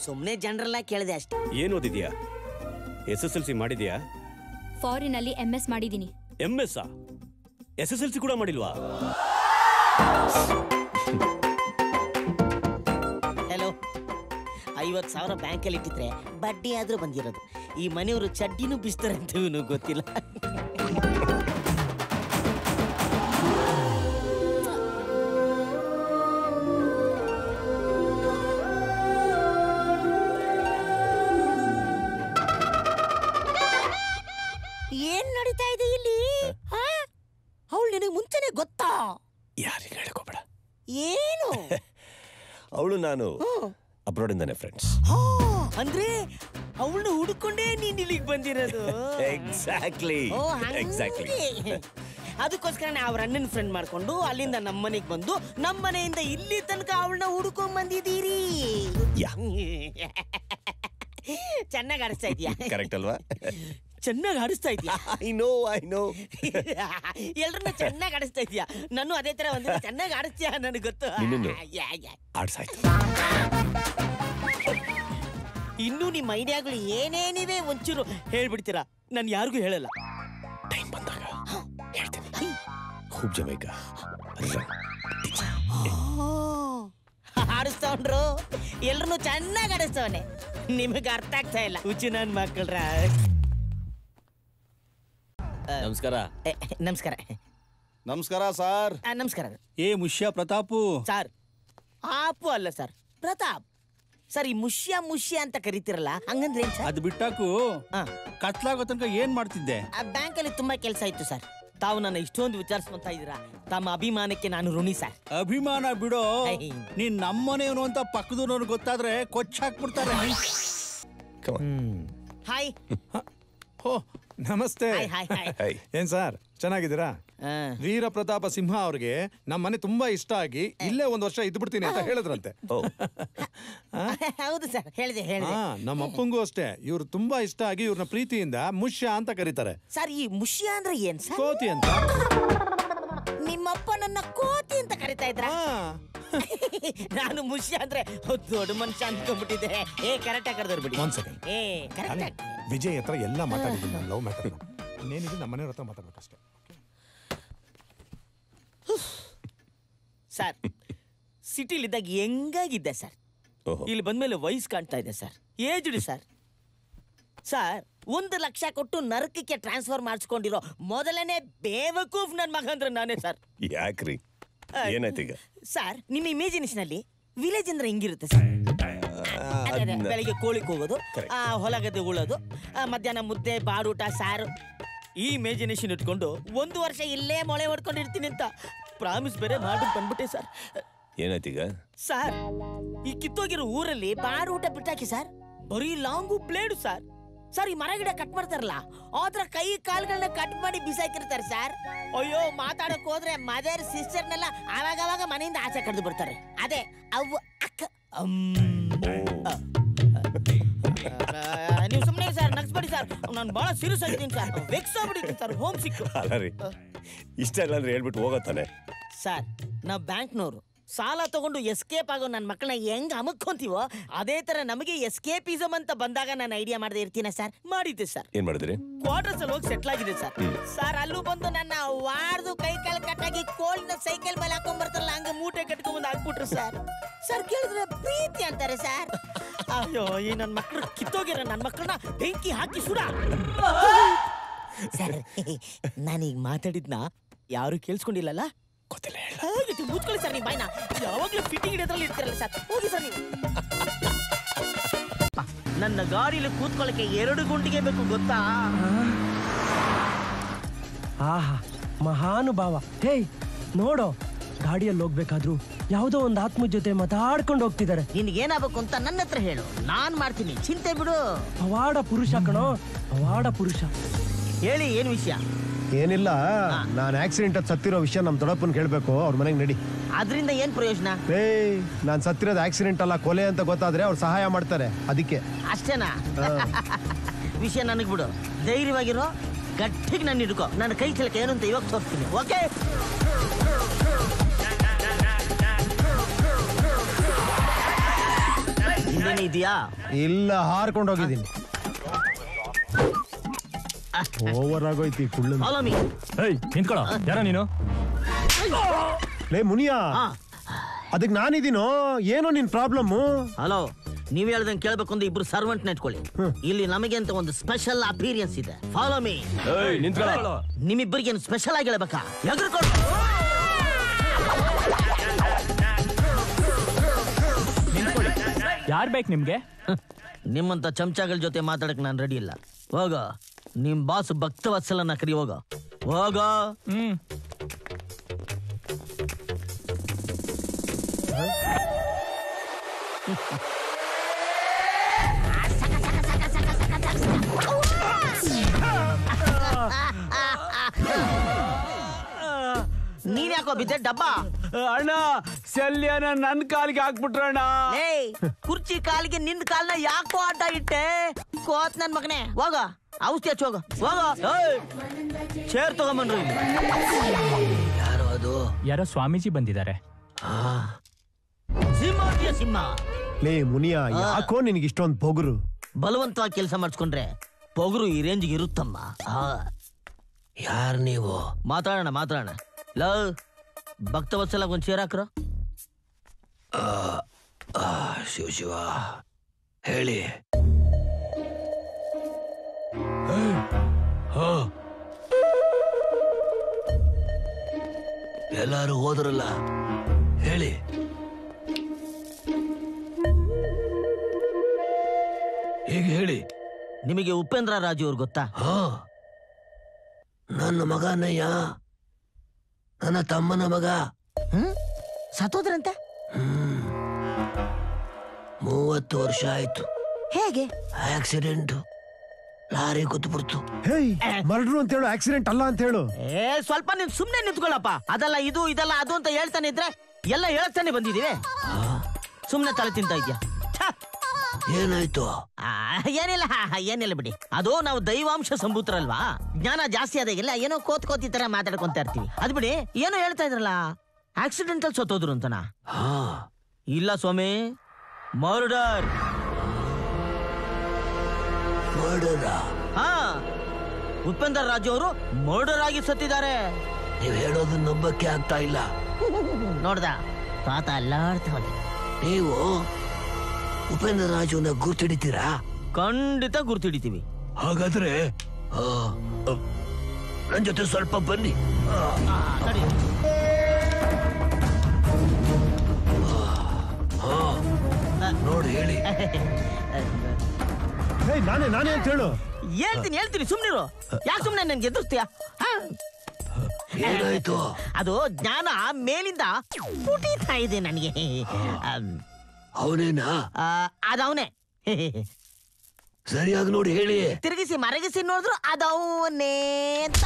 ಸುಮ್ನೆ ಜನರಲ್ಲ ಕೇಳಿದೆ ಅಷ್ಟೇ. ಏನ್ ಓದಿದ್ಯಾ? SSLC ಮಾಡಿದ್ಯಾ? ಫಾರಿನ್ ಅಲ್ಲಿ MS ಮಾಡಿದೀನಿ. MS? SSLC ಕೂಡ ಮಾಡಿಲ್ವಾ? ಹಲೋ, 50,000 ಬ್ಯಾಂಕಲ್ಲಿ ಇಟ್ಟಿದ್ರೆ ಬಡ್ಡಿ ಆದ್ರೂ ಬಂದಿರೋದು. ಈ ಮನೆಯವರು ಚಡ್ಡಿನೂ ಬಿಸ್ತಾರೆ ಅಂತ ಇವನು ಗೊತ್ತಿಲ್ಲ. ಏನ್ ನಡೀತಾ ಇದೆ ಇಲ್ಲಿ? ಅವಳು ನಿನಗೆ ಮುಂಚೆನೆ ಗೊತ್ತಾ? ಯಾರಿಗೆ ಹೇಳ್ಕೋಬೇಡ. ಏನು? ಅವಳು ನಾನು ಅಬ್ರಾಡ್ ಇಂದಾನೆ ಫ್ರೆಂಡ್ಸ್. ಅಂದ್ರೆ ಅವಳನ್ನ ಹುಡುಕೊಂಡೇ ನೀನ್ ಇಲ್ಲಿಗೆ ಬಂದಿರೋದು? ಎಕ್ಸಾಕ್ಟ್ಲಿ. ಅದಕ್ಕೋಸ್ಕರ ಅವ್ರ ಅಣ್ಣನ ಫ್ರೆಂಡ್ ಮಾಡ್ಕೊಂಡು ಅಲ್ಲಿಂದ ನಮ್ಮನೆಗೆ ಬಂದು ನಮ್ಮನೆಯಿಂದ ಇಲ್ಲಿ ತನಕ ಅವಳನ್ನ ಹುಡುಕೊಂಡ್ ಬಂದಿದ್ದೀರಿ. ಚೆನ್ನಾಗಿ ಆಡಿಸ್ತಾ ಇದೀಯಾ? ಕರೆಕ್ಟ್ ಅಲ್ವಾ? ಚೆನ್ನಾಗಿ ಆಡಿಸ್ತಾ ಇದೀಯಾ? ಐ ನೋ ಎಲ್ರನ್ನ ಚೆನ್ನಾಗಿ ಆಡಿಸ್ತಾ ಇದೀಯಾ. ನಾನು ಅದೇ ತರ ಒಂದು ಚೆನ್ನಾಗಿ ಆಡಿಸ್ತೀಯ, ನನಗೆ ಗೊತ್ತು. ಆಡ್ಸಾಯ್ತು. ಇನ್ನು ನಿಮ್ಮ ಐಡಿಯಾಗಳು ಏನೇನಿವೆ ಒಂಚೂರು ಹೇಳ್ಬಿಡ್ತೀರಾ? ನಾನು ಯಾರಿಗೂ ಹೇಳಲ್ಲ. ಟೈಮ್ ಬಂದಾಗ ಹೇಳ್ತೀನಿ. ಖೂಬ್ ಜಮೈಕ ಆಡಿಸ್ತವನ್ರು, ಎಲ್ರು ಚೆನ್ನಾಗಿ ಆಡಿಸ್ತವನೆ. ನಿಮಗೆ ಅರ್ಥ ಆಗ್ತಾ ಇಲ್ಲ, ಹುಚ್ಚು ನನ್ ಮಕ್ಕಳ್ರ. ನಮಸ್ಕಾರ. ನಮಸ್ಕಾರ. ನಮಸ್ಕಾರ ಸರ್. ನಮಸ್ಕಾರ. ಏ ಮುಷ್ಯ ಪ್ರತಾಪು. ಸರ್ ಆಪು ಅಲ್ಲ ಸರ್, ಪ್ರತಾಪ್. ಸರ್ ಈ ಮುಷ್ಯ ಅಂತ ಕರಿತಿರಲ್ಲ, ಹಂಗಂದ್ರೆ ಏನ್ ಸರ್? ಅದು ಬಿಟ್ಟಾಕು ಕತ್ಲಾಗೋ ತನಕ ಏನ್ ಮಾಡ್ತಿದ್ದೆ? ಬ್ಯಾಂಕಲ್ಲಿ ತುಂಬಾ ಕೆಲಸ ಇತ್ತು ಸರ್. ತಾವು ನನ್ನ ಇಷ್ಟೊಂದು ವಿಚಾರಿಸ್ಕೊಂತ ಇದ್ದೀರಾ, ತಮ್ಮ ಅಭಿಮಾನಕ್ಕೆ ನಾನು ಋಣಿ ಸರ್. ಅಭಿಮಾನ ಬಿಡೋ, ನೀನ್ ನಮ್ಮನೆಯವನು ಅಂತ ಪಕ್ಕದವ್ರು ಗೊತ್ತಾದ್ರೆ ಕೊಚ್ಚ ಹಾಕ್ಬಿಡ್ತಾರೆ. ಹಾಯ್. ನಮಸ್ತೆ. ಏನ್ ಸರ್ ಚೆನ್ನಾಗಿದ್ದೀರಾ? ವೀರ ಪ್ರತಾಪ ಸಿಂಹ ಅವ್ರಿಗೆ ನಮ್ಮ ಮನೆ ತುಂಬಾ ಇಷ್ಟ ಆಗಿ ಇಲ್ಲೇ 1 ವರ್ಷ ಇದ್ಬಿಡ್ತೀನಿ ಅಂತ ಹೇಳಿದ್ರಂತೆ. ಹೌದು ಸರ್, ಹೇಳಿದೆ. ನಮ್ಮ ಅಪ್ಪಂಗೂ ಅಷ್ಟೇ, ಇವ್ರು ತುಂಬಾ ಇಷ್ಟ ಆಗಿ ಇವ್ರನ್ನ ಪ್ರೀತಿಯಿಂದ ಮುಷ್ಯ ಅಂತ ಕರೀತಾರೆ. ಸರ್ ಈ ಮುಷ್ಯ ಅಂದ್ರೆ ಏನ್ ಸರ್? ಕೋತಿ ಅಂತ. ನಿಮ್ಮಪ್ಪ ನನ್ನ ಕೋತಿ ಅಂತ ಕರಿತಾ ಇದ್ರ? ನಾನು ಮುಷ್ಯ ಅಂದ್ರೆ ದೊಡ್ಡ ಮನುಷ್ಯ ಅಂದ್ಕೊಂಡ್ಬಿಟ್ಟಿದ್ದೆ. ಕರೆಕ್ಟ್ ಆಗಿ ಕರೆದವ್ರು ಬಿಡಿ. 1 ಸೆಕೆಂಡ್. ಕರೆಕ್ಟ್. ವಿಜಯ್ ಹತ್ರ ಎಲ್ಲ ಮಾತಾಡಿದ್ದೀನಿ ನಾನು, ಲವ್ ಮ್ಯಾಟರ್. ಇನ್ನೇನಿದೆ ನಮ್ಮ ಮನೆಯವ್ರ ಹತ್ರ ಮಾತಾಡ್ಬೇಕಷ್ಟೇ. ಸರ್ ಸಿಟಿಲಿದ್ದಾಗ ಹೆಂಗಾಗಿದ್ದೆ ಸರ್, ಇಲ್ಲಿ ಬಂದ್ಮೇಲೆ ವಯಸ್ಸು ಕಾಣ್ತಾ ಇದೆ sir, aged sir. Sir 1 lakh ಕೊಟ್ಟು ನರಕಕ್ಕೆ ಟ್ರಾನ್ಸ್ಫರ್ ಮಾಡಿಸ್ಕೊಂಡಿರೋ ಮೊದಲನೇ ಬೇವಕೂಫ್ ನನ್ನ ಮಗ ಅಂದ್ರೆ ನಾನೇ ಸರ್. ಯಾಕ್ರಿ, ಏನಾಯ್ತು ಈಗ? ಸರ್ ನಿಮ್ಮ ಇಮೇಜಿನೇಷನ್ ಅಲ್ಲಿ ವಿಲೇಜ್ ಅಂದ್ರೆ ಹೆಂಗಿರುತ್ತೆ ಸರ್? ಬೆಳಿಗ್ಗೆ ಕೋಳಿ ಕೂಗೋದು, ಹೊಲ ಗದ್ದೆ ಉಳೋದು, ಮಧ್ಯಾಹ್ನ ಮುದ್ದೆ ಬಾಡೂಟ ಸಾರು. ಈ ಇಮೇಜಿನೇಷನ್ ಇಟ್ಕೊಂಡು 1 ವರ್ಷ ಇಲ್ಲೇ ಮೊಳೆ ಹೊಡ್ಕೊಂಡಿರ್ತೀನಿ ಅಂತ ಪ್ರಾಮಿಸ್ ಬೇರೆ ಮಾಡಿ ಬಂದ್ಬಿಟ್ಟೆ ಸರ್. ಏನಾಯ್ತೀಗ? ಸರ್ ಈ ಕಿತ್ತೋಗಿರೋ ಊರಲ್ಲಿ ಬಾಡೂಟ ಬಿಟ್ಟಾಕಿ ಸರ್, ಬರೀ ಲಾಂಗು ಬ್ಲೇಡು ಸರ್. ಸರ್ ಈ ಮರ ಗಿಡ ಕಟ್ ಮಾಡ್ತಾರಲ್ಲ, ಅದ್ರ ಕೈ ಕಾಲ್ಗಳನ್ನ ಕಟ್ ಮಾಡಿ ಬಿಸಾಕಿರ್ತಾರೆ ಸರ್. ಅಯ್ಯೋ ಮಾತಾಡಕ್ ಹೋದ್ರೆ ಮದರ್ ಸಿಸ್ಟರ್ನೆಲ್ಲ ಆವಾಗ ಮನೆಯಿಂದ ಆಚೆ ಕರೆದು ಬಿಡ್ತಾರೆ. ಅದೇ ಅವು ಅಕ್ಕ. ನೀವು ಸುಮ್ಮನೆ ಸರ್ ನಗ್ಸ್ಬೇಡಿ ಸರ್, ನಾನು ಬಹಳ ಸೀರಿಯಸ್ ಆಗಿದ್ದೀನಿ ಸರ್. ವೆಕ್ಸ್ ಆಗ್ಬಿಟ್ಟಿದ್ದೀನಿ ಸರ್, ಹೋಮ್ ಸಿಕ್ಕು. ಅಲ್ಲ ರೀ, ಇಷ್ಟ ಇಲ್ಲ ಅಂದ್ರೆ ಹೇಳ್ಬಿಟ್ಟು ಹೋಗತ್ತಾನೆ. ಸರ್ ನಾವು ಬ್ಯಾಂಕ್ನವರು ಸಾಲ ತಗೊಂಡು ಎಸ್ಕೇಪ್ ಆಗೋ ನನ್ನ ಮಕ್ಕಳನ್ನ ಹೆಂಗ್ ಅಮಕ್ಕೊಂತೀವೋ ಅದೇ ತರ ನಮಗೆ ಎಸ್ಕೇಪಿಸಮ್ ಅಂತ ಬಂದಾಗ ನಾನು ಐಡಿಯಾ ಮಾಡದೆ ಇರ್ತೀನ ಸರ್. ಮಾಡಿದ್ದೆ ಸರ್. ಏನ್ ಮಾಡಿದ್ರಿ? ಕ್ವಾರ್ಟರ್ಸ್ ಅಲ್ಲಿ ಹೋಗಿ ಸೆಟ್ಲ್ ಆಗಿದೆ ಸರ್. ಸರ್ ಅಲ್ಲೂ ಬಂದು ನನ್ನ ವಾರ್ದು ಕೈ ಕಾಲು ಕಟ್ಟಾಗಿ ಕೋಲ್ನ ಸೈಕಲ್ ಮೇಲೆ ಹಾಕೊಂಡ್ ಬರ್ತಾರಲ್ಲ ಹಂಗ ಮೂಟೆ ಕಟ್ಕೊಂಡ್ ಹಾಕ್ಬಿಟ್ರು ಸರ್. ಸರ್ ಕೇಳಿದ್ರೆ ಪ್ರೀತಿ ಅಂತಾರೆ ಸರ್. ಅಯ್ಯೋ ಈ ನನ್ನ ಮಕ್ಕಳು ಕಿತ್ತೋಗಿರ ನನ್ನ ಮಕ್ಕಳನ್ನ ಬೆಂಕಿ ಹಾಕಿ ಸುಡ. ಸರ್ ನಾನೀಗ ಮಾತಾಡಿದ್ನ ಯಾರು ಕೇಳಿಸ್ಕೊಂಡಿಲ್ಲಲ್ಲ? ಮುಚ್ಕೊಳ್ಳಿ ಸರ್ ನೀವು ಬಾಯ್ನ. ಯಾವಾಗ್ಲೂ ಫಿಟ್ಟಿಂಗ್ ಇಡೋದ್ರಲ್ಲಿ ಇರ್ತಿರಲ್ಲ ಸರ್. ಹೋಗಿ ಸರ್ ನೀವು. ನನ್ನ ಗಾಡಿಲಿ ಕೂತ್ಕೊಳ್ಳಕ್ಕೆ 2 ಗುಂಡಿಗೆ ಬೇಕು ಗೊತ್ತಾ? ಆಹಾ ಮಹಾನುಭಾವ. ಹೇಯ್ ನೋಡೋ, ಗಾಡಿಯಲ್ಲಿ ಹೋಗ್ಬೇಕಾದ್ರು ಯಾವುದೋ ಒಂದು ಆತ್ಮ ಜೊತೆ ಮಾತಾಡ್ಕೊಂಡು ಹೋಗ್ತಿದ್ದಾರೆ. ನಿನ್ಗೇನಾಗಬೇಕು ಅಂತ ನನ್ನ ಹತ್ರ ಹೇಳು, ನಾನ್ ಮಾಡ್ತೀನಿ, ಚಿಂತೆ ಬಿಡು. ಪವಾಡ ಪುರುಷ ಕಣೋ, ಪವಾಡ ಪುರುಷ. ಹೇಳಿ ಏನ್ ವಿಷಯ? ಏನಿಲ್ಲ, ನಾನು ಆಕ್ಸಿಡೆಂಟ್ ಅಲ್ಲಿ ಸತ್ತಿರೋ ವಿಷಯ ನಮ್ ದೊಡ್ಡಪ್ಪನ್ ಕೇಳ್ಬೇಕು. ಅವ್ರ ಮನೆಗೆ ನಡಿ. ಅದರಿಂದ ಏನ್ ಪ್ರಯೋಜನ? ನಾನ್ ಸತ್ತಿರೋದು ಆಕ್ಸಿಡೆಂಟ್ ಅಲ್ಲ, ಕೊಲೆ ಅಂತ ಗೊತ್ತಾದ್ರೆ ಅವ್ರು ಸಹಾಯ ಮಾಡ್ತಾರೆ, ಅದಕ್ಕೆ. ಅಷ್ಟೇನಾ? ವಿಷಯ ನನಗ್ ಬಿಡು, ಧೈರ್ಯವಾಗಿರೋ, ಗಟ್ಟಿಗೆ ನಾನು ಹಿಡ್ಕೋ. ನನ್ನ ಕೈ ಚಲಕ ಏನು ಅಂತ ಇವಾಗ ತೋರಿಸ್ತೀನಿ. ಓಕೆ? ಇನ್ನೇನಿದ್ಯಾ? ಇಲ್ಲ, ಹಾರ್ಕೊಂಡು ಹೋಗಿದ್ದೀನಿ. ಓವರ್ ಆಗೋಯ್ತಿ ಕುಳ್ಳು. ನಿಂತ್ಕೊಳ್ಳೋ, ಯಾರ ನೀನು? ಲೇ ಮುನಿಯಾ, ಅದಕ್ಕೆ ನಾನಿದ್ದೀನೋ ಏನೋ ನಿನ್ ಪ್ರಾಬ್ಲಮ್? ಹಲೋ, ನೀವ್ ಹೇಳ್ದಂಗೆ ಕೇಳ್ಬೇಕು ಅಂದ್ರೆ ಇಬ್ರು ಸರ್ವೆಂಟ್ ನೆಟ್ಕೊಳ್ಳಿ. ಇಲ್ಲಿ ನಮಗೆ ಅಂತ ಒಂದು ಸ್ಪೆಷಲ್ ಅಪೀರಿಯನ್ಸ್ ಇದೆ. Follow me. ನಿಮ್ಮಿಬ್ಬರಿಗೆ ಸ್ಪೆಷಲ್ ಆಗಿ ಹೇಳ್ಬೇಕಾ? ಯಾರ್ ಬೇಕು ನಿಮ್ಗೆ? ನಿಮ್ಮಂತ ಚಮಚಾಗಳ ಜೊತೆ ಮಾತಾಡಕ್ ನಾನು ರೆಡಿ ಇಲ್ಲ. ಹೋಗ, ನಿಮ್ ಬಾಸ್ ಭಕ್ತವತ್ಸಲನ ಕರಿ. ಹೋಗ ಹೋಗ. ನೀನ್ ಯಾಕೋ ಬಿದ್ದೆ ಡಬ್ಬ? ಅಣ್ಣ, ಶಲ್ಯನ ನನ್ ಕಾಲಿಗೆ ಹಾಕ್ಬಿಟ್ರಣ್ಣ. ಕುರ್ಚಿ ಕಾಲಿಗೆ ನಿಂದ ಕಾಲ್ನ ಯಾಕೋ ಆಟ ಇಟ್ಟೆ? ಕೋತ್ ನನ್ ಮಗನೇ. ಹೋಗ, ಔಷಧಿ ಹಚ್ಚ. ಹೋಗ ಹೋಗ. ಚೇರ್ ತಗೊಂಬನ್ರಿ. ಯಾರು ಅದು? ಯಾರೋ ಸ್ವಾಮೀಜಿ ಬಂದಿದ್ದಾರೆ. ಸಿಂಹ. ಲೇ ಮುನಿಯಾ, ಯಾಕೋ ನಿನ್ಗೆ ಇಷ್ಟೊಂದು ಪೊಗರು? ಬಲವಂತವಾಗಿ ಕೆಲಸ ಮಾಡಿಸ್ಕೊಂಡ್ರೆ ಪೊಗರು ಈ ರೇಂಜ್ಗೆ ಇರುತ್ತಮ್ಮ. ಯಾರು ನೀವು? ಮಾತಾಡೋಣ. ಲವ್, ಭಕ್ತವತ್ಸಲ ಒಂದ್ ಚೇರ್ ಹಾಕ್ರ. ಶಿವ ಹೇಳಿ. ಎಲ್ಲಾರು ಹೋದ್ರಲ್ಲ, ಹೇಳಿ. ಹೇಗೆ ಹೇಳಿ. ನಿಮಗೆ ಉಪೇಂದ್ರ ರಾಜು ಅವ್ರು ಗೊತ್ತಾ? ನನ್ನ ಮಗನಯ್ಯ, ನನ್ನ ತಮ್ಮನ ಮಗ. ಸತ್ತೋದ್ರಂತೆ. 30 ವರ್ಷ ಆಯ್ತು. ಹೇಗೆ? Accident, lorry ಕೂತ್ಬಿಡ್ತು. ಮರ್ಡ್ರು ಅಂತ ಹೇಳು, ಆಕ್ಸಿಡೆಂಟ್ ಅಲ್ಲ ಅಂತ ಹೇಳು. ಸ್ವಲ್ಪ ನೀನ್ ಸುಮ್ನೆ ನಿಂತ್ಕೊಳ್ಳಪ್ಪ. ಅದಲ್ಲ ಇದು, ಇದಲ್ಲ ಅದು ಅಂತ ಹೇಳ್ತಾನೆ ಇದ್ರೆ ಎಲ್ಲ ಹೇಳ್ತಾನೆ ಬಂದಿದೀವಿ. ಸುಮ್ನೆ ತಲೆ ತಿಂತ ಇದ್ಯಾ? ಏನಾಯ್ತು? ಏನಿಲ್ಲ ಬಿಡಿ. ಅದು ನಾವು ದೈವಾಂಶ ಸಂಭೂತರಲ್ವಾ, ಜ್ಞಾನ ಜಾಸ್ತಿ ಆದಾಗೆಲ್ಲ ಏನೋ ಕೋತಿ ತರ ಮಾತಾಡ್ಕೊಂತ ಇರ್ತೀವಿ. ಅದ್ ಬಿಡಿ, ಏನೋ ಹೇಳ್ತಾ ಇದ್ರಲ್ಲ, ಆಕ್ಸಿಡೆಂಟ್ ಅಲ್ಲಿ ಸತ್ತೋದ್ರು ಅಂತನಾ? ಇಲ್ಲ ಸ್ವಾಮಿ, ಮರ್ಡರ್. ಉಪೇಂದ್ರ ರಾಜು ಅವರು ಮರ್ಡರ್ ಆಗಿ ಸತ್ತಿದ್ದಾರೆ. ನೀವು ಹೇಳೋದು ನಂಬಕ್ಕೆ ಆಗ್ತಾ ಇಲ್ಲ. ನೋಡ್ದ ತಾತ ಅಲ್ಲಾಡ್ತಾನೆ. ನೀವು ಉಪೇಂದ್ರ ರಾಜುನ ಗುರ್ತಿಡಿತೀರಾ? ಖಂಡಿತ ಗುರ್ತಿಡಿತೀವಿ. ಹಾಗಾದ್ರೆ ನನ್ ಜೊತೆ ಸ್ವಲ್ಪ ಬನ್ನಿ. ನೋಡಿ ಹೇಳಿ. ನಾನೇ ಅಂತ ಹೇಳು. ಹೇಳ್ತೀನಿ, ಸುಮ್ನಿರು. ಯಾಕೆ ಸುಮ್ನೆ ನನ್ಗೆ ಎದುರ್ತೀಯ? ಏನಾಯ್ತು? ಅದು ಜ್ಞಾನ ಮೇಲಿಂದ ಪುಟಿತಾ ಇದೆ ನನಗೆ. ಅವನೇನಾ? ಅದವನೇ. ಸರಿಯಾಗಿ ನೋಡಿ ಹೇಳಿ. ತಿರುಗಿಸಿ ಮರಗಿಸಿ ನೋಡಿದ್ರು ಅದವನೇ ಅಂತ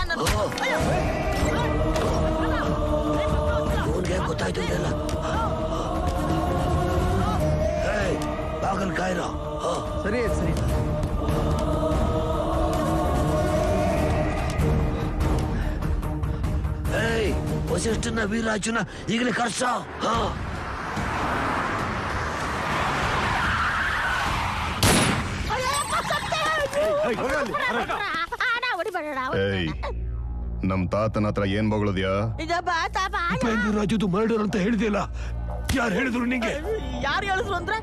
ಗೊತ್ತಾಯ್ತು. ಇದೆಲ್ಲ ಬಾಗಲ್ ಕಾಯ್ರೋ. ಸರಿ. ವಸಿಷ್ಠನ ವೀರಾಜುನ ಈಗಲೇ ಕರ್ಸ. ನಮ್ ತಾತನ ಹತ್ರ ಏನ್ ಬಗಳದ್ಯಾ? ರಾಜುದು ಮರ್ಡರ್ ಅಂತ ಹೇಳಿದಿಲ್ಲ. ಯಾರು ಹೇಳಿದ್ರು ನಿಂಗೆ? ಯಾರು ಹೇಳಿದ್ರು ಅಂದ್ರೆ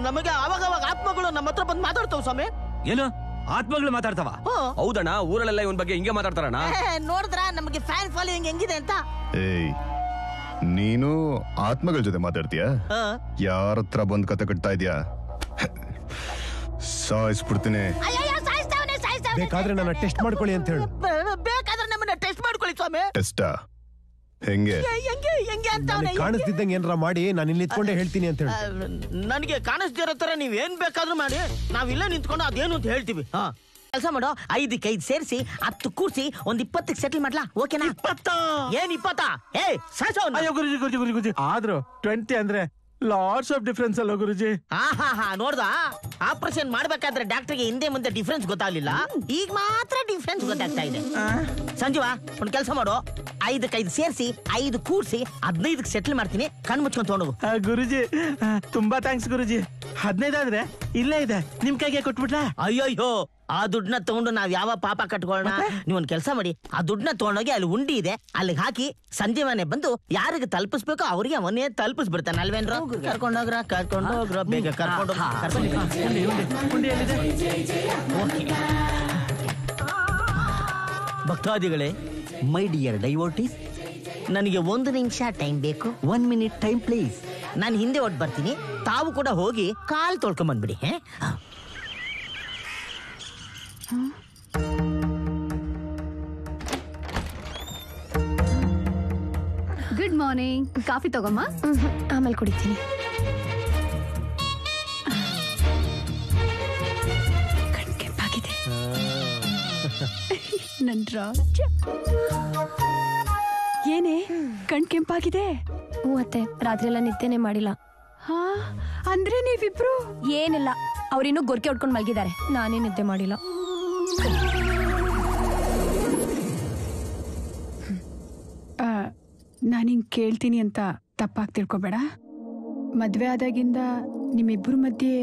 ನಮಗೆ ಅವಾಗ ಆತ್ಮಗಳು ನಮ್ಮ ಹತ್ರ ಬಂದು ಮಾತಾಡ್ತಾವ ಸ್ವಾಮಿ. ಏನು ಆತ್ಮಗಳು ಮಾತಾಡ್ತಾವ? ಹೌದಣ್ಣ, ಊರಲ್ಲೆಲ್ಲ ಇವನ್ ಬಗ್ಗೆ ಹಿಂಗೆ ಮಾತಾಡ್ತಾರಣ್ಣ. ನೋಡಿದ್ರ ನಮಗೆ ಫ್ಯಾನ್ ಫಾಲೋಯಿಂಗ್ ಹೆಂಗಿದೆ ಅಂತ. ಏಯ್, ನೀನು ಆತ್ಮಗಳ ಜೊತೆ ಮಾತಾಡ್ತೀಯಾ? ಯಾರ ಹತ್ರ ಬಂದ್ ಕತೆ ಕಟ್ತಾ ಇದ್ಯಾ? ಸಾಯಿಸ್ಬಿಡ್ತೀನಿ. ಬೇಕಾದ್ರೆ ನನ್ನ ಟೆಸ್ಟ್ ಮಾಡ್ಕೊಳ್ಳಿ ಅಂತ ಹೇಳು. ಬೇಕಾದ್ರೆ ನಮ್ಮನ್ನ ಟೆಸ್ಟ್ ಮಾಡ್ಕೊಳ್ಳಿ ಸ್ವಾಮಿ. ಟೆಸ್ಟಾ? ಹೆಂಗೆ? ಹೆಂಗೆ ಅಂತ ಕಾಣಿಸ್ತಿದ್ದಂಗೆ ಏನಾರ ಮಾಡಿ ನಾನು ಇಲ್ಲಿ ನಿಂತ್ಕೊಂಡೆ ಹೇಳ್ತೀನಿ ಅಂತ ಹೇಳಿ. ನನಗೆ ಕಾಣಿಸ್ದಿರೋ ತರ ನೀವ್ ಏನ್ ಬೇಕಾದ್ರೂ ಮಾಡಿ, ನಾವಿಲ್ಲೇ ನಿಂತ್ಕೊಂಡು ಅದೇನು ಅಂತ ಹೇಳ್ತೀವಿ. ಕೆಲಸ ಮಾಡೋ, 5ಕ್ಕೆ 5 ಸೇರಿಸಿ 10 ಕೂರ್ಸಿ ಒಂದ್ 20ಕ್ಕೆ ಸೆಟಲ್ ಮಾಡ್ಲಾ? ಓಕೆನಾ? 20? ಏನ್ 20? ಏ ಸಾಸೋನ್. ಅಯ್ಯೋ ಗುರುಜಿ ಗುರುಜಿ ಗುರುಜಿ ಗುರುಜಿ ಆದ್ರೂ 20 ಅಂದ್ರೆ ಲಾಟ್ಸ್ ಆಫ್ ಡಿಫರೆನ್ಸ್ ಅಲ್ಲ ಗುರುಜಿ. ನೋಡ್ದ, ಆಪರೇಷನ್ ಮಾಡ್ಬೇಕಾದ್ರೆ ಡಾಕ್ಟರ್ಗೆ ಹಿಂದೆ ಮುಂದೆ ಡಿಫ್ರೆನ್ಸ್ ಗೊತ್ತಾಗ್ಲಿಲ್ಲ, ಈಗ ಮಾತ್ರ ಡಿಫ್ರೆನ್ಸ್ ಗೊತ್ತಾಗ್ತಾ ಇದೆ. ಸಂಜೀವ, ಒಂದ್ ಕೆಲಸ ಮಾಡು, 5ಕ್ಕೆ 5 ಸೇರಿಸಿ 5 ಕೂರ್ಸಿ 15ಕ್ಕೆ ಸೆಟಲ್ ಮಾಡ್ತೀನಿ. ಕಣ್ ಮುಚ್ಕೊಂಡ್ ತಗೊಂಡು ಗುರುಜಿ. ತುಂಬಾ ಥ್ಯಾಂಕ್ಸ್ ಗುರುಜಿ. 15 ಆದ್ರೆ ಇಲ್ಲೇ ಇದೆ, ನಿಮ್ ಕೈಗೆ ಕೊಟ್ಬಿಟ್ಲ? ಅಯ್ಯೋ, ಆ ದುಡ್ಡನ್ನ ತಗೊಂಡು ನಾವ್ ಯಾವ ಪಾಪ ಕಟ್ಕೊಳ್ಳೋಣ? ನೀವ್ ಒಂದ್ ಕೆಲಸ ಮಾಡಿ, ಆ ದುಡ್ಡನ್ನ ತಗೊಂಡೋಗಿ ಅಲ್ಲಿ ಉಂಡಿ ಇದೆ ಅಲ್ಲಿಗೆ ಹಾಕಿ ಸಂಜೆ ಮನೆ ಬಂದು ಯಾರಿಗೆ ತಲುಪಿಸ್ಬೇಕು ಅವ್ರಿಗೆ ಅವನೇ ತಲುಪಿಸ್ಬಿಡ್ತಾನೆ ಅಲ್ವೇನ್ರ? ಕರ್ಕೊಂಡೋಗ್ರ ಬೇಗ ಕರ್ಕೊಂಡು ಭಕ್ತಾದಿಗಳೇ, ಮೈ ಡಿಯರ್ ಡೈವೋಟೀಸ್, ನನಗೆ 1 ನಿಮಿಷ ಟೈಮ್ ಬೇಕು. 1 ಮಿನಿಟ್ ಟೈಮ್ ಪ್ಲೀಸ್. ನಾನು ಹಿಂದೆ ಒಟ್ಟು ಬರ್ತೀನಿ, ತಾವು ಕೂಡ ಹೋಗಿ ಕಾಲ್ ತೊಳ್ಕೊಂಡ್ ಬಂದ್ಬಿಡಿ. Good morning. ಕಾಫಿ ತಗೊಮ್ಮ. ಆಮೇಲೆ ಕುಡಿತೀನಿ. ಕೆಂಪಾಗಿದೆ ನನ್ ರಾಜ. ಏನೇ ಕಣ್ ಕೆಂಪಾಗಿದೆ? ಅತ್ತೆ, ರಾತ್ರಿ ಎಲ್ಲ ನಿದ್ದೆನೆ ಮಾಡಿಲ್ಲ. ಅಂದ್ರೆ ನೀವಿಬ್ರು? ಏನಿಲ್ಲ, ಅವ್ರಿನ್ನೂ ಗೊರ್ಕೆ ಹೊಡ್ಕೊಂಡು ಮಲಗಿದ್ದಾರೆ, ನಾನೇ ನಿದ್ದೆ ಮಾಡಿಲ್ಲ. ನಾನು ಹಿಂಗೆ ಕೇಳ್ತೀನಿ ಅಂತ ತಪ್ಪಾಗಿ ತಿಳ್ಕೊಬೇಡ. ಮದುವೆ ಆದಾಗಿಂದ ನಿಮ್ಮಿಬ್ಬರ ಮಧ್ಯೆ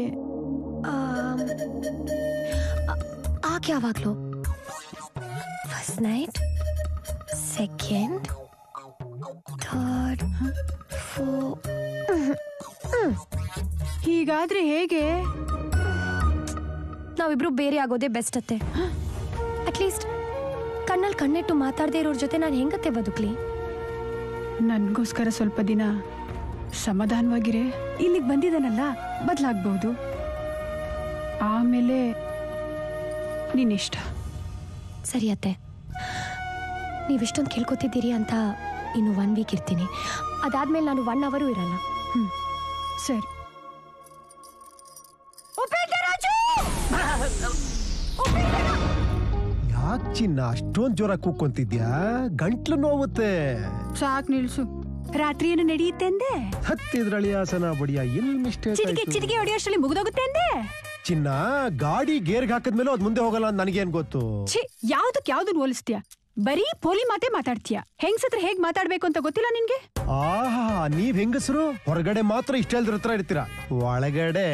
ಯಾವಾಗ್ಲೂ ಫಸ್ಟ್ ನೈಟ್, ಸೆಕೆಂಡ್, ಥರ್ಡ್, ಹೀಗಾದ್ರೆ ಹೇಗೆ? ನಾವಿಬ್ರು ಬೇರೆ ಆಗೋದೇ ಬೆಸ್ಟ್ ಅತ್ತೆ. ಅಟ್ಲೀಸ್ಟ್ ಕಣ್ಣಲ್ಲಿ ಕಣ್ಣಿಟ್ಟು ಮಾತಾಡದೆ ಇರೋರ್ ಜೊತೆ ನಾನು ಹೆಂಗತ್ತೆ ಬದುಕ್ಲಿ? ನನಗೋಸ್ಕರ ಸ್ವಲ್ಪ ದಿನ ಸಮಾಧಾನವಾಗಿರೇ. ಇಲ್ಲಿಗೆ ಬಂದಿದ್ದಾನಲ್ಲ, ಬದಲಾಗ್ಬಹುದು. ಆಮೇಲೆ ನಿನ್ನಿಷ್ಟ. ಸರಿ ಅತ್ತೆ, ನೀವಿಷ್ಟೊಂದು ಕೇಳ್ಕೊತಿದ್ದೀರಿ ಅಂತ ಇನ್ನು 1 ವೀಕ್ ಇರ್ತೀನಿ. ಅದಾದ್ಮೇಲೆ ನಾನು 1 ಅವರೂ ಇರಲ್ಲ. ಸರಿ. ಯಾಕೆ ಚಿನ್ನ ಅಷ್ಟೊಂದ್ ಜೋರ ಕೂಕೊಂತಿದ್ಯಾ? ಗಂಟ್ಲು ನೋವುತ್ತೆ. ಸಾಕ್ ನಿಲ್ಸು. ರಾತ್ರಿ ಏನು ನಡೆಯುತ್ತೆ ಅಂದೆ? ಹತ್ತಿದ್ರಳಿ ಆಸನ ಬಡಿಯ ಎಲ್ ಮಿಸ್ಟೇಕ್? ಚಿಟಿಕೆ ಹೊಡೆಯೋಷ್ಟರಲ್ಲಿ ಮುಗಿದೋಗುತ್ತೆ ಅಂದೆ. ಚಿನ್ನ, ಗಾಡಿ ಗೇರ್ಗೆ ಹಾಕಿದ್ಮೇಲೆ ಅದ್ ಮುಂದೆ ಹೋಗಲ್ಲ ಅಂತ ನನಗೇನ್ ಗೊತ್ತು? ಯಾವ್ದನ್ನ ಹೋಲಿಸ್ತೀಯ? ಬರೀ ಪೋಲಿ ಮಾತೇ ಮಾತಾಡ್ತೀಯ. ಹೆಂಗಸತ್ರ ಹೇಗ್ ಮಾತಾಡ್ಬೇಕು ಅಂತ ಗೊತ್ತಿಲ್ಲ ನಿನ್ಗೆ? ಆಹಾ, ನೀವ್ ಹೆಂಗಸರು ಹೊರಗಡೆ ಮಾತ್ರ ಇಷ್ಟ ಎಲ್ದ್ರ ಹತ್ರ ಇರ್ತೀರಾ, ಒಳಗಡೆ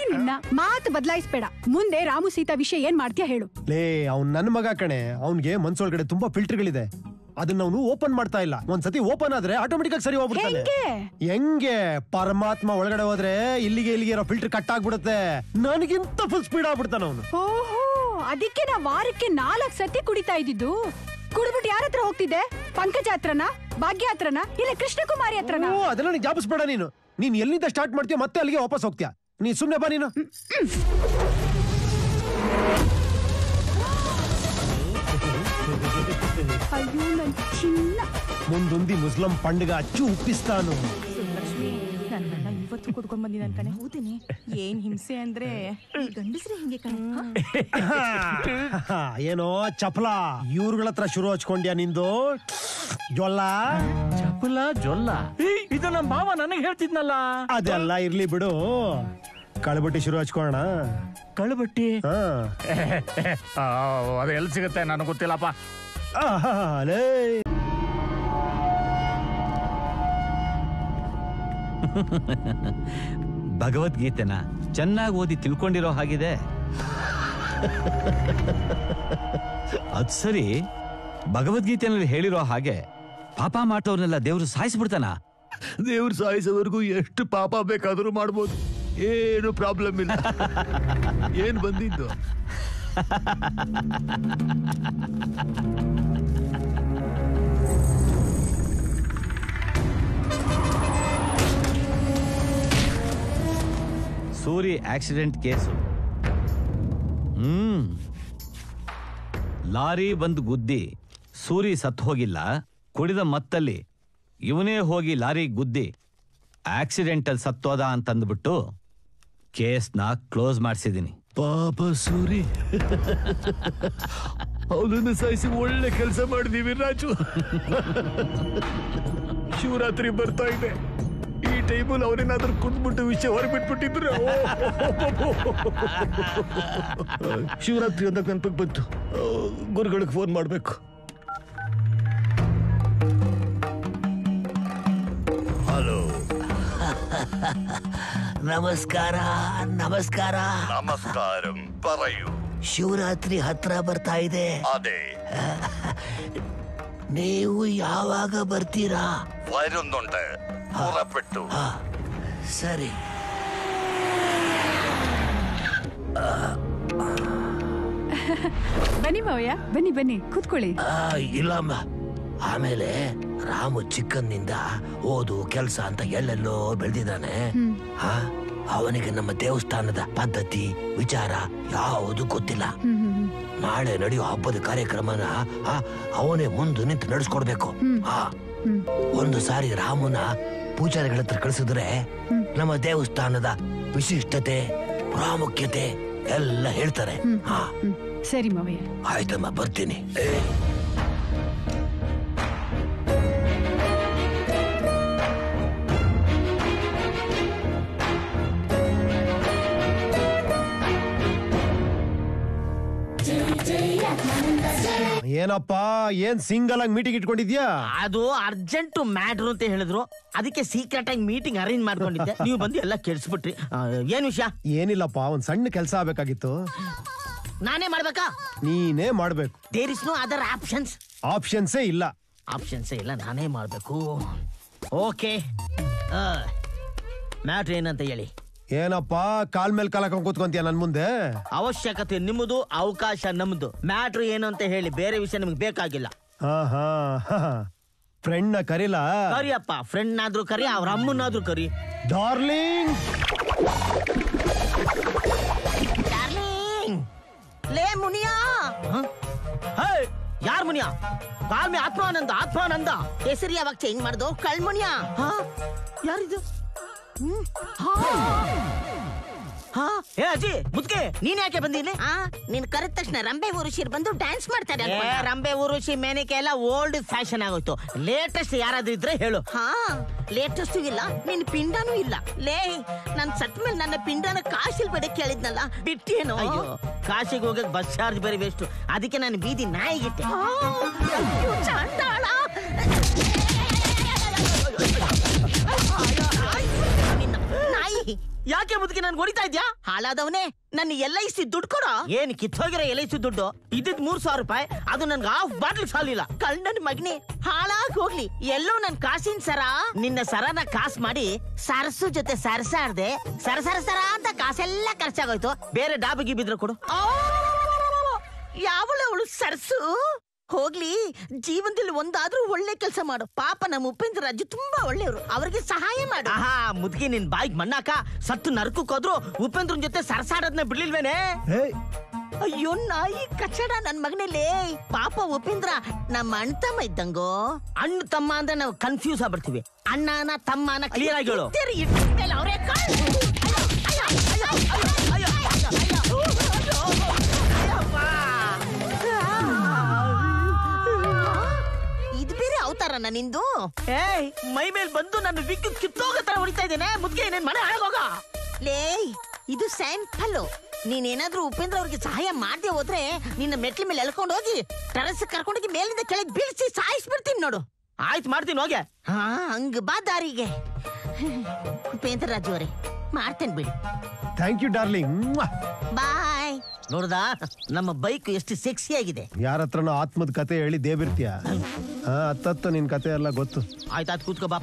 ನಿನ್ನ ಮಾತು ಬದಲಾಯಿಸ್ಬೇಡ. ಮುಂದೆ ರಾಮು ಸೀತಾ ವಿಷಯ ಏನ್ ಮಾಡ್ತೀಯ ಹೇಳು? ಲೇ, ಅವ್ನ್ ನನ್ ಮಗ ಕಣೆ. ಅವ್ನ್ಗೆ ಮನ್ಸೊಳಗಡೆ ತುಂಬಾ ಫಿಲ್ಟರ್ಗಳಿದೆ, ಅದನ್ನ ಅವನು ಓಪನ್ ಮಾಡ್ತಾ ಇಲ್ಲ. ಒಂದ್ಸತಿ ಓಪನ್ ಆದ್ರೆ ಆಟೋಮೆಟಿಕ್ ಆಗಿ ಸರಿ ಹೋಗ್ಬಿಡ್ತಾನೆ. ಹೆಂಗೆ? ಪರಮಾತ್ಮ ಒಳಗಡೆ ಹೋದ್ರೆ ಇಲ್ಲಿಗೆ ಇರೋ ಫಿಲ್ಟರ್ ಕಟ್ ಆಗ್ಬಿಡುತ್ತೆ. ನನಗಿಂತ ಫುಲ್ ಸ್ಪೀಡ್ ಆಗ್ಬಿಡ್ತಾನ ಅವನು. ಓಹೋ, ಅದಕ್ಕೆ ನಾ ವಾರಕ್ಕೆ 4 ಸತಿ ಕುಡಿತಾ ಇದ್ದಿದ್ದು. ಕುಡಿದ್ಬಿಟ್ಟು ಯಾರ ಹತ್ರ ಹೋಗ್ತಿದ್ದೆ? ಪಂಕಜ ಹತ್ರನ, ಭಾಗ್ಯ ಹತ್ರನ, ಇಲ್ಲ ಕೃಷ್ಣಕುಮಾರಿ ಹತ್ರನ? ಅದೆಲ್ಲ ನೀನ್ ಜಾಪಿಸ್ಬೇಡ. ನೀನ್ ಎಲ್ಲಿಂದ ಸ್ಟಾರ್ಟ್ ಮಾಡ್ತೀಯ ಮತ್ತೆ ಅಲ್ಲಿಗೆ ವಾಪಸ್ ಹೋಗ್ತೀಯ. ನೀ ಸುಮ್ನೆ ಬಾ ನೀನು. ಅಯ್ಯೋ ನನ್ ಚಿನ್ನ. ಮುಂದೊಂದಿ ಮುಸ್ಲಿಂ ಪಂಡಗ ಅಚ್ಚು ಉಪ್ಪಿಸ್ತಾನು. ನನ್ನ ಇವತ್ತು ಕುಡ್ಕೊಂಡ್ ಬಂದಿದ್ದಾನೆ ಕಣೆ. ಹೌದೇನೆ, ಏನ್ ಹಿಂಸೆ ಅಂದ್ರೆ ಗಂಡಸ್ರೆ ಹಿಂಗೆ ಕಣೆ. ಏನೋ ಚಪಲ, ಇವ್ರುಗಳ ಹತ್ರ ಶುರು ಹಚ್ಕೊಂಡ್ಯಾ ನಿಂದು ಜೊಲ್ಲ? ಚಪಲ ಜೊಲ್ಲ? ಇದು ನಮ್ಮ ಭಾವ ನನಗೆ ಹೇಳ್ತಿದ್ನಲ್ಲ. ಅದೆಲ್ಲ ಇರ್ಲಿ ಬಿಡು, ಕಳ್ಬಟ್ಟಿ ಶುರು ಹಚ್ಕೋಣ. ಕಳ್ಬಟ್ಟಿ? ಅದು ಎಲ್ಲಿ ಸಿಗುತ್ತೆ ನನಗೆ ಗೊತ್ತಿಲ್ಲಪ್ಪ. ಭಗವದ್ಗೀತೆನ ಚೆನ್ನಾಗಿ ಓದಿ ತಿಳ್ಕೊಂಡಿರೋ ಹಾಗಿದೆ. ಅದ್ ಸರಿ, ಭಗವದ್ಗೀತೆನಲ್ಲಿ ಹೇಳಿರೋ ಹಾಗೆ ಪಾಪ ಮಾಡ್ತವ್ರನ್ನೆಲ್ಲ ದೇವ್ರು ಸಾಯಿಸ್ಬಿಡ್ತಾನ? ದೇವ್ರು ಸಾಯಿಸೋವರೆಗೂ ಎಷ್ಟು ಪಾಪ ಬೇಕಾದರೂ ಮಾಡ್ಬೋದು, ಏನು ಪ್ರಾಬ್ಲಮ್ ಇಲ್ಲ. ಏನ್ ಬಂದಿದ್ದು? Suri accident case. ಲಾರಿ ಬಂದು ಗುದ್ದಿ ಸೂರಿ ಸತ್ತು ಹೋಗಿಲ್ಲ, ಕುಡಿದ ಮತ್ತಲ್ಲಿ ಇವನೇ ಹೋಗಿ ಲಾರಿ ಗುದ್ದಿ ಆಕ್ಸಿಡೆಂಟಲ್ ಸತ್ತೋದ ಅಂತಂದ್ಬಿಟ್ಟು ಕೇಸ್ನ ಕ್ಲೋಸ್ ಮಾಡಿಸಿದೀನಿ. ಪಾಪ ಸೂರಿ, ಅವನನ್ನು ಸಾಯಿಸಿ ಒಳ್ಳೆ ಕೆಲಸ ಮಾಡಿದೀವಿ ರಾಜು. ಶಿವರಾತ್ರಿ ಬರ್ತಾ ಇದೆ, ಈ ಟೈಮಲ್ಲಿ ಅವರೇನಾದ್ರೂ ಕುಂದ್ಬಿಟ್ಟು ವಿಷಯ ಹೊರಬಿಟ್ಬಿಟ್ಟಿದ್ರು. ಶಿವರಾತ್ರಿ ಅಂತ ನೆನಪಿಗೆ ಬಂತು, ಗುರುಗಳಿಗೆ ಫೋನ್ ಮಾಡ್ಬೇಕು. ಹಲೋ, ನಮಸ್ಕಾರ. ನಮಸ್ಕಾರ. ನಮಸ್ಕಾರಂ, പറയൂ. ಶಿವರಾತ್ರಿ ಹತ್ರ ಬರ್ತಾ ಇದೆ. ಅದೇ, ನೀವು ಯಾವಾಗ ಬರ್ತೀರಾ? വരുന്നുണ്ട്, പുറപ്പെട്ടു. ಸರಿ. ಬನ್ನಿ ಮಾವಯ್ಯ, ಬನ್ನಿ ಬನ್ನಿ ಕೂತ್ಕೊಳ್ಳಿ. ಇಲ್ಲಮ್ಮ, ಆಮೇಲೆ ರಾಮು ಚಿಕ್ಕಂದಿನಿಂದ ಓದು ಕೆಲಸ ಅಂತ ಎಲ್ಲೆಲ್ಲೋ ಬೆಳೆದಿದ್ದಾನೆ. ಅವನಿಗೆ ನಮ್ಮ ದೇವಸ್ಥಾನದ ಪದ್ಧತಿ ವಿಚಾರ ಯಾವುದು ಗೊತ್ತಿಲ್ಲ. ನಾಳೆ ನಡೆಯೋ ಹಬ್ಬದ ಕಾರ್ಯಕ್ರಮನ ಅವನೇ ಮುಂದೆ ನಿಂತು ನಡೆಸ್ಕೊಡ್ಬೇಕು. ಒಂದು ಸಾರಿ ರಾಮನ ಪೂಜಾರಿಗಳ ಹತ್ರ ಕಳಿಸಿದ್ರೆ ನಮ್ಮ ದೇವಸ್ಥಾನದ ವಿಶಿಷ್ಟತೆ ಪ್ರಾಮುಖ್ಯತೆ ಎಲ್ಲ ಹೇಳ್ತಾರೆ. ಸರಿ ಮಾವಯ್ಯ. ಆಯ್ತಮ್ಮ, ಬರ್ತೀನಿ. ಏನಪ್ಪ, ಏನ್ ಸಿಂಗಲ್ ಆಗಿ ಮೀಟಿಂಗ್ ಇಟ್ಕೊಂಡಿದ್ಯಾ? ಅದು ಅರ್ಜೆಂಟ್ ಮ್ಯಾಟ್ರು ಅಂತ ಹೇಳಿದ್ರು, ಅದಕ್ಕೆ ಸೀಕ್ರೆಟ್ ಆಗಿ ಮೀಟಿಂಗ್ ಅರೇಂಜ್ ಮಾಡ್ಕೊಂಡಿದ್ದೆ. ನೀವು ಬಂದು ಎಲ್ಲ ಕೆಡಿಸ್ಬಿಟ್ರಿ. ಏನ್ ವಿಷಯ? ಏನಿಲ್ಲಪ್ಪ, ಒಂದ್ ಸಣ್ಣ ಕೆಲಸ ಆಗ್ಬೇಕಾಗಿತ್ತು. ನಾನೇ ಮಾಡ್ಬೇಕಾ? ನೀನೇ ಮಾಡ್ಬೇಕು. There is no other options. ಆಪ್ಷನ್ಸೇ ಇಲ್ಲ. ಆಪ್ಷನ್ಸೇ ಇಲ್ಲ, ನಾನೇ ಮಾಡ್ಬೇಕು. ಓಕೆ, ಮ್ಯಾಟ್ರ್ ಏನಂತ ಹೇಳಿ. ಏನಪ್ಪ, ಕಾಲ್ ಮೇಲೆ ಕಾಲ ಕೂತ್ಕೊಂತೀಯ ನನ್ ಮುಂದೆ? ಅವಶ್ಯಕತೆ ನಿಮ್ಮದು, ಅವಕಾಶ ನಮ್ದು. ಮ್ಯಾಟ್ರ್ ಏನು ಅಂತ ಹೇಳಿ, ಬೇರೆ ವಿಷಯ ನಿಮ್ಗೆ ಬೇಕಾಗಿಲ್ಲ. ಫ್ರೆಂಡ್ ನ ಕರಿಲ? ಕರಿಯಪ್ಪ, ಫ್ರೆಂಡ್ ನಾದ್ರೂ ಕರಿ, ಅವ್ರ ಅಮ್ಮನಾದ್ರೂ ಕರಿ. ಡಾರ್ಲಿಂಗ್, ಲೇ ಮುನಿಯಾ. ಯಾರ್ ಮುನಿಯಾ? ಕಾಲ್ ಮೇ ಆತ್ಮಾನಂದ. ಆತ್ಮಾನಂದ ಹೆಸರು ಯಾವಾಗ ಚೇಂಜ್ ಮಾಡ್ದು? ಕಳ್ ಮುನಿಯಾ. ಯಾರಿದು? ಹೇ ಅಜ್ಜಿ, ಮುದ್ಕೆ ನೀನ್ ಯಾಕೆ ಬಂದಿಲ್ಲ? ನೀನ್ ಕರೆದ ತಕ್ಷಣ ರಂಬೆ ಊರುಷಿರ್ ಬಂದು ಡ್ಯಾನ್ಸ್ ಮಾಡ್ತಾರೆ. ರಂಬೆ ಊರುಷಿ ಮೇನಿಕೆ ಎಲ್ಲ ಓಲ್ಡ್ ಫ್ಯಾಷನ್ ಆಗೋಯ್ತು. ಲೇಟೆಸ್ಟ್ ಯಾರಾದ್ರೂ ಇದ್ರೆ ಹೇಳು. ಲೇಟೆಸ್ಟ್ ಇಲ್ಲ, ನಿನ್ ಪಿಂಡನೂ ಇಲ್ಲ. ಲೇ, ನನ್ ಸತ್ ಮೇಲೆ ನನ್ನ ಪಿಂಡನ ಕಾಶಿಲ್ ಬೇಡ ಕೇಳಿದ್ನಲ್ಲ, ಬಿಟ್ಟೇನು? ಅಯ್ಯೋ, ಕಾಶಿಗೆ ಹೋಗಕ್ ಬಸ್ ಚಾರ್ಜ್ ಬೇರೆ ವೇಸ್ಟ್. ಅದಕ್ಕೆ ನಾನು ಬೀದಿ ನಾಯಿಗಿಟ್ಟೆ. ಚಾಂಡಾಳ, ನಾಯಿ. ಯಾಕೆ ಮುದುಕಿ ನನ್ಗೆ ಹೊಡಿತಾ ಇದ್ಯಾ? ಹಾಳಾದವನೇ, ನನ್ನ LIC ದುಡ್ಡು ಕೊಡೋ. ಏನ್ ಕಿತ್ತೋಗಿರೋ LIC ದುಡ್ಡು? ಇದ್ದಿದ್ 3,000 ರೂಪಾಯಿ, ಅದು ನನ್ಗೆ ಹಾಫ್ ಬಾಟ್ಲ್ ಸಾಲಿಲ್ಲ. ಕಳ್ಳನ ಮಗನೇ, ಹಾಳಾಗ್ ಹೋಗ್ಲಿ. ಎಲ್ಲೋ ನನ್ ಕಾಸಿನ ಸರ. ನಿನ್ನ ಸರನ ಕಾಸ್ ಮಾಡಿ ಸರಸು ಜೊತೆ ಸರಸಾಡ್ದೆ, ಸರ ಅಂತ ಕಾಸೆಲ್ಲ ಖರ್ಚಾಗೋಯ್ತು. ಬೇರೆ ಡಾಬಿಗೆ ಬಿದ್ರೆ ಕೊಡು. ಯಾವಳು ಅವಳು ಸರಸು? ಹೋಗ್ಲಿ, ಜೀವನದಲ್ಲಿ ಒಂದಾದ್ರೂ ಒಳ್ಳೆ ಕೆಲಸ ಮಾಡು. ಪಾಪ ನಮ್ಮ ಉಪೇಂದ್ರ ರಾಜು ತುಂಬಾ ಒಳ್ಳೆಯವರು, ಅವ್ರಿಗೆ ಸಹಾಯ ಮಾಡು. ಮುದ್ಗಿ ನಿನ್ ಬಾಯಿಗೆ ಮಣ್ಣಾಕ. ಸತ್ತು ನರಕಕ್ಕೆ ಹೋದ್ರು ಉಪೇಂದ್ರನ್ ಜೊತೆ ಸರಸಾಡೋದ್ನ ಬಿಡ್ಲಿಲ್ವೇನೆ? ಅಯ್ಯೋ ನಾಯಿ ಕಚ್ಚಡ ನನ್ ಮಗನೇಲೇ. ಪಾಪ ಉಪೇಂದ್ರ ನಮ್ಮ ಅಣ್ಣ ತಮ್ಮ ಇದ್ದಂಗೋ. ಅಣ್ಣ ತಮ್ಮ ಅಂದ್ರೆ ನಾವು ಕನ್ಫ್ಯೂಸ್ ಆಗ್ಬಿಡ್ತೀವಿ. ಅಣ್ಣನ ತಮ್ಮನ ಕ್ಲಿಯರ್ ಆಗಿ ಹೇಳು. ಇದು ಬೇರೆ ಅವತಾರನ ನಿಂದು? ಮೈ ಮೇಲ್ ಬಂದು ನನ್ನ ವಿಗ್ ಕಿತ್ತೋಗೋ ತರ ಹೊಡಿತಾ ಇದ್ದೇನೆ. ಮುದ್ಗೆ ಏನೇನ್ ಮನೆ ಹಾಳಾಗೋಗ. ಲೇ, ಇದು ಸ್ಯಾಂಪಲ್. ನೀನೇನಾದ್ರೂ ಉಪೇಂದ್ರ ಅವ್ರಿಗೆ ಸಹಾಯ ಮಾಡದೆ ಹೋದ್ರೆ ನಿನ್ನ ಮೆಟ್ಲ ಮೇಲೆ ಎಳ್ಕೊಂಡು ಹೋಗಿ ಟೆರಸ್ ಕರ್ಕೊಂಡೋಗಿ ಮೇಲಿಂದ ಕೆಳಗೆ ಬೀಳಿಸಿ ಸಾಯಿಸ್ಬಿಡ್ತೀನಿ ನೋಡು. ಆಯ್ತು, ಮಾಡ್ತೀನಿ ಹೋಗೆ. ಹಂಗ ಬಾ ದಾರಿಗೆ. ಉಪೇಂದ್ರ ರಾಜು ಅವರೇ ಮಾಡ್ತೇನೆ ಬಿಡಿ. Thank you darling. ಬಾಯ್. ನೋಡ್ದಾ ನಮ್ಮ ಬೈಕ್ ಎಷ್ಟು ಸೆಕ್ಸಿ ಆಗಿದೆ. ಯಾರ ಹತ್ರನೋ ಆತ್ಮದ ಕತೆ ಹೇಳಿ ದೇವಿರ್ತೀಯ. ಹತ್ತತ್ತ ನಿನ್ ಕತೆ ಎಲ್ಲ ಗೊತ್ತು. ಆಯ್ತಾತ್ ಕೂತ್ಕೋ ಬಾ.